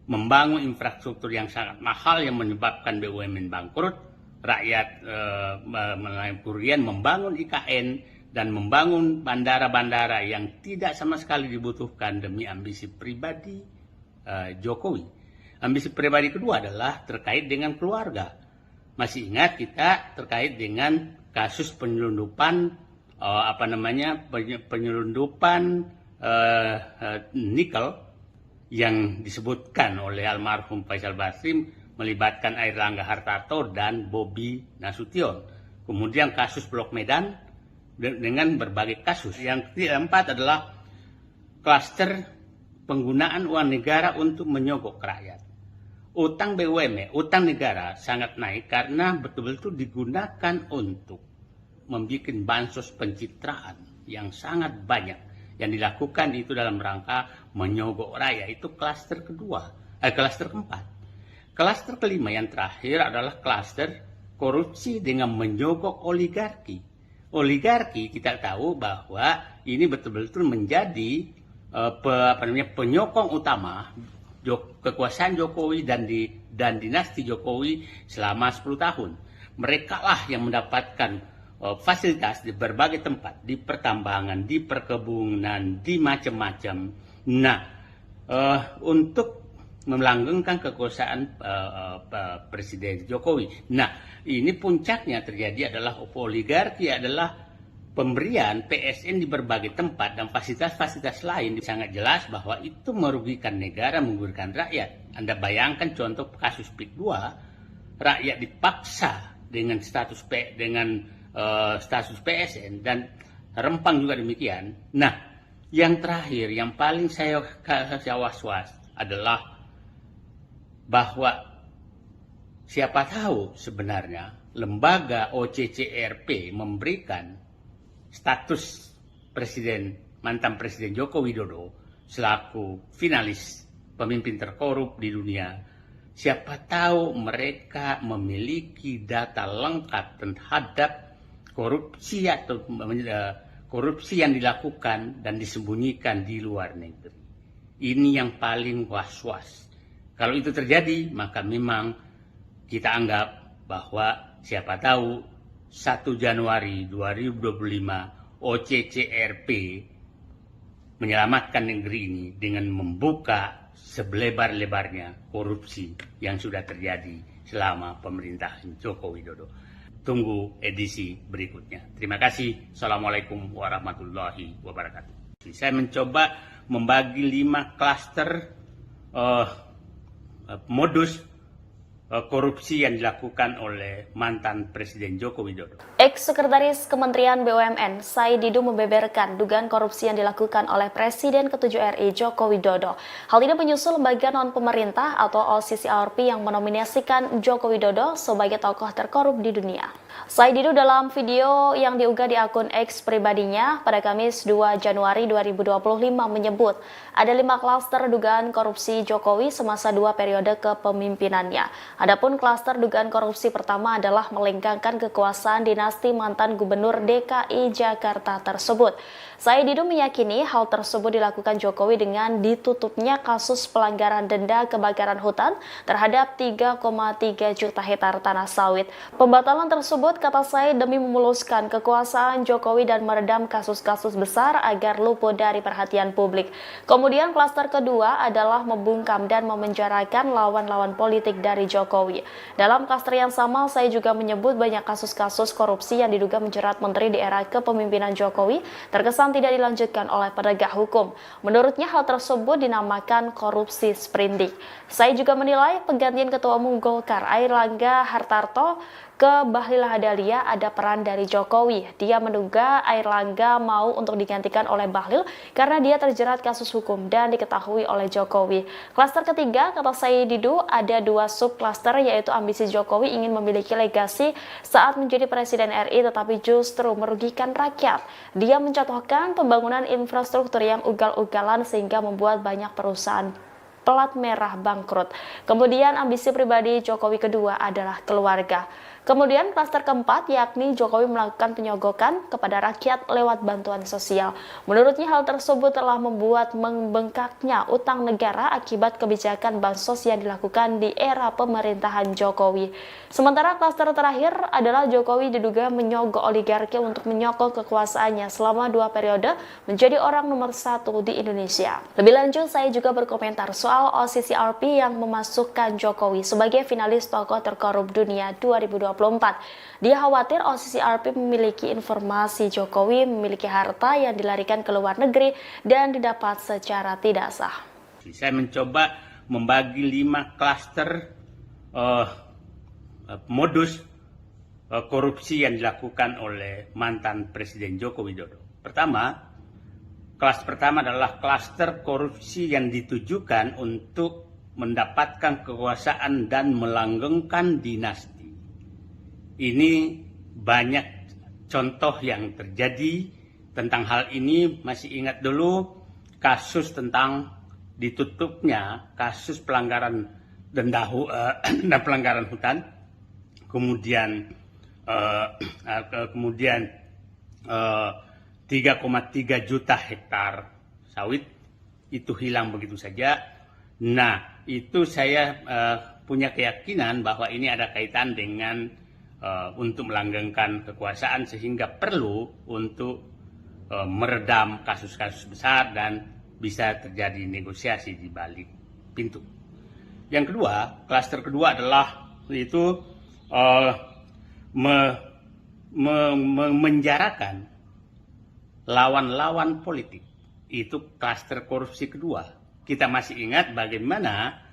membangun infrastruktur yang sangat mahal yang menyebabkan BUMN bangkrut, rakyat mengalami kerugian, membangun IKN, dan membangun bandara-bandara yang tidak sama sekali dibutuhkan demi ambisi pribadi Jokowi. Ambisi pribadi kedua adalah terkait dengan keluarga. Masih ingat kita terkait dengan kasus penyelundupan nikel yang disebutkan oleh almarhum Faisal Basri melibatkan Airlangga Hartarto dan Bobi Nasution. Kemudian kasus Blok Medan dengan berbagai kasus. Yang keempat adalah klaster penggunaan uang negara untuk menyogok rakyat. Utang BUMN, utang negara sangat naik karena betul-betul digunakan untuk membuat bansos pencitraan yang sangat banyak. Yang dilakukan itu dalam rangka menyogok rakyat. Itu klaster keempat. Klaster kelima yang terakhir adalah klaster korupsi dengan menyogok oligarki. Oligarki kita tahu bahwa ini betul-betul menjadi penyokong utama kekuasaan Jokowi dan dinasti Jokowi selama 10 tahun. Mereka lah yang mendapatkan fasilitas di berbagai tempat, di pertambangan, di perkebunan, di macam-macam. Nah, untuk melanggengkan kekuasaan Presiden Jokowi. Nah, ini puncaknya terjadi adalah oligarki, adalah pemberian PSN di berbagai tempat dan fasilitas-fasilitas lain. Sangat jelas bahwa itu merugikan negara, merugikan rakyat. Anda bayangkan contoh kasus PIK 2, rakyat dipaksa dengan status PSN dan Rempang juga demikian. Nah, yang terakhir yang paling saya was-was adalah bahwa siapa tahu sebenarnya lembaga OCCRP memberikan status mantan Presiden Joko Widodo selaku finalis pemimpin terkorup di dunia. Siapa tahu mereka memiliki data lengkap terhadap korupsi atau korupsi yang dilakukan dan disembunyikan di luar negeri. Ini yang paling was-was. Kalau itu terjadi, maka memang kita anggap bahwa siapa tahu 1 Januari 2025 OCCRP menyelamatkan negeri ini dengan membuka selebar-lebarnya korupsi yang sudah terjadi selama pemerintahan Joko Widodo. Tunggu edisi berikutnya. Terima kasih. Assalamualaikum warahmatullahi wabarakatuh. Saya mencoba membagi 5 klaster modus korupsi yang dilakukan oleh mantan Presiden Joko Widodo. Ex-Sekretaris Kementerian BUMN, Said Didu membeberkan dugaan korupsi yang dilakukan oleh Presiden ke-7 RI Joko Widodo. Hal ini menyusul lembaga non-pemerintah atau OCCRP yang menominasikan Joko Widodo sebagai tokoh terkorup di dunia. Said Didu dalam video yang diunggah di akun X pribadinya pada Kamis 2 Januari 2025 menyebut ada 5 klaster dugaan korupsi Jokowi semasa 2 periode kepemimpinannya. Adapun klaster dugaan korupsi pertama adalah melengkangkan kekuasaan dinasti mantan Gubernur DKI Jakarta tersebut. Said Didu meyakini hal tersebut dilakukan Jokowi dengan ditutupnya kasus pelanggaran denda kebakaran hutan terhadap 3,3 juta hektar tanah sawit. Pembatalan tersebut, kata Said, demi memuluskan kekuasaan Jokowi dan meredam kasus-kasus besar agar luput dari perhatian publik. Kemudian klaster kedua adalah membungkam dan memenjarakan lawan-lawan politik dari Jokowi. Dalam klaster yang sama, saya juga menyebut banyak kasus-kasus korupsi yang diduga menjerat menteri di era kepemimpinan Jokowi terkesan tidak dilanjutkan oleh penegak hukum. Menurutnya hal tersebut dinamakan korupsi sprindik. Saya juga menilai penggantian Ketua Umum Golkar Airlangga Hartarto ke Bahlil Lahadalia ada peran dari Jokowi. Dia menduga Airlangga mau untuk digantikan oleh Bahlil karena dia terjerat kasus hukum dan diketahui oleh Jokowi. Klaster ketiga, kata Said Didu, ada 2 subklaster, yaitu ambisi Jokowi ingin memiliki legasi saat menjadi Presiden RI tetapi justru merugikan rakyat. Dia mencontohkan pembangunan infrastruktur yang ugal-ugalan sehingga membuat banyak perusahaan pelat merah bangkrut. Kemudian ambisi pribadi Jokowi kedua adalah keluarga. Kemudian klaster keempat, yakni Jokowi melakukan penyogokan kepada rakyat lewat bantuan sosial. Menurutnya hal tersebut telah membuat membengkaknya utang negara akibat kebijakan bansos yang dilakukan di era pemerintahan Jokowi. Sementara klaster terakhir adalah Jokowi diduga menyogok oligarki untuk menyokong kekuasaannya selama 2 periode menjadi orang nomor 1 di Indonesia. Lebih lanjut, saya juga berkomentar soal OCCRP yang memasukkan Jokowi sebagai finalis tokoh terkorup dunia 2024. Dia khawatir OCCRP memiliki informasi Jokowi memiliki harta yang dilarikan ke luar negeri dan didapat secara tidak sah. Saya mencoba membagi 5 klaster modus korupsi yang dilakukan oleh mantan Presiden Joko Widodo. Kelas pertama adalah klaster korupsi yang ditujukan untuk mendapatkan kekuasaan dan melanggengkan dinasti. Ini banyak contoh yang terjadi tentang hal ini. Masih ingat dulu kasus tentang ditutupnya kasus pelanggaran denda dan pelanggaran hutan, kemudian 3,3 juta hektar sawit itu hilang begitu saja. Nah, itu saya punya keyakinan bahwa ini ada kaitan dengan untuk melanggengkan kekuasaan sehingga perlu untuk meredam kasus-kasus besar dan bisa terjadi negosiasi di balik pintu. Yang kedua, klaster kedua adalah itu menjarakan lawan-lawan politik. Itu klaster korupsi kedua. Kita masih ingat bagaimana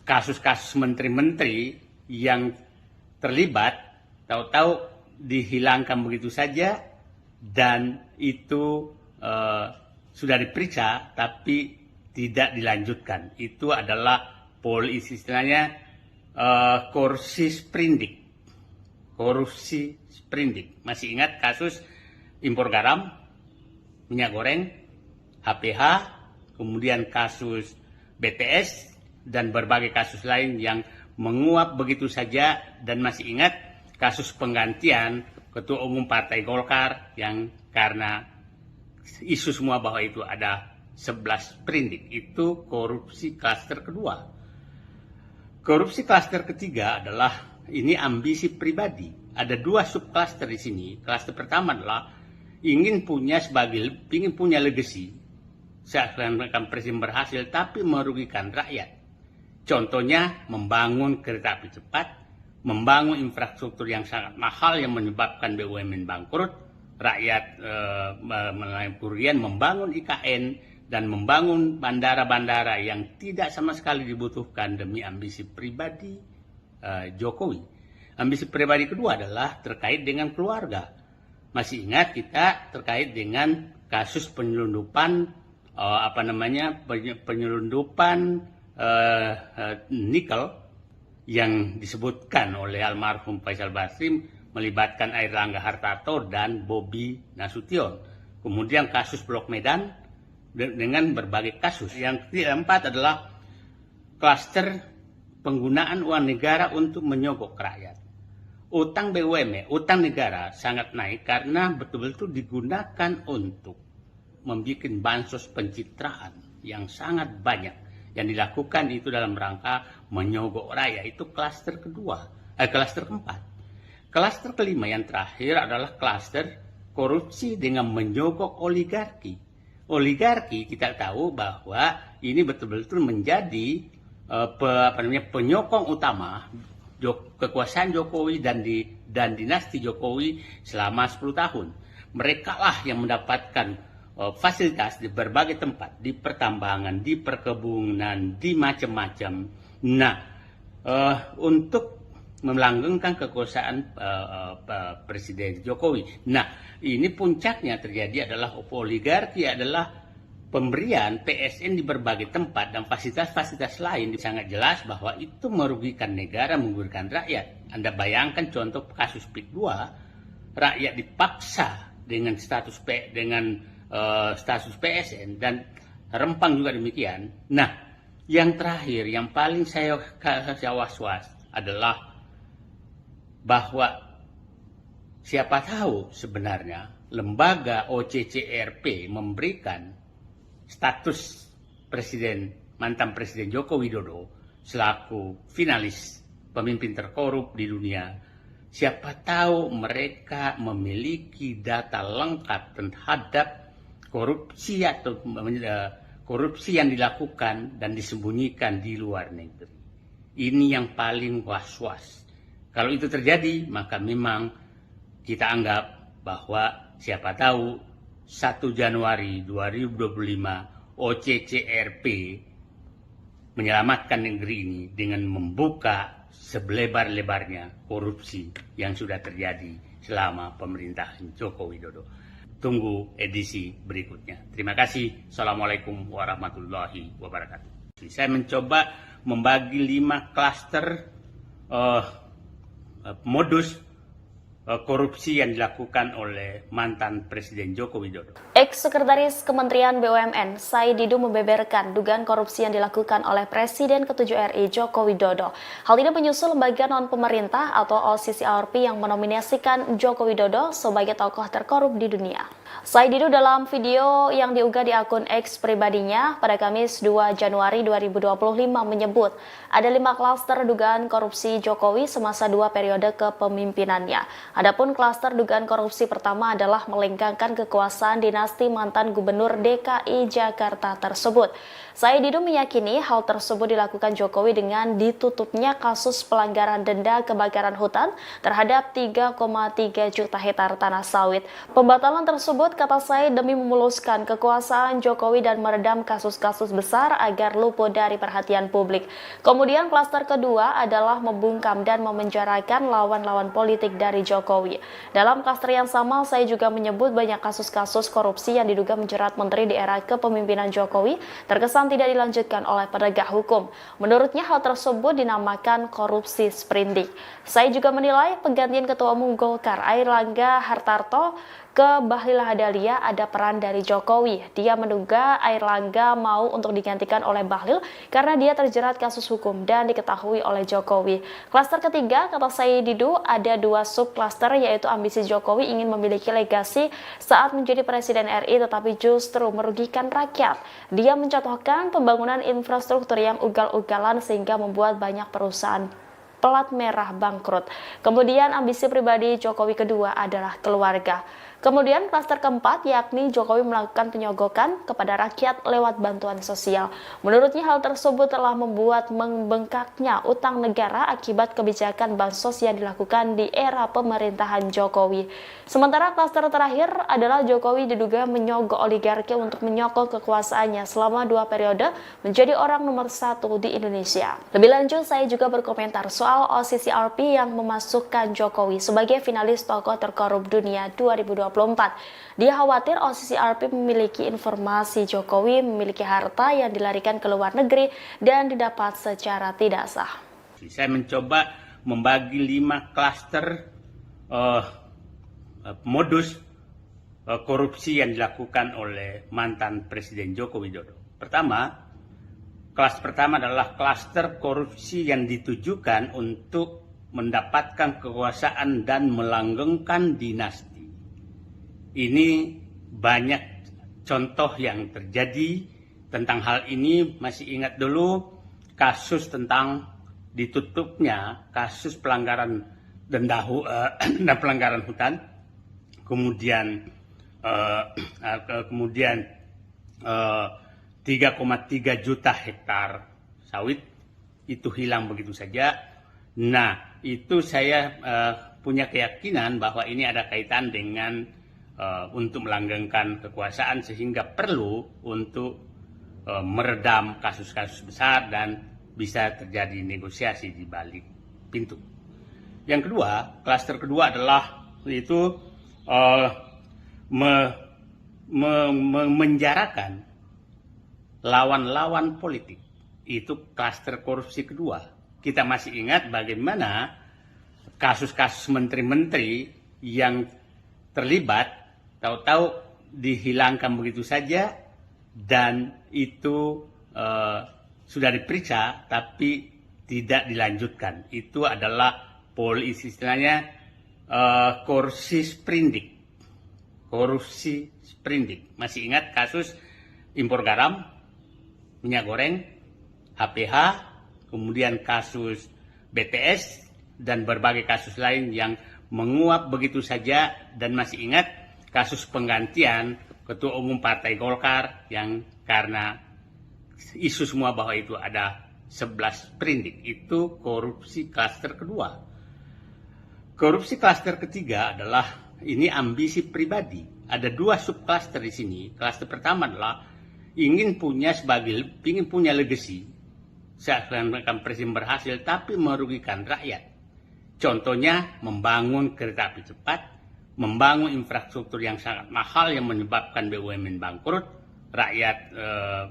kasus-kasus menteri-menteri yang terlibat tahu-tahu dihilangkan begitu saja dan itu sudah diperiksa tapi tidak dilanjutkan. Itu adalah istilahnya korupsi sprindik. Masih ingat kasus impor garam, minyak goreng, HPH, kemudian kasus BTS, dan berbagai kasus lain yang menguap begitu saja. Dan masih ingat kasus penggantian Ketua Umum Partai Golkar yang karena isu semua bahwa itu ada 11 sprindik. Itu korupsi klaster kedua. Korupsi klaster ketiga adalah ini ambisi pribadi. Ada 2 subklaster di sini. Klaster pertama adalah ingin punya legacy. Seakan-akan presiden berhasil tapi merugikan rakyat. Contohnya membangun kereta api cepat, membangun infrastruktur yang sangat mahal yang menyebabkan BUMN bangkrut, rakyat melalui kerugian, membangun IKN, dan membangun bandara-bandara yang tidak sama sekali dibutuhkan demi ambisi pribadi Jokowi. Ambisi pribadi kedua adalah terkait dengan keluarga. Masih ingat kita terkait dengan kasus penyelundupan nikel yang disebutkan oleh almarhum Faisal Basri melibatkan Airlangga Hartarto dan Bobi Nasution. Kemudian kasus Blok Medan dengan berbagai kasus. Yang keempat adalah klaster penggunaan uang negara untuk menyogok rakyat. Utang BUMN, utang negara sangat naik karena betul-betul digunakan untuk membuat bansos pencitraan yang sangat banyak. Yang dilakukan itu dalam rangka menyogok rakyat. Itu klaster keempat. Klaster kelima yang terakhir adalah klaster korupsi dengan menyogok oligarki. Oligarki kita tahu bahwa ini betul-betul menjadi penyokong utama kekuasaan Jokowi dan dinasti Jokowi selama 10 tahun. Mereka lah yang mendapatkan fasilitas di berbagai tempat, di pertambangan, di perkebunan, di macam-macam. Nah, untuk melanggengkan kekuasaan Presiden Jokowi. Nah, ini puncaknya terjadi adalah oligarki adalah pemberian PSN di berbagai tempat dan fasilitas-fasilitas lain. Sangat jelas bahwa itu merugikan negara, merugikan rakyat. Anda bayangkan contoh kasus PIK 2, rakyat dipaksa dengan status PSN dan Rempang juga demikian. Nah, yang terakhir, yang paling saya was-was adalah bahwa siapa tahu sebenarnya lembaga OCCRP memberikan status mantan Presiden Joko Widodo selaku finalis pemimpin terkorup di dunia. Siapa tahu mereka memiliki data lengkap terhadap korupsi atau korupsi yang dilakukan dan disembunyikan di luar negeri. Ini yang paling was-was. Kalau itu terjadi, maka memang kita anggap bahwa siapa tahu 1 Januari 2025 OCCRP menyelamatkan negeri ini dengan membuka selebar-lebarnya korupsi yang sudah terjadi selama pemerintahan Joko Widodo. Tunggu edisi berikutnya. Terima kasih. Assalamualaikum warahmatullahi wabarakatuh. Saya mencoba membagi 5 klaster modus korupsi yang dilakukan oleh mantan Presiden Joko Widodo. Ex-Sekretaris Kementerian BUMN Said Didu membeberkan dugaan korupsi yang dilakukan oleh Presiden ke-7 RI Joko Widodo. Hal ini menyusul lembaga non-pemerintah atau OCCRP yang menominasikan Joko Widodo sebagai tokoh terkorup di dunia. Said Didu dalam video yang diunggah di akun X pribadinya pada Kamis 2 Januari 2025 menyebut ada 5 klaster dugaan korupsi Jokowi semasa 2 periode kepemimpinannya. Adapun klaster dugaan korupsi pertama adalah melengkangkan kekuasaan dinasti mantan Gubernur DKI Jakarta tersebut. Said Didu meyakini hal tersebut dilakukan Jokowi dengan ditutupnya kasus pelanggaran denda kebakaran hutan terhadap 3,3 juta hektar tanah sawit. Pembatalan tersebut, kata Said, demi memuluskan kekuasaan Jokowi dan meredam kasus-kasus besar agar luput dari perhatian publik. Kemudian klaster kedua adalah membungkam dan memenjarakan lawan-lawan politik dari Jokowi. Dalam klaster yang sama, saya juga menyebut banyak kasus-kasus korupsi korupsi yang diduga menjerat menteri di era kepemimpinan Jokowi terkesan tidak dilanjutkan oleh penegak hukum. Menurutnya hal tersebut dinamakan korupsi sprindik. Saya juga menilai penggantian Ketua Umum Golkar Airlangga Hartarto ke Bahlil Lahadalia ada peran dari Jokowi. Dia menduga Airlangga mau untuk digantikan oleh Bahlil karena dia terjerat kasus hukum dan diketahui oleh Jokowi. Klaster ketiga, kata Said Didu, ada dua subklaster, yaitu ambisi Jokowi ingin memiliki legasi saat menjadi Presiden RI tetapi justru merugikan rakyat. Dia mencontohkan pembangunan infrastruktur yang ugal-ugalan sehingga membuat banyak perusahaan pelat merah bangkrut. Kemudian ambisi pribadi Jokowi kedua adalah keluarga. Kemudian klaster keempat yakni Jokowi melakukan penyogokan kepada rakyat lewat bantuan sosial. Menurutnya hal tersebut telah membuat membengkaknya utang negara akibat kebijakan bansos yang dilakukan di era pemerintahan Jokowi. Sementara klaster terakhir adalah Jokowi diduga menyogok oligarki untuk menyokong kekuasaannya selama 2 periode menjadi orang nomor 1 di Indonesia. Lebih lanjut, saya juga berkomentar soal OCCRP yang memasukkan Jokowi sebagai finalis tokoh terkorup dunia 2024. Dia khawatir OCCRP memiliki informasi Jokowi memiliki harta yang dilarikan ke luar negeri dan didapat secara tidak sah. Saya mencoba membagi 5 klaster modus korupsi yang dilakukan oleh mantan Presiden Joko Widodo. Kelas pertama adalah klaster korupsi yang ditujukan untuk mendapatkan kekuasaan dan melanggengkan dinasti. Ini banyak contoh yang terjadi tentang hal ini. Masih ingat dulu kasus tentang ditutupnya kasus pelanggaran denda dan pelanggaran hutan, kemudian 3,3 juta hektar sawit itu hilang begitu saja. Nah, itu saya punya keyakinan bahwa ini ada kaitan dengan untuk melanggengkan kekuasaan sehingga perlu untuk meredam kasus-kasus besar dan bisa terjadi negosiasi di balik pintu. Yang kedua, klaster kedua adalah itu menjarakan lawan-lawan politik. Itu klaster korupsi kedua. Kita masih ingat bagaimana kasus-kasus menteri-menteri yang terlibat tahu-tahu dihilangkan begitu saja dan itu sudah diperiksa tapi tidak dilanjutkan. Itu adalah istilahnya korupsi sprindik. Masih ingat kasus impor garam, minyak goreng, HPH, kemudian kasus BTS dan berbagai kasus lain yang menguap begitu saja. Dan masih ingat kasus penggantian Ketua Umum Partai Golkar yang karena isu semua bahwa itu ada 11 sprindik. Itu korupsi klaster kedua. Korupsi klaster ketiga adalah ini ambisi pribadi. Ada 2 subklaster di sini. Klaster pertama adalah ingin punya legacy. Seakan-akan presiden berhasil tapi merugikan rakyat. Contohnya membangun kereta api cepat, membangun infrastruktur yang sangat mahal yang menyebabkan BUMN bangkrut, rakyat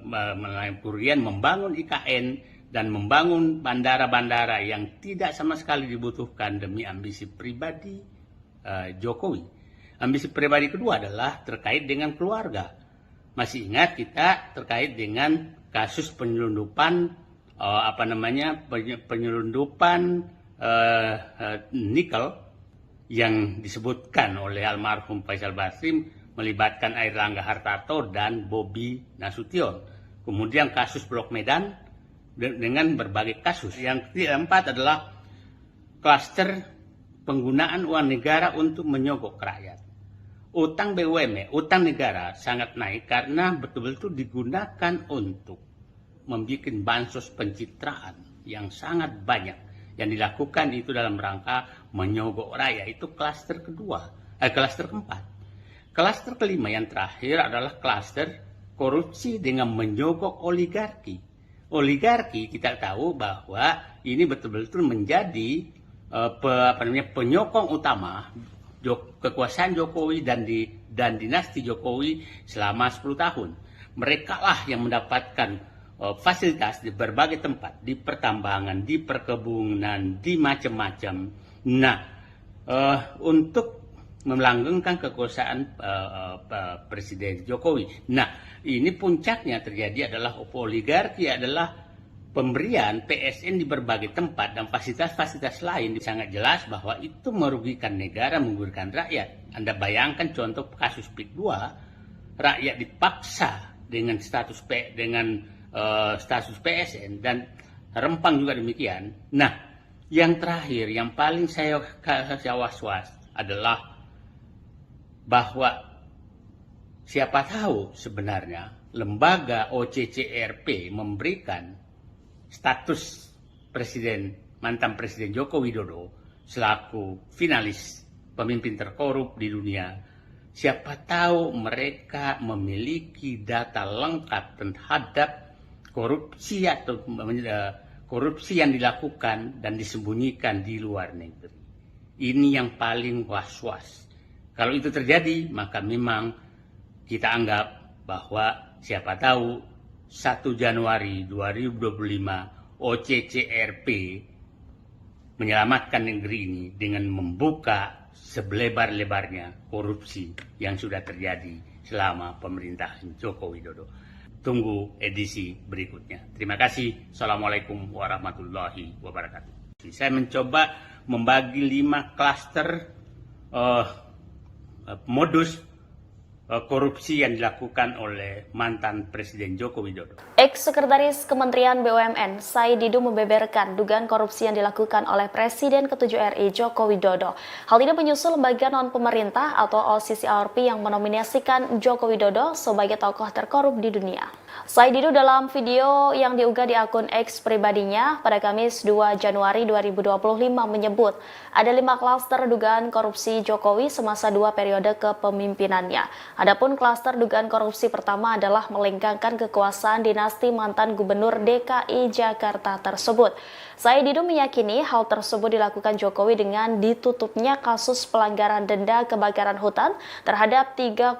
melalui kerugian, membangun IKN dan membangun bandara-bandara yang tidak sama sekali dibutuhkan demi ambisi pribadi Jokowi. Ambisi pribadi kedua adalah terkait dengan keluarga. Masih ingat kita terkait dengan kasus penyelundupan nikel yang disebutkan oleh almarhum Faisal Basri melibatkan Airlangga Hartarto dan Bobi Nasution. Kemudian kasus Blok Medan dengan berbagai kasus. Yang keempat adalah klaster penggunaan uang negara untuk menyogok rakyat. Utang BUMN, utang negara sangat naik karena betul-betul digunakan untuk membuat bansos pencitraan yang sangat banyak. Yang dilakukan itu dalam rangka menyogok rakyat. Itu klaster keempat. Klaster kelima yang terakhir adalah klaster korupsi dengan menyogok oligarki. Oligarki kita tahu bahwa ini betul-betul menjadi penyokong utama kekuasaan Jokowi dan dinasti Jokowi selama 10 tahun. Mereka lah yang mendapatkan fasilitas di berbagai tempat, di pertambangan, di perkebunan, di macam-macam. Nah, untuk melanggengkan kekuasaan Presiden Jokowi. Nah, ini puncaknya terjadi adalah oligarki, adalah pemberian PSN di berbagai tempat dan fasilitas-fasilitas lain. Sangat jelas bahwa itu merugikan negara, merugikan rakyat. Anda bayangkan contoh kasus PIK 2, rakyat dipaksa dengan status PSN dan Rempang juga demikian. Nah, yang terakhir, yang paling saya was-was adalah bahwa siapa tahu sebenarnya lembaga OCCRP memberikan status mantan Presiden Joko Widodo selaku finalis pemimpin terkorup di dunia. Siapa tahu mereka memiliki data lengkap terhadap korupsi atau korupsi yang dilakukan dan disembunyikan di luar negeri. Ini yang paling was-was. Kalau itu terjadi, maka memang kita anggap bahwa siapa tahu 1 Januari 2025 OCCRP menyelamatkan negeri ini dengan membuka selebar-lebarnya korupsi yang sudah terjadi selama pemerintahan Joko Widodo. Tunggu edisi berikutnya. Terima kasih. Assalamualaikum warahmatullahi wabarakatuh. Saya mencoba membagi 5 klaster modus korupsi yang dilakukan oleh mantan Presiden Joko Widodo. Ex-Sekretaris Kementerian BUMN, Said Didu membeberkan dugaan korupsi yang dilakukan oleh Presiden ke-7 RI Joko Widodo. Hal ini menyusul lembaga non-pemerintah atau OCCRP yang menominasikan Joko Widodo sebagai tokoh terkorup di dunia. Said Didu dalam video yang diunggah di akun X pribadinya pada Kamis 2 Januari 2025 menyebut ada 5 klaster dugaan korupsi Jokowi semasa 2 periode kepemimpinannya. Adapun klaster dugaan korupsi pertama adalah melengkangkan kekuasaan dinasti mantan Gubernur DKI Jakarta tersebut. Said Didu meyakini hal tersebut dilakukan Jokowi dengan ditutupnya kasus pelanggaran denda kebakaran hutan terhadap 3,3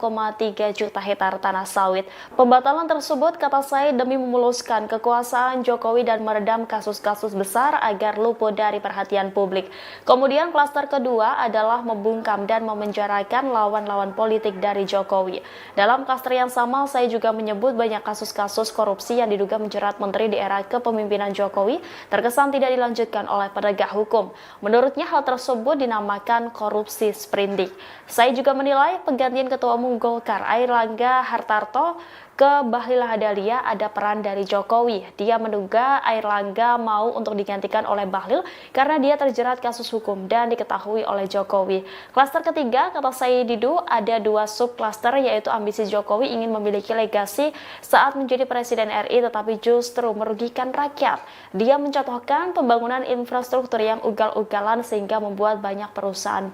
juta hektar tanah sawit. Pembatalan tersebut, kata Said, demi memuluskan kekuasaan Jokowi dan meredam kasus-kasus besar agar luput dari perhatian publik. Kemudian klaster kedua adalah membungkam dan memenjarakan lawan-lawan politik dari Jokowi. Dalam klaster yang sama, Said juga menyebut banyak kasus-kasus korupsi yang diduga menjerat menteri di era kepemimpinan Jokowi terkesan tidak dilanjutkan oleh penegak hukum. Menurutnya hal tersebut dinamakan korupsi sprindik. Said juga menilai penggantian Ketua Umum Golkar Airlangga Hartarto ke Bahlil Lahadalia ada peran dari Jokowi. Dia menduga Airlangga mau untuk digantikan oleh Bahlil karena dia terjerat kasus hukum dan diketahui oleh Jokowi. Klaster ketiga, kata Said Didu, ada 2 subklaster, yaitu ambisi Jokowi ingin memiliki legasi saat menjadi Presiden RI tetapi justru merugikan rakyat. Dia mencontohkan pembangunan infrastruktur yang ugal-ugalan sehingga membuat banyak perusahaan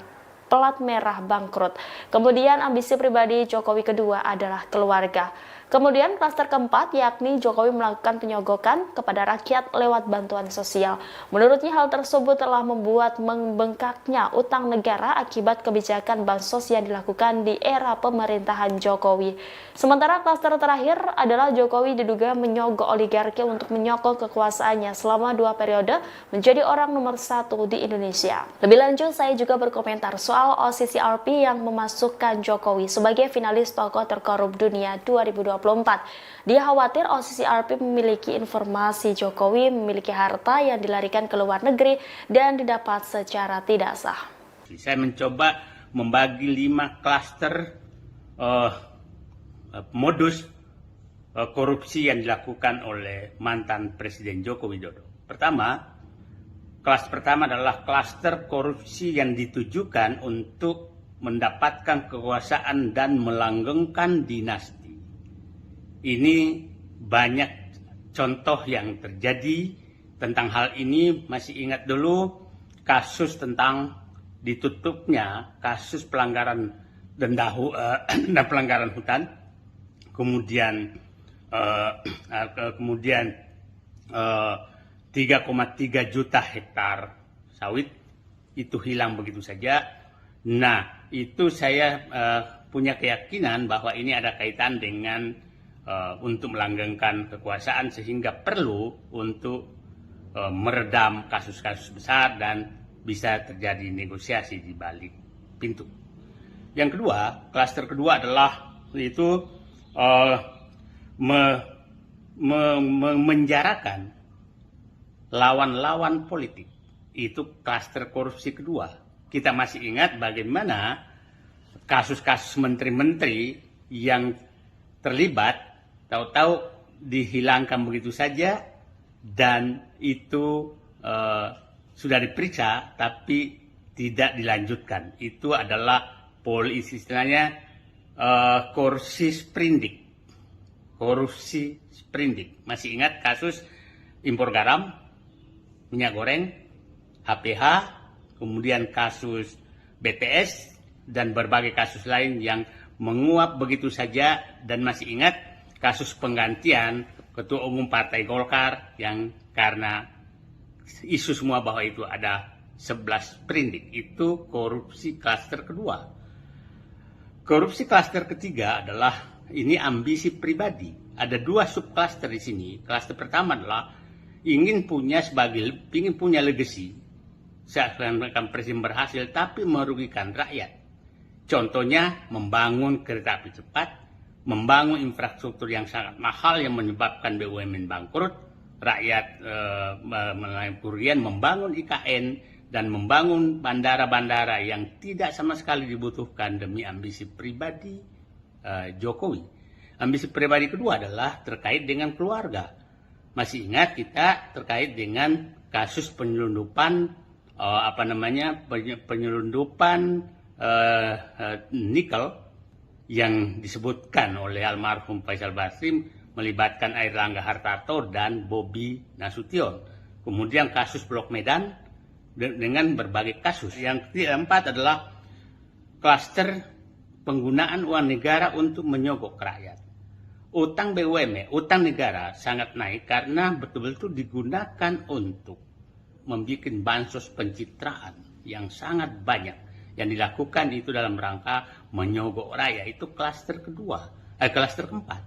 pelat merah bangkrut. Kemudian ambisi pribadi Jokowi kedua adalah keluarga. Kemudian klaster keempat, yakni Jokowi melakukan penyogokan kepada rakyat lewat bantuan sosial. Menurutnya hal tersebut telah membuat membengkaknya utang negara akibat kebijakan bansos yang dilakukan di era pemerintahan Jokowi. Sementara klaster terakhir adalah Jokowi diduga menyogok oligarki untuk menyokong kekuasaannya selama 2 periode menjadi orang nomor 1 di Indonesia. Lebih lanjut, saya juga berkomentar soal OCCRP yang memasukkan Jokowi sebagai finalis tokoh terkorup dunia 2024. Dia khawatir OCCRP memiliki informasi Jokowi memiliki harta yang dilarikan ke luar negeri dan didapat secara tidak sah. Saya mencoba membagi 5 klaster modus korupsi yang dilakukan oleh mantan Presiden Joko Widodo. Kelas pertama adalah klaster korupsi yang ditujukan untuk mendapatkan kekuasaan dan melanggengkan dinasti. Ini banyak contoh yang terjadi tentang hal ini. Masih ingat dulu kasus tentang ditutupnya kasus pelanggaran denda dan pelanggaran hutan, kemudian 3,3 juta hektar sawit itu hilang begitu saja. Nah, itu saya punya keyakinan bahwa ini ada kaitan dengan untuk melanggengkan kekuasaan sehingga perlu untuk meredam kasus-kasus besar dan bisa terjadi negosiasi di balik pintu. Yang kedua, klaster kedua adalah itu menjarakan lawan-lawan politik. Itu klaster korupsi kedua. Kita masih ingat bagaimana kasus-kasus menteri-menteri yang terlibat tahu-tahu dihilangkan begitu saja dan itu sudah diperiksa tapi tidak dilanjutkan. Itu adalah istilahnya korupsi sprindik. Korupsi sprindik. Masih ingat kasus impor garam, minyak goreng, HPH, kemudian kasus BTS, dan berbagai kasus lain yang menguap begitu saja. Dan masih ingat kasus penggantian Ketua Umum Partai Golkar yang karena isu semua bahwa itu ada 11 sprindik. Itu korupsi klaster kedua. Korupsi klaster ketiga adalah ini ambisi pribadi. Ada dua subklaster di sini. Klaster pertama adalah ingin punya legacy. Seakan-akan presiden berhasil tapi merugikan rakyat. Contohnya membangun kereta api cepat, membangun infrastruktur yang sangat mahal yang menyebabkan BUMN bangkrut, rakyat mengalami kerugian, membangun IKN, dan membangun bandara-bandara yang tidak sama sekali dibutuhkan demi ambisi pribadi Jokowi. Ambisi pribadi kedua adalah terkait dengan keluarga. Masih ingat kita terkait dengan kasus penyelundupan penyelundupan nikel yang disebutkan oleh almarhum Faisal Basri melibatkan Airlangga Hartarto dan Bobi Nasution. Kemudian kasus Blok Medan dengan berbagai kasus. Yang keempat adalah klaster penggunaan uang negara untuk menyogok rakyat. Utang BUMN, utang negara sangat naik karena betul-betul digunakan untuk membuat bansos pencitraan yang sangat banyak. Yang dilakukan itu dalam rangka menyogok rakyat. Itu klaster klaster keempat.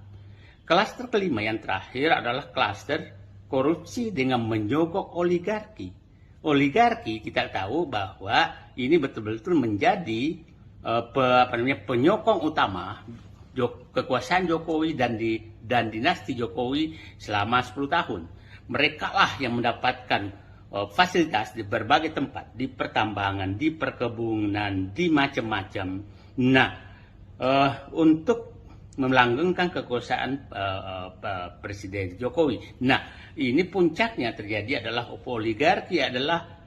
Klaster kelima yang terakhir adalah klaster korupsi dengan menyogok oligarki. Oligarki kita tahu bahwa ini betul-betul menjadi penyokong utama kekuasaan Jokowi dan dinasti Jokowi selama 10 tahun. Mereka lah yang mendapatkan fasilitas di berbagai tempat, di pertambangan, di perkebunan, di macam-macam. Nah, untuk melanggengkan kekuasaan Presiden Jokowi. Nah, ini puncaknya terjadi adalah oligarki adalah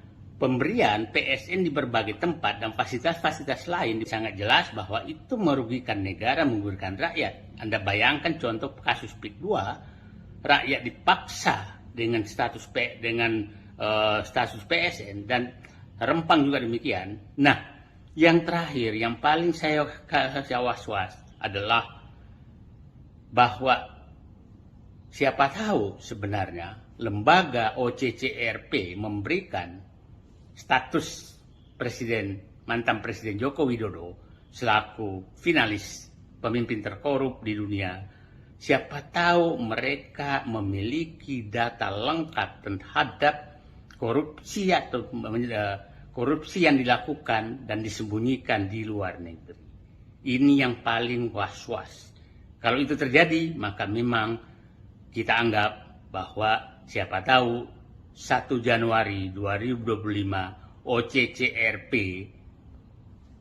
pemberian PSN di berbagai tempat dan fasilitas-fasilitas lain. Sangat jelas bahwa itu merugikan negara, merugikan rakyat. Anda bayangkan contoh kasus PIK 2, rakyat dipaksa dengan status PSN dan Rempang juga demikian. Nah, yang terakhir, yang paling saya was-was adalah bahwa siapa tahu sebenarnya lembaga OCCRP memberikan status mantan Presiden Joko Widodo selaku finalis pemimpin terkorup di dunia. Siapa tahu mereka memiliki data lengkap terhadap korupsi atau korupsi yang dilakukan dan disembunyikan di luar negeri. Ini yang paling was-was. Kalau itu terjadi, maka memang kita anggap bahwa siapa tahu 1 Januari 2025 OCCRP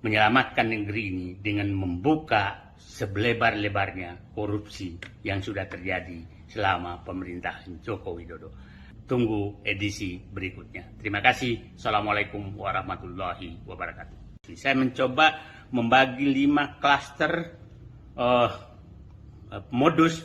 menyelamatkan negeri ini dengan membuka selebar-lebarnya korupsi yang sudah terjadi selama pemerintahan Joko Widodo. Tunggu edisi berikutnya. Terima kasih. Assalamualaikum warahmatullahi wabarakatuh. Saya mencoba membagi 5 klaster modus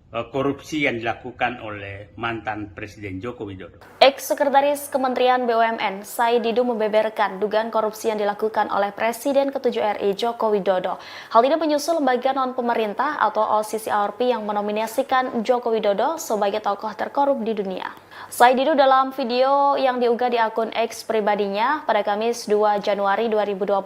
korupsi yang dilakukan oleh mantan Presiden Joko Widodo. Sekretaris Kementerian BUMN, Said Didu membeberkan dugaan korupsi yang dilakukan oleh Presiden ke-7 RI Joko Widodo. Hal ini menyusul lembaga non-pemerintah atau OCCRP yang menominasikan Joko Widodo sebagai tokoh terkorup di dunia. Said Didu dalam video yang diunggah di akun X pribadinya pada Kamis 2 Januari 2025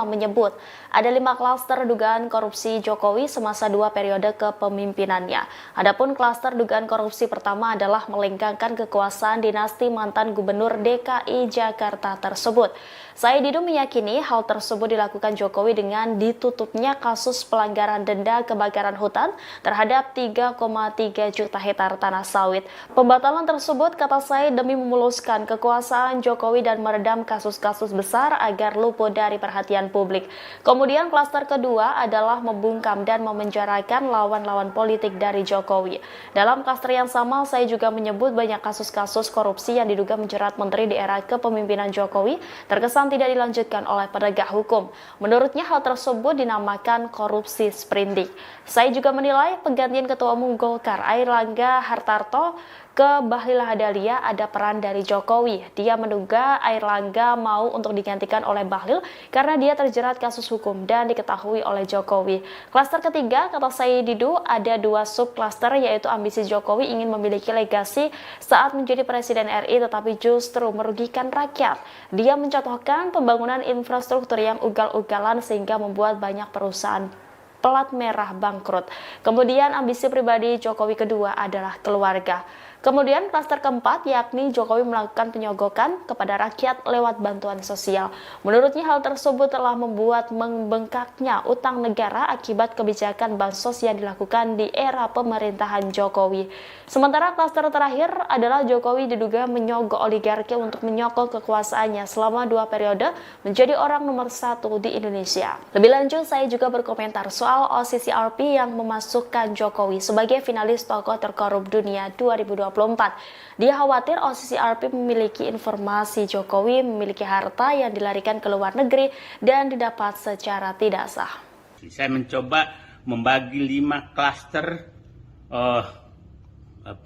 menyebut ada 5 klaster dugaan korupsi Jokowi semasa 2 periode kepemimpinannya. Adapun klaster dugaan korupsi pertama adalah melengkangkan kekuasaan dinasti mantan Gubernur DKI Jakarta tersebut. Said Didu meyakini hal tersebut dilakukan Jokowi dengan ditutupnya kasus pelanggaran denda kebakaran hutan terhadap 3,3 juta hektar tanah sawit. Pembatalan tersebut, kata Said, demi memuluskan kekuasaan Jokowi dan meredam kasus-kasus besar agar luput dari perhatian publik. Kemudian klaster kedua adalah membungkam dan memenjarakan lawan-lawan politik dari Jokowi. Dalam klaster yang sama, saya juga menyebut banyak kasus-kasus korupsi yang diduga menjerat menteri di era kepemimpinan Jokowi terkesan tidak dilanjutkan oleh penegak hukum. Menurutnya hal tersebut dinamakan korupsi sprindik. Saya juga menilai penggantian Ketua Umum Golkar Airlangga Hartarto ke Bahlil Lahadalia ada peran dari Jokowi. Dia menduga Airlangga mau untuk digantikan oleh Bahlil karena dia terjerat kasus hukum dan diketahui oleh Jokowi. Klaster ketiga, kata Said Didu, ada 2 subklaster, yaitu ambisi Jokowi ingin memiliki legasi saat menjadi Presiden RI tetapi justru merugikan rakyat. Dia mencontohkan pembangunan infrastruktur yang ugal-ugalan sehingga membuat banyak perusahaan pelat merah bangkrut. Kemudian ambisi pribadi Jokowi kedua adalah keluarga. Kemudian klaster keempat, yakni Jokowi melakukan penyogokan kepada rakyat lewat bantuan sosial. Menurutnya hal tersebut telah membuat membengkaknya utang negara akibat kebijakan bansos yang dilakukan di era pemerintahan Jokowi. Sementara klaster terakhir adalah Jokowi diduga menyogok oligarki untuk menyokong kekuasaannya selama 2 periode menjadi orang nomor 1 di Indonesia. Lebih lanjut, saya juga berkomentar soal OCCRP yang memasukkan Jokowi sebagai finalis tokoh terkorup dunia 2024. Dia khawatir OCCRP memiliki informasi Jokowi memiliki harta yang dilarikan ke luar negeri dan didapat secara tidak sah. Saya mencoba membagi 5 klaster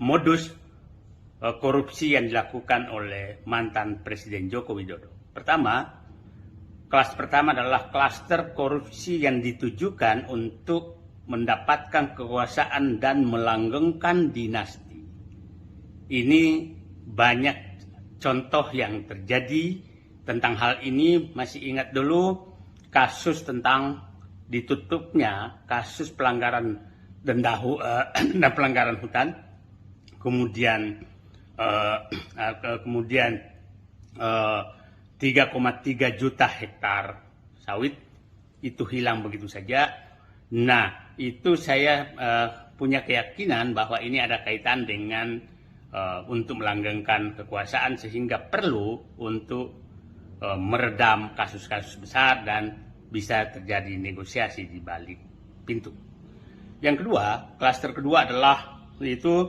modus korupsi yang dilakukan oleh mantan Presiden Joko Widodo. Klaster pertama adalah klaster korupsi yang ditujukan untuk mendapatkan kekuasaan dan melanggengkan dinasti. Ini banyak contoh yang terjadi tentang hal ini. Masih ingat dulu kasus tentang ditutupnya kasus pelanggaran denda pelanggaran hutan, kemudian 3,3 juta hektar sawit itu hilang begitu saja. Nah, itu saya punya keyakinan bahwa ini ada kaitan dengan untuk melanggengkan kekuasaan sehingga perlu untuk meredam kasus-kasus besar dan bisa terjadi negosiasi di balik pintu. Yang kedua, klaster kedua adalah itu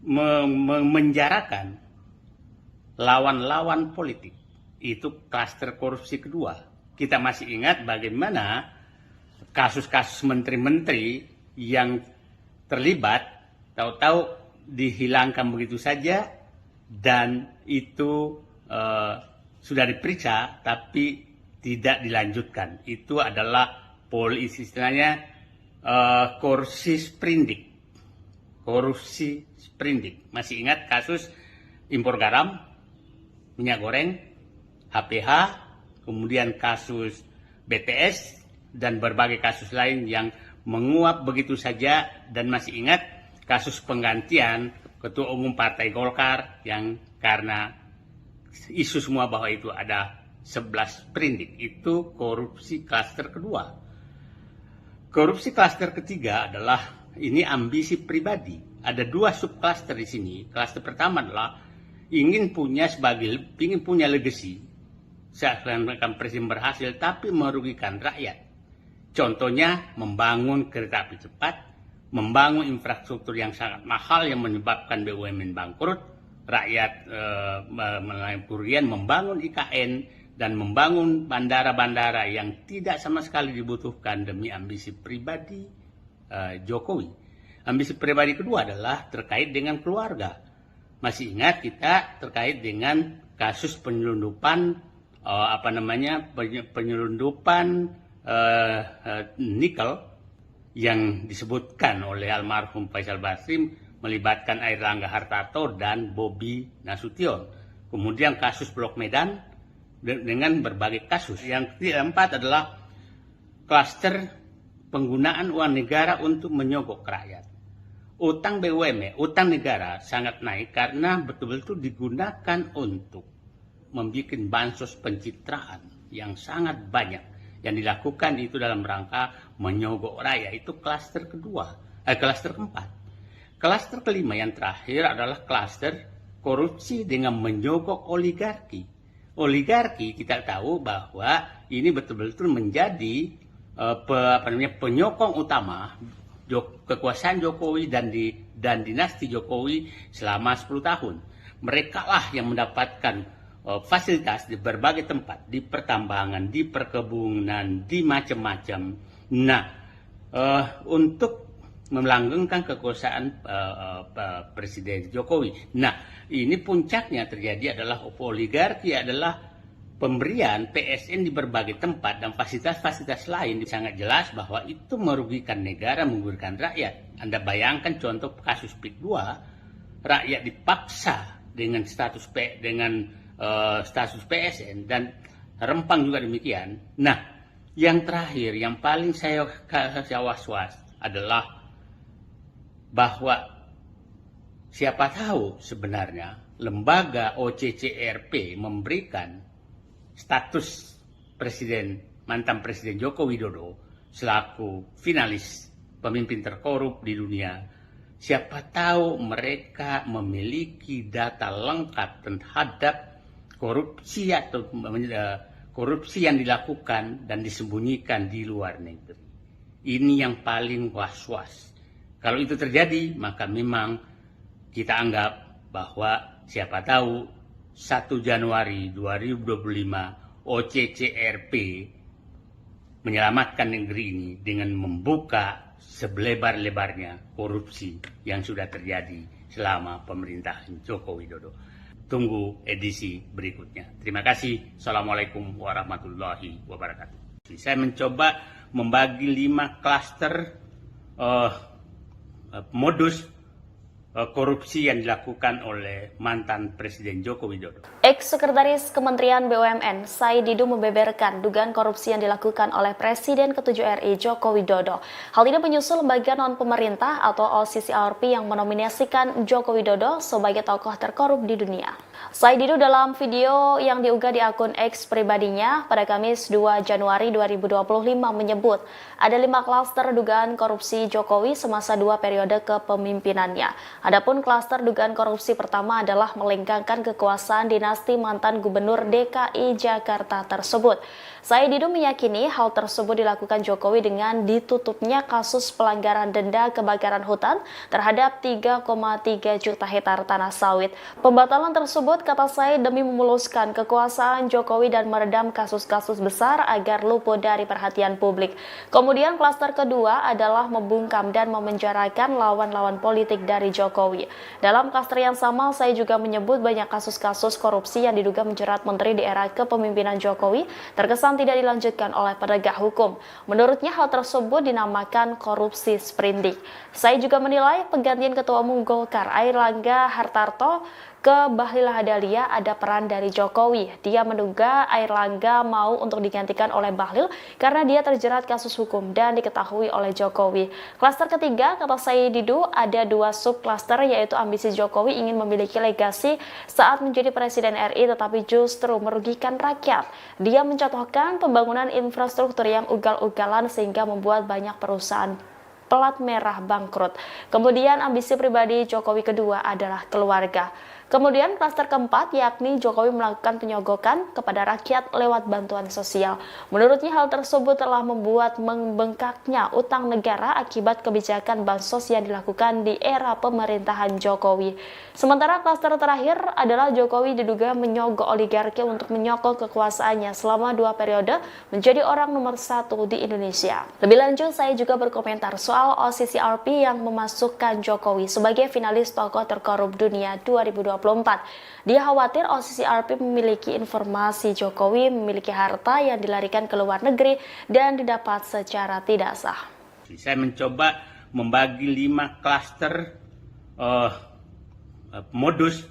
memenjarakan lawan-lawan politik. Itu klaster korupsi kedua. Kita masih ingat bagaimana kasus-kasus menteri-menteri yang terlibat tahu-tahu dihilangkan begitu saja dan itu sudah diperiksa tapi tidak dilanjutkan. Itu adalah istilahnya korupsi sprindik. Korupsi sprindik. Masih ingat kasus impor garam, minyak goreng, HPH, kemudian kasus BTS dan berbagai kasus lain yang menguap begitu saja, dan masih ingat kasus penggantian Ketua Umum Partai Golkar yang karena isu semua bahwa itu ada 11 sprindik. Itu korupsi klaster kedua. Korupsi klaster ketiga adalah ini ambisi pribadi. Ada 2 subklaster di sini. Klaster pertama adalah ingin punya legacy. Seakan-akan presiden berhasil tapi merugikan rakyat. Contohnya membangun kereta api cepat, membangun infrastruktur yang sangat mahal yang menyebabkan BUMN bangkrut, rakyat melalui kerugian, membangun IKN, dan membangun bandara-bandara yang tidak sama sekali dibutuhkan demi ambisi pribadi Jokowi. Ambisi pribadi kedua adalah terkait dengan keluarga. Masih ingat kita terkait dengan kasus penyelundupan penyelundupan nikel yang disebutkan oleh almarhum Faisal Basri melibatkan Airlangga Hartarto dan Bobi Nasution. Kemudian kasus Blok Medan dengan berbagai kasus. Yang keempat adalah klaster penggunaan uang negara untuk menyogok rakyat. Utang BUMN, utang negara sangat naik karena betul-betul digunakan untuk membuat bansos pencitraan yang sangat banyak. Yang dilakukan itu dalam rangka menyogok rakyat. Itu klaster keempat. Klaster kelima yang terakhir adalah klaster korupsi dengan menyogok oligarki. Oligarki kita tahu bahwa ini betul-betul menjadi penyokong utama kekuasaan Jokowi dan dinasti Jokowi selama 10 tahun. Mereka lah yang mendapatkan fasilitas di berbagai tempat, di pertambangan, di perkebunan, di macam-macam. Nah, untuk melanggengkan kekuasaan Presiden Jokowi. Nah, ini puncaknya terjadi adalah oligarki adalah pemberian PSN di berbagai tempat dan fasilitas-fasilitas lain. Sangat jelas bahwa itu merugikan negara, merugikan rakyat. Anda bayangkan contoh kasus PIK 2, rakyat dipaksa dengan status PSN dan Rempang juga demikian. Nah, yang terakhir, yang paling saya was-was adalah bahwa siapa tahu sebenarnya lembaga OCCRP memberikan status mantan Presiden Joko Widodo selaku finalis pemimpin terkorup di dunia. Siapa tahu mereka memiliki data lengkap terhadap korupsi atau korupsi yang dilakukan dan disembunyikan di luar negeri. Ini yang paling was-was. Kalau itu terjadi, maka memang kita anggap bahwa siapa tahu 1 Januari 2025 OCCRP menyelamatkan negeri ini dengan membuka sebelebar-lebarnya korupsi yang sudah terjadi selama pemerintahan Joko Widodo. Tunggu edisi berikutnya. Terima kasih. Assalamualaikum warahmatullahi wabarakatuh. Saya mencoba membagi 5 klaster modus korupsi yang dilakukan oleh mantan Presiden Joko Widodo. Ex-Sekretaris Kementerian BUMN Said Didu membeberkan dugaan korupsi yang dilakukan oleh Presiden ke-7 RI Joko Widodo. Hal ini menyusul lembaga non-pemerintah atau OCCRP yang menominasikan Joko Widodo sebagai tokoh terkorup di dunia. Said Didu dalam video yang diunggah di akun X pribadinya pada Kamis 2 Januari 2025 menyebut ada 5 klaster dugaan korupsi Jokowi semasa 2 periode kepemimpinannya. Adapun klaster dugaan korupsi pertama adalah melengkangkan kekuasaan dinasti mantan Gubernur DKI Jakarta tersebut. Said Didu meyakini hal tersebut dilakukan Jokowi dengan ditutupnya kasus pelanggaran denda kebakaran hutan terhadap 3,3 juta hektar tanah sawit. Pembatalan tersebut, kata Said, demi memuluskan kekuasaan Jokowi dan meredam kasus-kasus besar agar luput dari perhatian publik. Kemudian klaster kedua adalah membungkam dan memenjarakan lawan-lawan politik dari Jokowi. Dalam klaster yang sama, saya juga menyebut banyak kasus-kasus korupsi yang diduga menjerat menteri di era kepemimpinan Jokowi terkesan tidak dilanjutkan oleh penegak hukum. Menurutnya hal tersebut dinamakan korupsi sprindik. Saya juga menilai penggantian Ketua Umum Golkar Airlangga Hartarto ke Bahlil Lahadalia ada peran dari Jokowi. Dia menduga Airlangga mau untuk digantikan oleh Bahlil karena dia terjerat kasus hukum dan diketahui oleh Jokowi. Klaster ketiga, kata Said Didu, ada 2 subklaster, yaitu ambisi Jokowi ingin memiliki legasi saat menjadi Presiden RI tetapi justru merugikan rakyat. Dia mencontohkan pembangunan infrastruktur yang ugal-ugalan sehingga membuat banyak perusahaan pelat merah bangkrut. Kemudian ambisi pribadi Jokowi kedua adalah keluarga. Kemudian klaster keempat, yakni Jokowi melakukan penyogokan kepada rakyat lewat bantuan sosial. Menurutnya hal tersebut telah membuat membengkaknya utang negara akibat kebijakan bansos yang dilakukan di era pemerintahan Jokowi. Sementara klaster terakhir adalah Jokowi diduga menyogok oligarki untuk menyokong kekuasaannya selama 2 periode menjadi orang nomor 1 di Indonesia. Lebih lanjut, saya juga berkomentar soal soal OCCRP yang memasukkan Jokowi sebagai finalis tokoh terkorup dunia 2024. Dia khawatir OCCRP memiliki informasi Jokowi memiliki harta yang dilarikan ke luar negeri dan didapat secara tidak sah. Saya mencoba membagi 5 klaster modus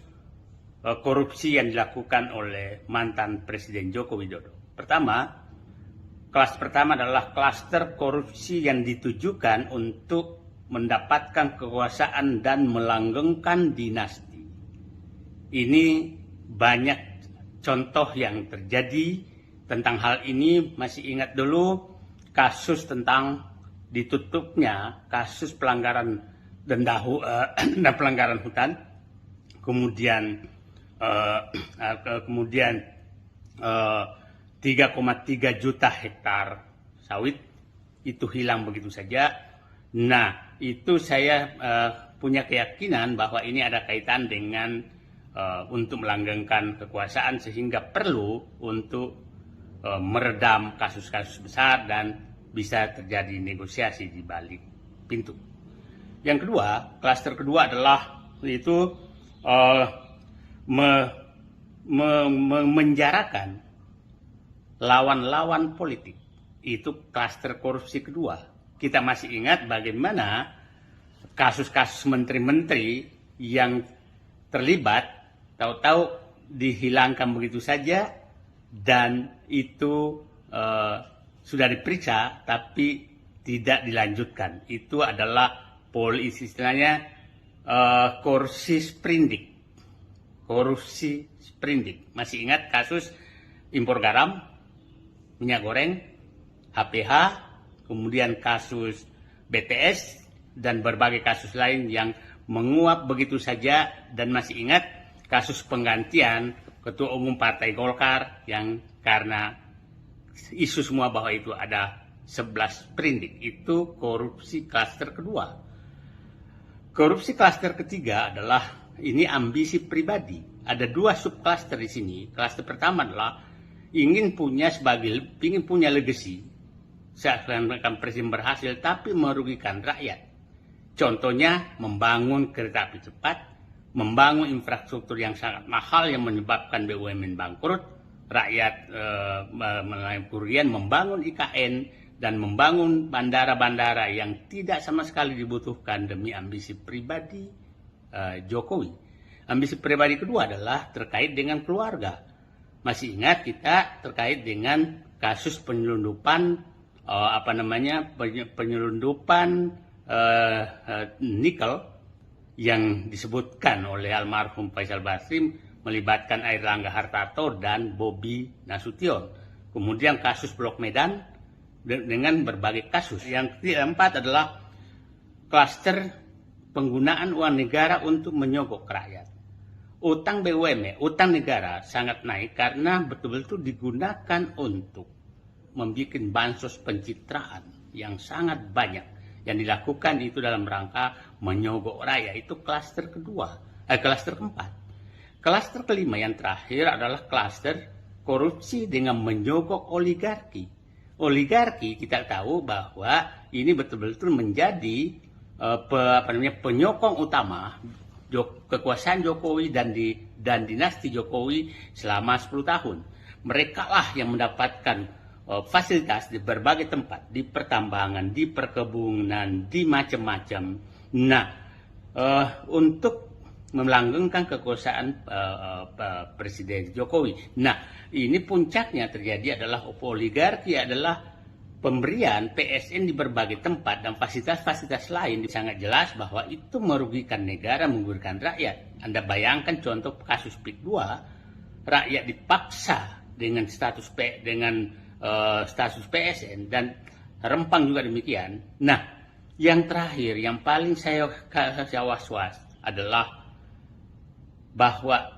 korupsi yang dilakukan oleh mantan Presiden Joko Widodo. Kelas pertama adalah klaster korupsi yang ditujukan untuk mendapatkan kekuasaan dan melanggengkan dinasti. Ini banyak contoh yang terjadi tentang hal ini. Masih ingat dulu kasus tentang ditutupnya kasus pelanggaran denda pelanggaran hutan, kemudian 3,3 juta hektar sawit itu hilang begitu saja. Nah, itu saya punya keyakinan bahwa ini ada kaitan dengan untuk melanggengkan kekuasaan sehingga perlu untuk meredam kasus-kasus besar dan bisa terjadi negosiasi di balik pintu. Yang kedua, klaster kedua adalah itu menjarakan lawan-lawan politik. Itu klaster korupsi kedua. Kita masih ingat bagaimana kasus-kasus menteri-mentri yang terlibat tahu-tahu dihilangkan begitu saja dan itu sudah diperiksa tapi tidak dilanjutkan. Itu adalah istilahnya korupsi sprindik. Korupsi sprindik. Masih ingat kasus impor garam, minyak goreng, HPH, kemudian kasus BTS, dan berbagai kasus lain yang menguap begitu saja. Dan masih ingat kasus penggantian Ketua Umum Partai Golkar yang karena isu semua bahwa itu ada 11 sprindik. Itu korupsi klaster kedua. Korupsi klaster ketiga adalah ini ambisi pribadi. Ada 2 subklaster di sini. Klaster pertama adalah ingin punya legacy. Seakan-akan presiden berhasil tapi merugikan rakyat. Contohnya membangun kereta api cepat, membangun infrastruktur yang sangat mahal yang menyebabkan BUMN bangkrut, rakyat mengalami kerugian, membangun IKN dan membangun bandara-bandara yang tidak sama sekali dibutuhkan demi ambisi pribadi Jokowi. Ambisi pribadi kedua adalah terkait dengan keluarga. Masih ingat kita terkait dengan kasus penyelundupan penyelundupan nikel yang disebutkan oleh almarhum Faisal Basri melibatkan Airlangga Hartarto dan Bobi Nasution. Kemudian kasus Blok Medan dengan berbagai kasus. Yang keempat adalah klaster penggunaan uang negara untuk menyogok rakyat. Utang BUMN, utang negara sangat naik karena betul-betul digunakan untuk membuat bansos pencitraan yang sangat banyak yang dilakukan itu dalam rangka menyogok rakyat. Itu klaster klaster keempat. Klaster kelima yang terakhir adalah klaster korupsi dengan menyogok oligarki. Oligarki kita tahu bahwa ini betul-betul menjadi penyokong utama kekuasaan Jokowi dan dinasti Jokowi selama 10 tahun. Mereka lah yang mendapatkan fasilitas di berbagai tempat, di pertambangan, di perkebunan, di macam-macam. Nah, untuk melanggengkan kekuasaan Presiden Jokowi. Nah, ini puncaknya terjadi adalah oligarki adalah pemberian PSN di berbagai tempat dan fasilitas-fasilitas lain. Sangat jelas bahwa itu merugikan negara, merugikan rakyat. Anda bayangkan contoh kasus PIK 2, rakyat dipaksa dengan status PSN dan Rempang juga demikian. Nah, yang terakhir, yang paling saya was-was adalah bahwa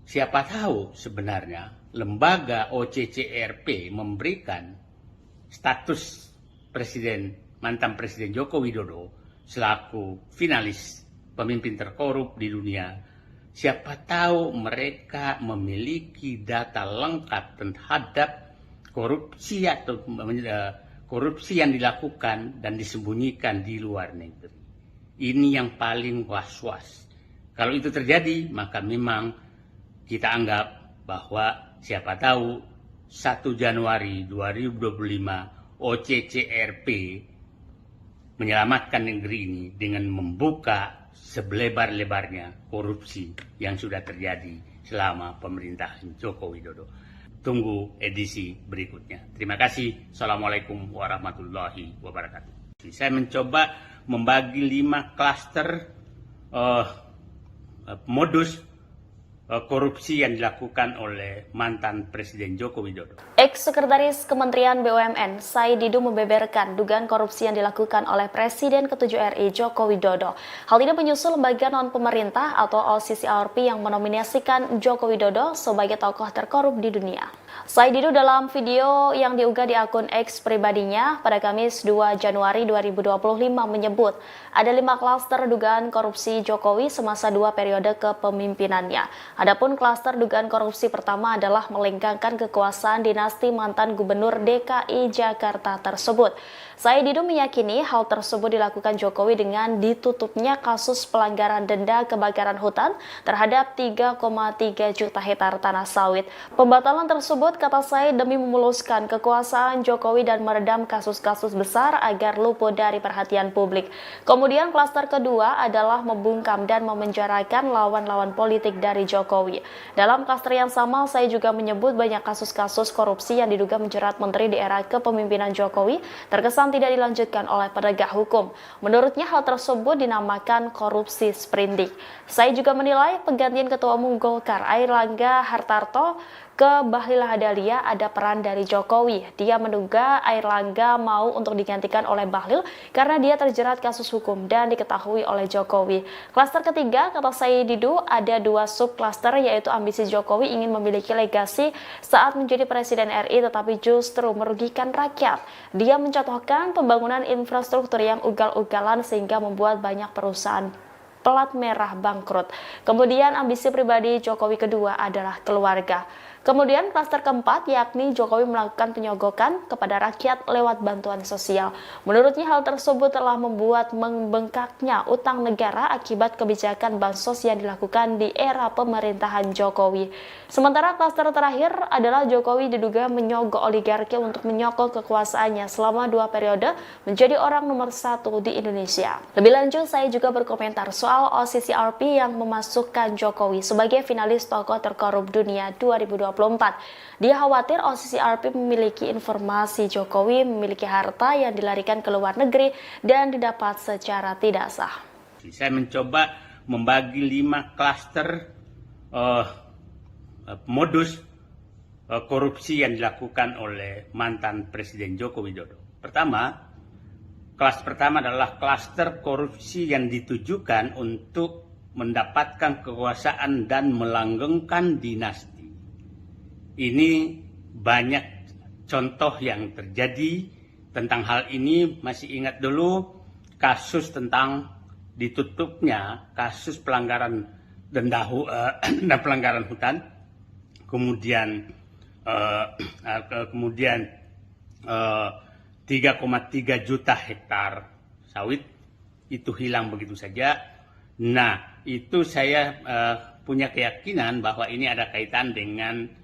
siapa tahu sebenarnya lembaga OCCRP memberikan status mantan Presiden Joko Widodo selaku finalis pemimpin terkorup di dunia. Siapa tahu mereka memiliki data lengkap terhadap korupsi atau korupsi yang dilakukan dan disembunyikan di luar negeri. Ini yang paling was-was. Kalau itu terjadi, maka memang kita anggap bahwa siapa tahu 1 Januari 2025 OCCRP menyelamatkan negeri ini dengan membuka selebar-lebarnya korupsi yang sudah terjadi selama pemerintahan Joko Widodo. Tunggu edisi berikutnya. Terima kasih. Assalamualaikum warahmatullahi wabarakatuh. Saya mencoba membagi 5 klaster modus korupsi yang dilakukan oleh mantan Presiden Joko Widodo. Ex-Sekretaris Kementerian BUMN, Said Didu membeberkan dugaan korupsi yang dilakukan oleh Presiden ke-7 RI Joko Widodo. Hal ini menyusul lembaga non-pemerintah atau OCCRP yang menominasikan Joko Widodo sebagai tokoh terkorup di dunia. Said Didu dalam video yang diunggah di akun X pribadinya pada Kamis 2 Januari 2025 menyebut ada 5 klaster dugaan korupsi Jokowi semasa 2 periode kepemimpinannya. Adapun klaster dugaan korupsi pertama adalah melengkangkan kekuasaan dinasti mantan Gubernur DKI Jakarta tersebut. Said Didu meyakini hal tersebut dilakukan Jokowi dengan ditutupnya kasus pelanggaran denda kebakaran hutan terhadap 3,3 juta hektar tanah sawit. Pembatalan tersebut, kata Said, demi memuluskan kekuasaan Jokowi dan meredam kasus-kasus besar agar luput dari perhatian publik. Kemudian klaster kedua adalah membungkam dan memenjarakan lawan-lawan politik dari Jokowi. Dalam klaster yang sama, Said juga menyebut banyak kasus-kasus korupsi yang diduga menjerat menteri di era kepemimpinan Jokowi terkesan tidak dilanjutkan oleh penegak hukum. Menurutnya hal tersebut dinamakan korupsi sprindik. Said juga menilai penggantian Ketua Umum Golkar Airlangga Hartarto ke Bahlil Lahadalia ada peran dari Jokowi. Dia menduga Airlangga mau untuk digantikan oleh Bahlil karena dia terjerat kasus hukum dan diketahui oleh Jokowi. Klaster ketiga, kata Said Didu, ada 2 subklaster, yaitu ambisi Jokowi ingin memiliki legasi saat menjadi Presiden RI tetapi justru merugikan rakyat. Dia mencontohkan pembangunan infrastruktur yang ugal-ugalan sehingga membuat banyak perusahaan pelat merah bangkrut. Kemudian ambisi pribadi Jokowi kedua adalah keluarga. Kemudian klaster keempat, yakni Jokowi melakukan penyogokan kepada rakyat lewat bantuan sosial. Menurutnya hal tersebut telah membuat membengkaknya utang negara akibat kebijakan bansos yang dilakukan di era pemerintahan Jokowi. Sementara klaster terakhir adalah Jokowi diduga menyogok oligarki untuk menyokong kekuasaannya selama 2 periode menjadi orang nomor 1 di Indonesia. Lebih lanjut, saya juga berkomentar soal OCCRP yang memasukkan Jokowi sebagai finalis tokoh terkorup dunia 2024. Dia khawatir OCCRP memiliki informasi Jokowi memiliki harta yang dilarikan ke luar negeri dan didapat secara tidak sah. Saya mencoba membagi 5 klaster modus korupsi yang dilakukan oleh mantan Presiden Joko Widodo. Kelas pertama adalah klaster korupsi yang ditujukan untuk mendapatkan kekuasaan dan melanggengkan dinasti. Ini banyak contoh yang terjadi tentang hal ini. Masih ingat dulu kasus tentang ditutupnya kasus pelanggaran denda dan pelanggaran hutan, kemudian 3,3 juta hektar sawit itu hilang begitu saja. Nah, itu saya punya keyakinan bahwa ini ada kaitan dengan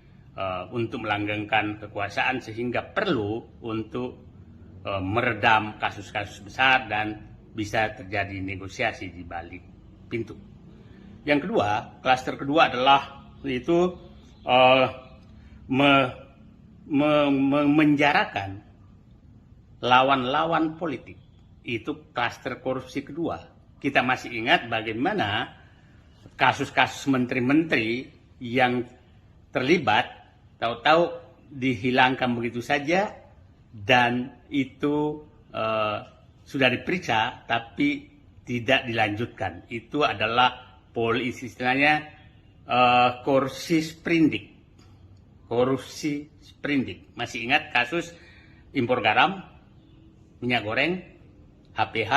untuk melanggengkan kekuasaan sehingga perlu untuk meredam kasus-kasus besar dan bisa terjadi negosiasi di balik pintu. Yang kedua, klaster kedua adalah itu menjarakan lawan-lawan politik. Itu klaster korupsi kedua. Kita masih ingat bagaimana kasus-kasus menteri-menteri yang terlibat tahu-tahu dihilangkan begitu saja dan itu sudah diperiksa tapi tidak dilanjutkan. Itu adalah istilahnya korupsi sprindik. Korupsi sprindik. Masih ingat kasus impor garam, minyak goreng, HPH,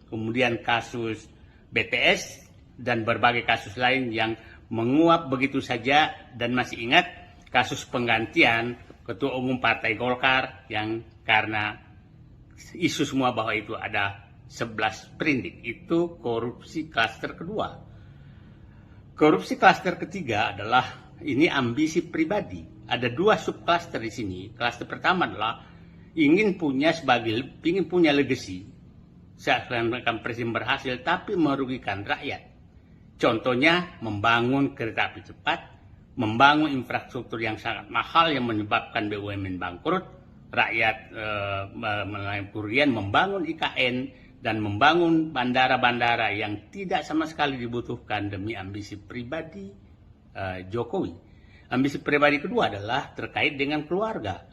kemudian kasus BTS dan berbagai kasus lain yang menguap begitu saja, dan masih ingat kasus penggantian Ketua Umum Partai Golkar yang karena isu semua bahwa itu ada 11 sprindik. Itu korupsi klaster kedua. Korupsi klaster ketiga adalah ini ambisi pribadi. Ada 2 subklaster di sini. Klaster pertama adalah ingin punya legacy. Seakan-akan presiden berhasil tapi merugikan rakyat. Contohnya membangun kereta api cepat, membangun infrastruktur yang sangat mahal yang menyebabkan BUMN bangkrut, rakyat mengalami kerugian, membangun IKN, dan membangun bandara-bandara yang tidak sama sekali dibutuhkan demi ambisi pribadi Jokowi. Ambisi pribadi kedua adalah terkait dengan keluarga.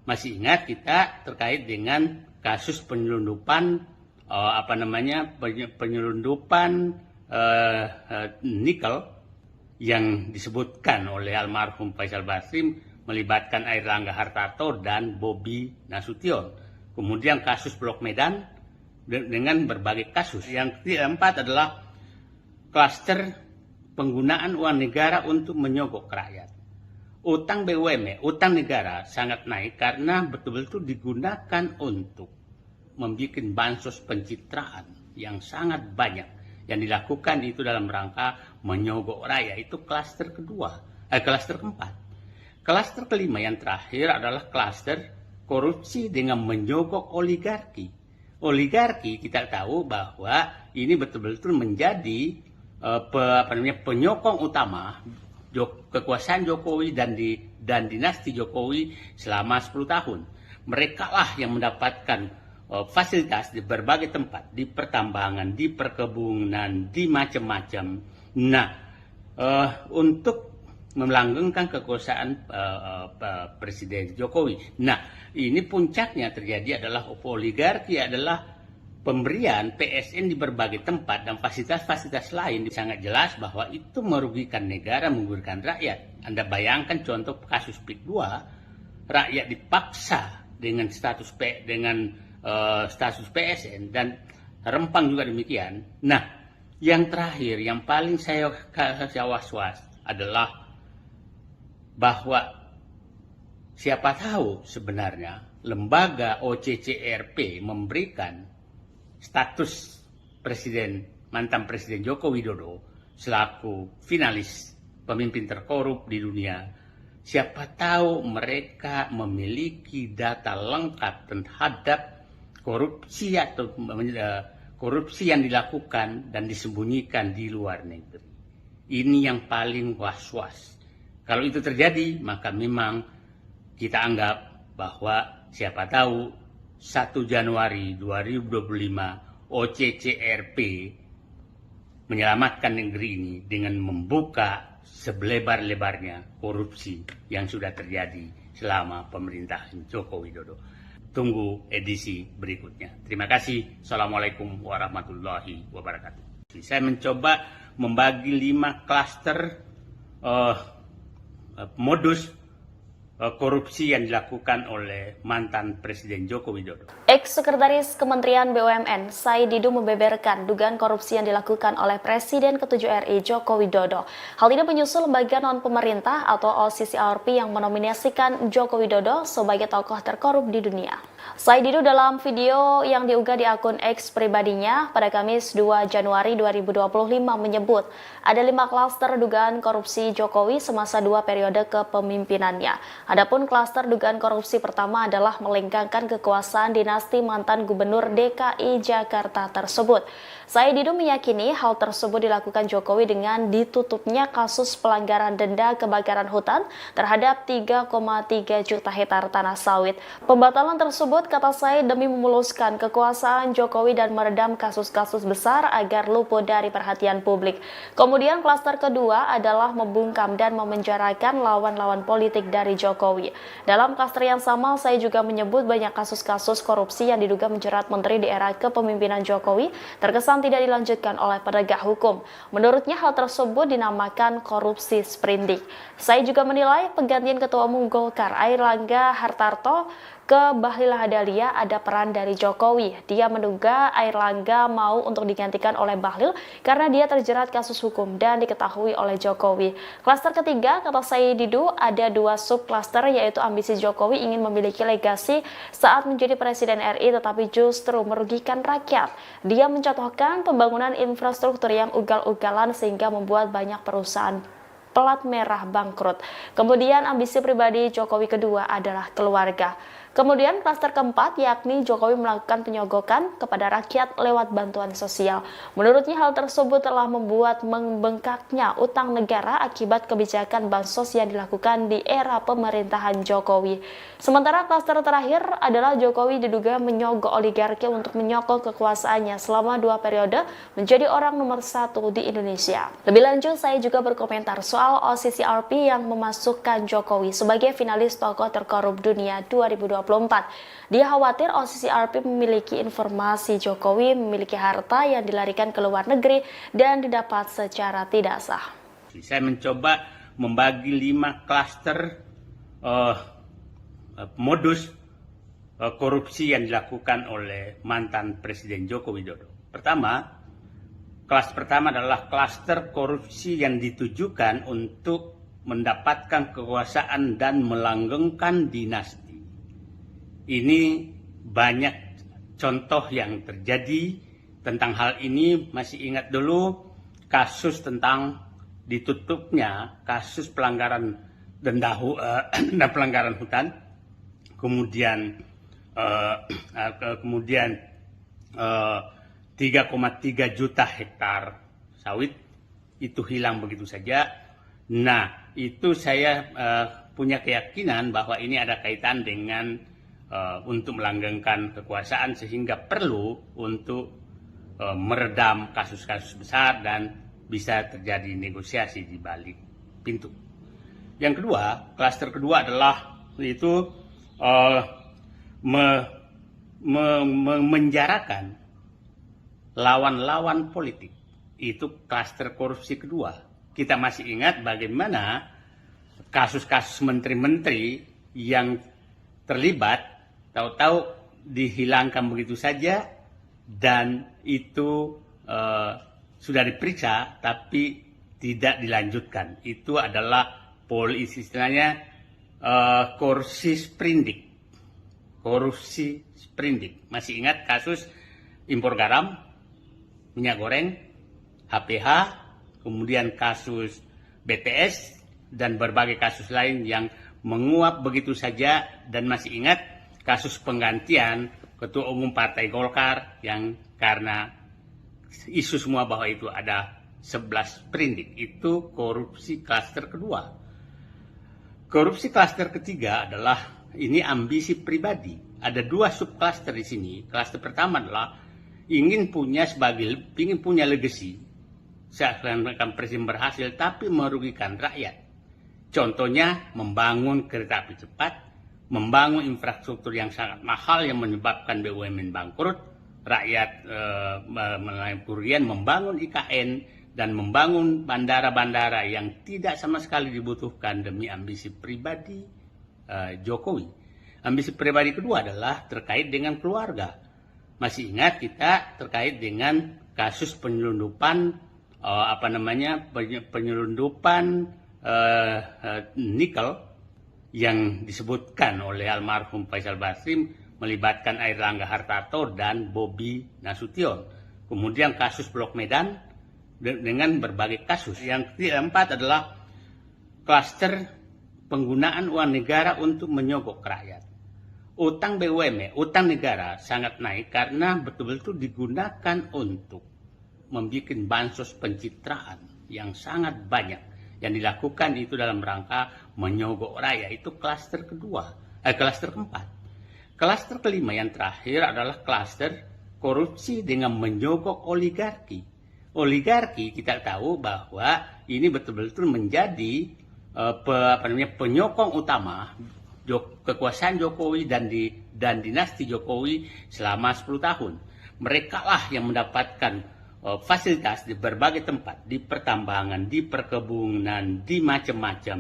Masih ingat kita terkait dengan kasus penyelundupan penyelundupan nikel yang disebutkan oleh almarhum Faisal Basri melibatkan Airlangga Hartarto dan Bobi Nasution. Kemudian kasus Blok Medan dengan berbagai kasus. Yang keempat adalah klaster penggunaan uang negara untuk menyogok rakyat. Utang BUMN, utang negara sangat naik karena betul-betul digunakan untuk membuat bansos pencitraan yang sangat banyak. Yang dilakukan itu dalam rangka menyogok rakyat. Itu klaster klaster keempat. Klaster kelima yang terakhir adalah klaster korupsi dengan menyogok oligarki. Oligarki kita tahu bahwa ini betul-betul menjadi penyokong utama kekuasaan Jokowi dan dinasti Jokowi selama 10 tahun. Mereka lah yang mendapatkan fasilitas di berbagai tempat, di pertambangan, di perkebunan, di macam-macam. Nah, untuk melanggengkan kekuasaan Presiden Jokowi. Nah, ini puncaknya terjadi adalah oligarki adalah pemberian PSN di berbagai tempat dan fasilitas-fasilitas lain. Sangat jelas bahwa itu merugikan negara, merugikan rakyat. Anda bayangkan contoh kasus PIK 2, rakyat dipaksa dengan status PSN dan Rempang juga demikian. Nah, yang terakhir yang paling saya was-was adalah bahwa siapa tahu sebenarnya lembaga OCCRP memberikan status mantan Presiden Joko Widodo selaku finalis pemimpin terkorup di dunia. Siapa tahu mereka memiliki data lengkap terhadap korupsi yang dilakukan dan disembunyikan di luar negeri. Ini yang paling was-was. Kalau itu terjadi, maka memang kita anggap bahwa siapa tahu 1 Januari 2025 OCCRP menyelamatkan negeri ini dengan membuka selebar-lebarnya korupsi yang sudah terjadi selama pemerintahan Joko Widodo. Tunggu edisi berikutnya. Terima kasih. Assalamualaikum warahmatullahi wabarakatuh. Saya mencoba membagi 5 klaster modus korupsi yang dilakukan oleh mantan Presiden Joko Widodo. Ex-Sekretaris Kementerian BUMN Said Didu membeberkan dugaan korupsi yang dilakukan oleh Presiden ke-7 RI Joko Widodo. Hal ini menyusul lembaga non-pemerintah atau OCCRP yang menominasikan Joko Widodo sebagai tokoh terkorup di dunia. Said Didu dalam video yang diunggah di akun X pribadinya pada Kamis 2 Januari 2025 menyebut ada 5 klaster dugaan korupsi Jokowi semasa 2 periode kepemimpinannya. Adapun klaster dugaan korupsi pertama adalah melenggangkan kekuasaan dinasti mantan Gubernur DKI Jakarta tersebut. Said Didu meyakini hal tersebut dilakukan Jokowi dengan ditutupnya kasus pelanggaran denda kebakaran hutan terhadap 3,3 juta hektar tanah sawit. Pembatalan tersebut, kata Said, demi memuluskan kekuasaan Jokowi dan meredam kasus-kasus besar agar luput dari perhatian publik. Kemudian klaster kedua adalah membungkam dan memenjarakan lawan-lawan politik dari Jokowi. Dalam klaster yang sama, saya juga menyebut banyak kasus-kasus korupsi yang diduga menjerat menteri di era kepemimpinan Jokowi terkesan tidak dilanjutkan oleh penegak hukum. Menurutnya hal tersebut dinamakan korupsi sprindik. Saya juga menilai penggantian Ketua Umum Golkar Airlangga Hartarto ke Bahlil Lahadalia ada peran dari Jokowi. Dia menduga Airlangga mau untuk digantikan oleh Bahlil karena dia terjerat kasus hukum dan diketahui oleh Jokowi. Klaster ketiga, kata Said Didu, ada dua subklaster, yaitu ambisi Jokowi ingin memiliki legasi saat menjadi Presiden RI tetapi justru merugikan rakyat. Dia mencontohkan pembangunan infrastruktur yang ugal-ugalan sehingga membuat banyak perusahaan pelat merah bangkrut. Kemudian ambisi pribadi Jokowi kedua adalah keluarga. Kemudian klaster keempat, yakni Jokowi melakukan penyogokan kepada rakyat lewat bantuan sosial. Menurutnya hal tersebut telah membuat membengkaknya utang negara akibat kebijakan bansos yang dilakukan di era pemerintahan Jokowi. Sementara klaster terakhir adalah Jokowi diduga menyogok oligarki untuk menyokong kekuasaannya selama 2 periode menjadi orang nomor 1 di Indonesia. Lebih lanjut, saya juga berkomentar soal OCCRP yang memasukkan Jokowi sebagai finalis tokoh terkorup dunia 2024. Dia khawatir OCCRP memiliki informasi Jokowi memiliki harta yang dilarikan ke luar negeri dan didapat secara tidak sah. Saya mencoba membagi 5 klaster modus korupsi yang dilakukan oleh mantan Presiden Joko Widodo. Kelas pertama adalah klaster korupsi yang ditujukan untuk mendapatkan kekuasaan dan melanggengkan dinasti. Ini banyak contoh yang terjadi tentang hal ini. Masih ingat dulu kasus tentang ditutupnya kasus pelanggaran denda dan pelanggaran hutan, kemudian 3,3 juta hektar sawit itu hilang begitu saja. Nah, itu saya punya keyakinan bahwa ini ada kaitan dengan untuk melanggengkan kekuasaan sehingga perlu untuk meredam kasus-kasus besar dan bisa terjadi negosiasi di balik pintu. Yang kedua, klaster kedua adalah itu menjarakan lawan-lawan politik. Itu klaster korupsi kedua. Kita masih ingat bagaimana kasus-kasus menteri-menteri yang terlibat tahu-tahu dihilangkan begitu saja dan itu sudah diperiksa tapi tidak dilanjutkan. Itu adalah istilahnya korupsi sprindik. Korupsi sprindik. Masih ingat kasus impor garam, minyak goreng, HPH, kemudian kasus BTS dan berbagai kasus lain yang menguap begitu saja, dan masih ingat kasus penggantian Ketua Umum Partai Golkar yang karena isu semua bahwa itu ada 11 sprindik. Itu korupsi klaster kedua. Korupsi klaster ketiga adalah ini ambisi pribadi. Ada 2 subklaster di sini. Klaster pertama adalah ingin punya legacy. Seakan-akan presiden berhasil tapi merugikan rakyat. Contohnya membangun kereta api cepat, membangun infrastruktur yang sangat mahal yang menyebabkan BUMN bangkrut, rakyat melalui kerugian, membangun IKN, dan membangun bandara-bandara yang tidak sama sekali dibutuhkan demi ambisi pribadi Jokowi. Ambisi pribadi kedua adalah terkait dengan keluarga. Masih ingat kita terkait dengan kasus penyelundupan nikel yang disebutkan oleh almarhum Faisal Basri melibatkan Airlangga Hartarto dan Bobi Nasution. Kemudian kasus Blok Medan dengan berbagai kasus. Yang keempat adalah klaster penggunaan uang negara untuk menyogok rakyat. Utang BUMN, utang negara sangat naik karena betul-betul digunakan untuk membuat bansos pencitraan yang sangat banyak. Yang dilakukan itu dalam rangka menyogok rakyat. Itu klaster keempat. Klaster kelima yang terakhir adalah klaster korupsi dengan menyogok oligarki. Oligarki kita tahu bahwa ini betul-betul menjadi penyokong utama kekuasaan Jokowi dan dinasti Jokowi selama 10 tahun. Mereka lah yang mendapatkan fasilitas di berbagai tempat, di pertambangan, di perkebunan, di macam-macam.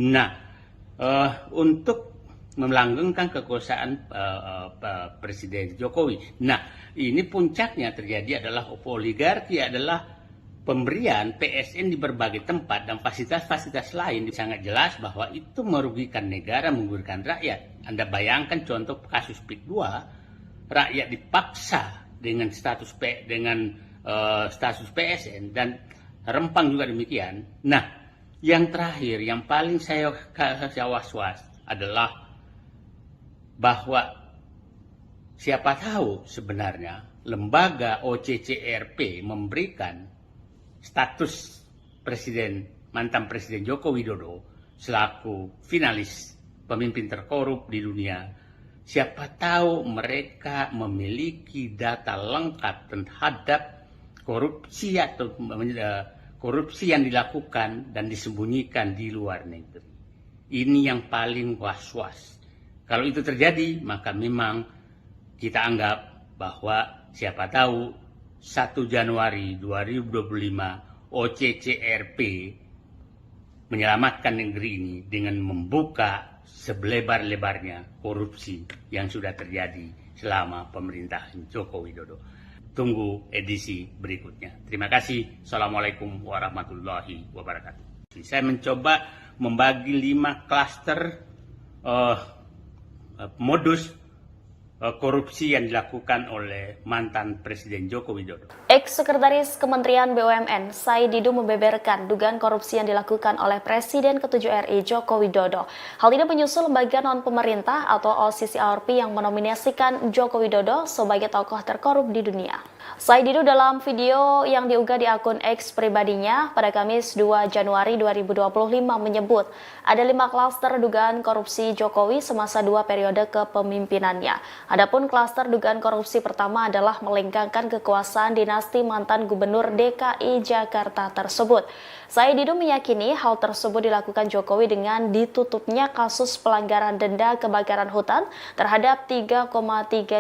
Nah, untuk melanggengkan kekuasaan Presiden Jokowi. Nah, ini puncaknya terjadi adalah oligarki, adalah pemberian PSN di berbagai tempat dan fasilitas-fasilitas lain. Sangat jelas bahwa itu merugikan negara, merugikan rakyat. Anda bayangkan contoh kasus PIK 2, rakyat dipaksa dengan status PSN dan Rempang juga demikian. Nah, yang terakhir, yang paling saya was-was adalah bahwa siapa tahu sebenarnya lembaga OCCRP memberikan status mantan Presiden Joko Widodo selaku finalis pemimpin terkorup di dunia. Siapa tahu mereka memiliki data lengkap terhadap korupsi atau korupsi yang dilakukan dan disembunyikan di luar negeri. Ini yang paling was-was. Kalau itu terjadi, maka memang kita anggap bahwa siapa tahu 1 Januari 2025 OCCRP menyelamatkan negeri ini dengan membuka selebar-lebarnya korupsi yang sudah terjadi selama pemerintahan Joko Widodo. Tunggu edisi berikutnya. Terima kasih. Assalamualaikum warahmatullahi wabarakatuh. Saya mencoba membagi 5 klaster modus korupsi yang dilakukan oleh mantan Presiden Joko Widodo. Ex-Sekretaris Kementerian BUMN Said Didu membeberkan dugaan korupsi yang dilakukan oleh Presiden ke-7 RI Joko Widodo. Hal ini menyusul lembaga non-pemerintah atau OCCRP yang menominasikan Joko Widodo sebagai tokoh terkorup di dunia. Said Didu dalam video yang diunggah di akun X pribadinya pada Kamis 2 Januari 2025 menyebut ada 5 klaster dugaan korupsi Jokowi semasa 2 periode kepemimpinannya. Adapun klaster dugaan korupsi pertama adalah melengkangkan kekuasaan dinasti mantan Gubernur DKI Jakarta tersebut. Said Didu meyakini hal tersebut dilakukan Jokowi dengan ditutupnya kasus pelanggaran denda kebakaran hutan terhadap 3,3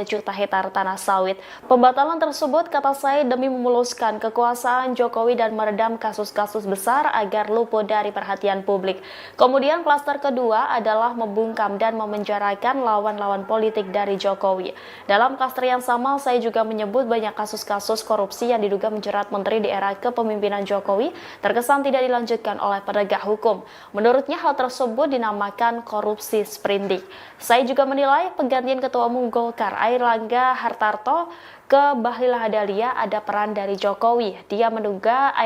juta hektar tanah sawit. Pembatalan tersebut, kata Said, demi memuluskan kekuasaan Jokowi dan meredam kasus-kasus besar agar luput dari perhatian publik. Kemudian klaster kedua adalah membungkam dan memenjarakan lawan-lawan politik dari Jokowi. Dalam klaster yang sama, saya juga menyebut banyak kasus-kasus korupsi yang diduga menjerat menteri di era kepemimpinan Jokowi terkesan tidak dilanjutkan oleh penegak hukum. Menurutnya hal tersebut dinamakan korupsi sprindik. Saya juga menilai penggantian Ketua Umum Golkar Airlangga Hartarto ke Bahlil Lahadalia ada peran dari Jokowi. Dia menduga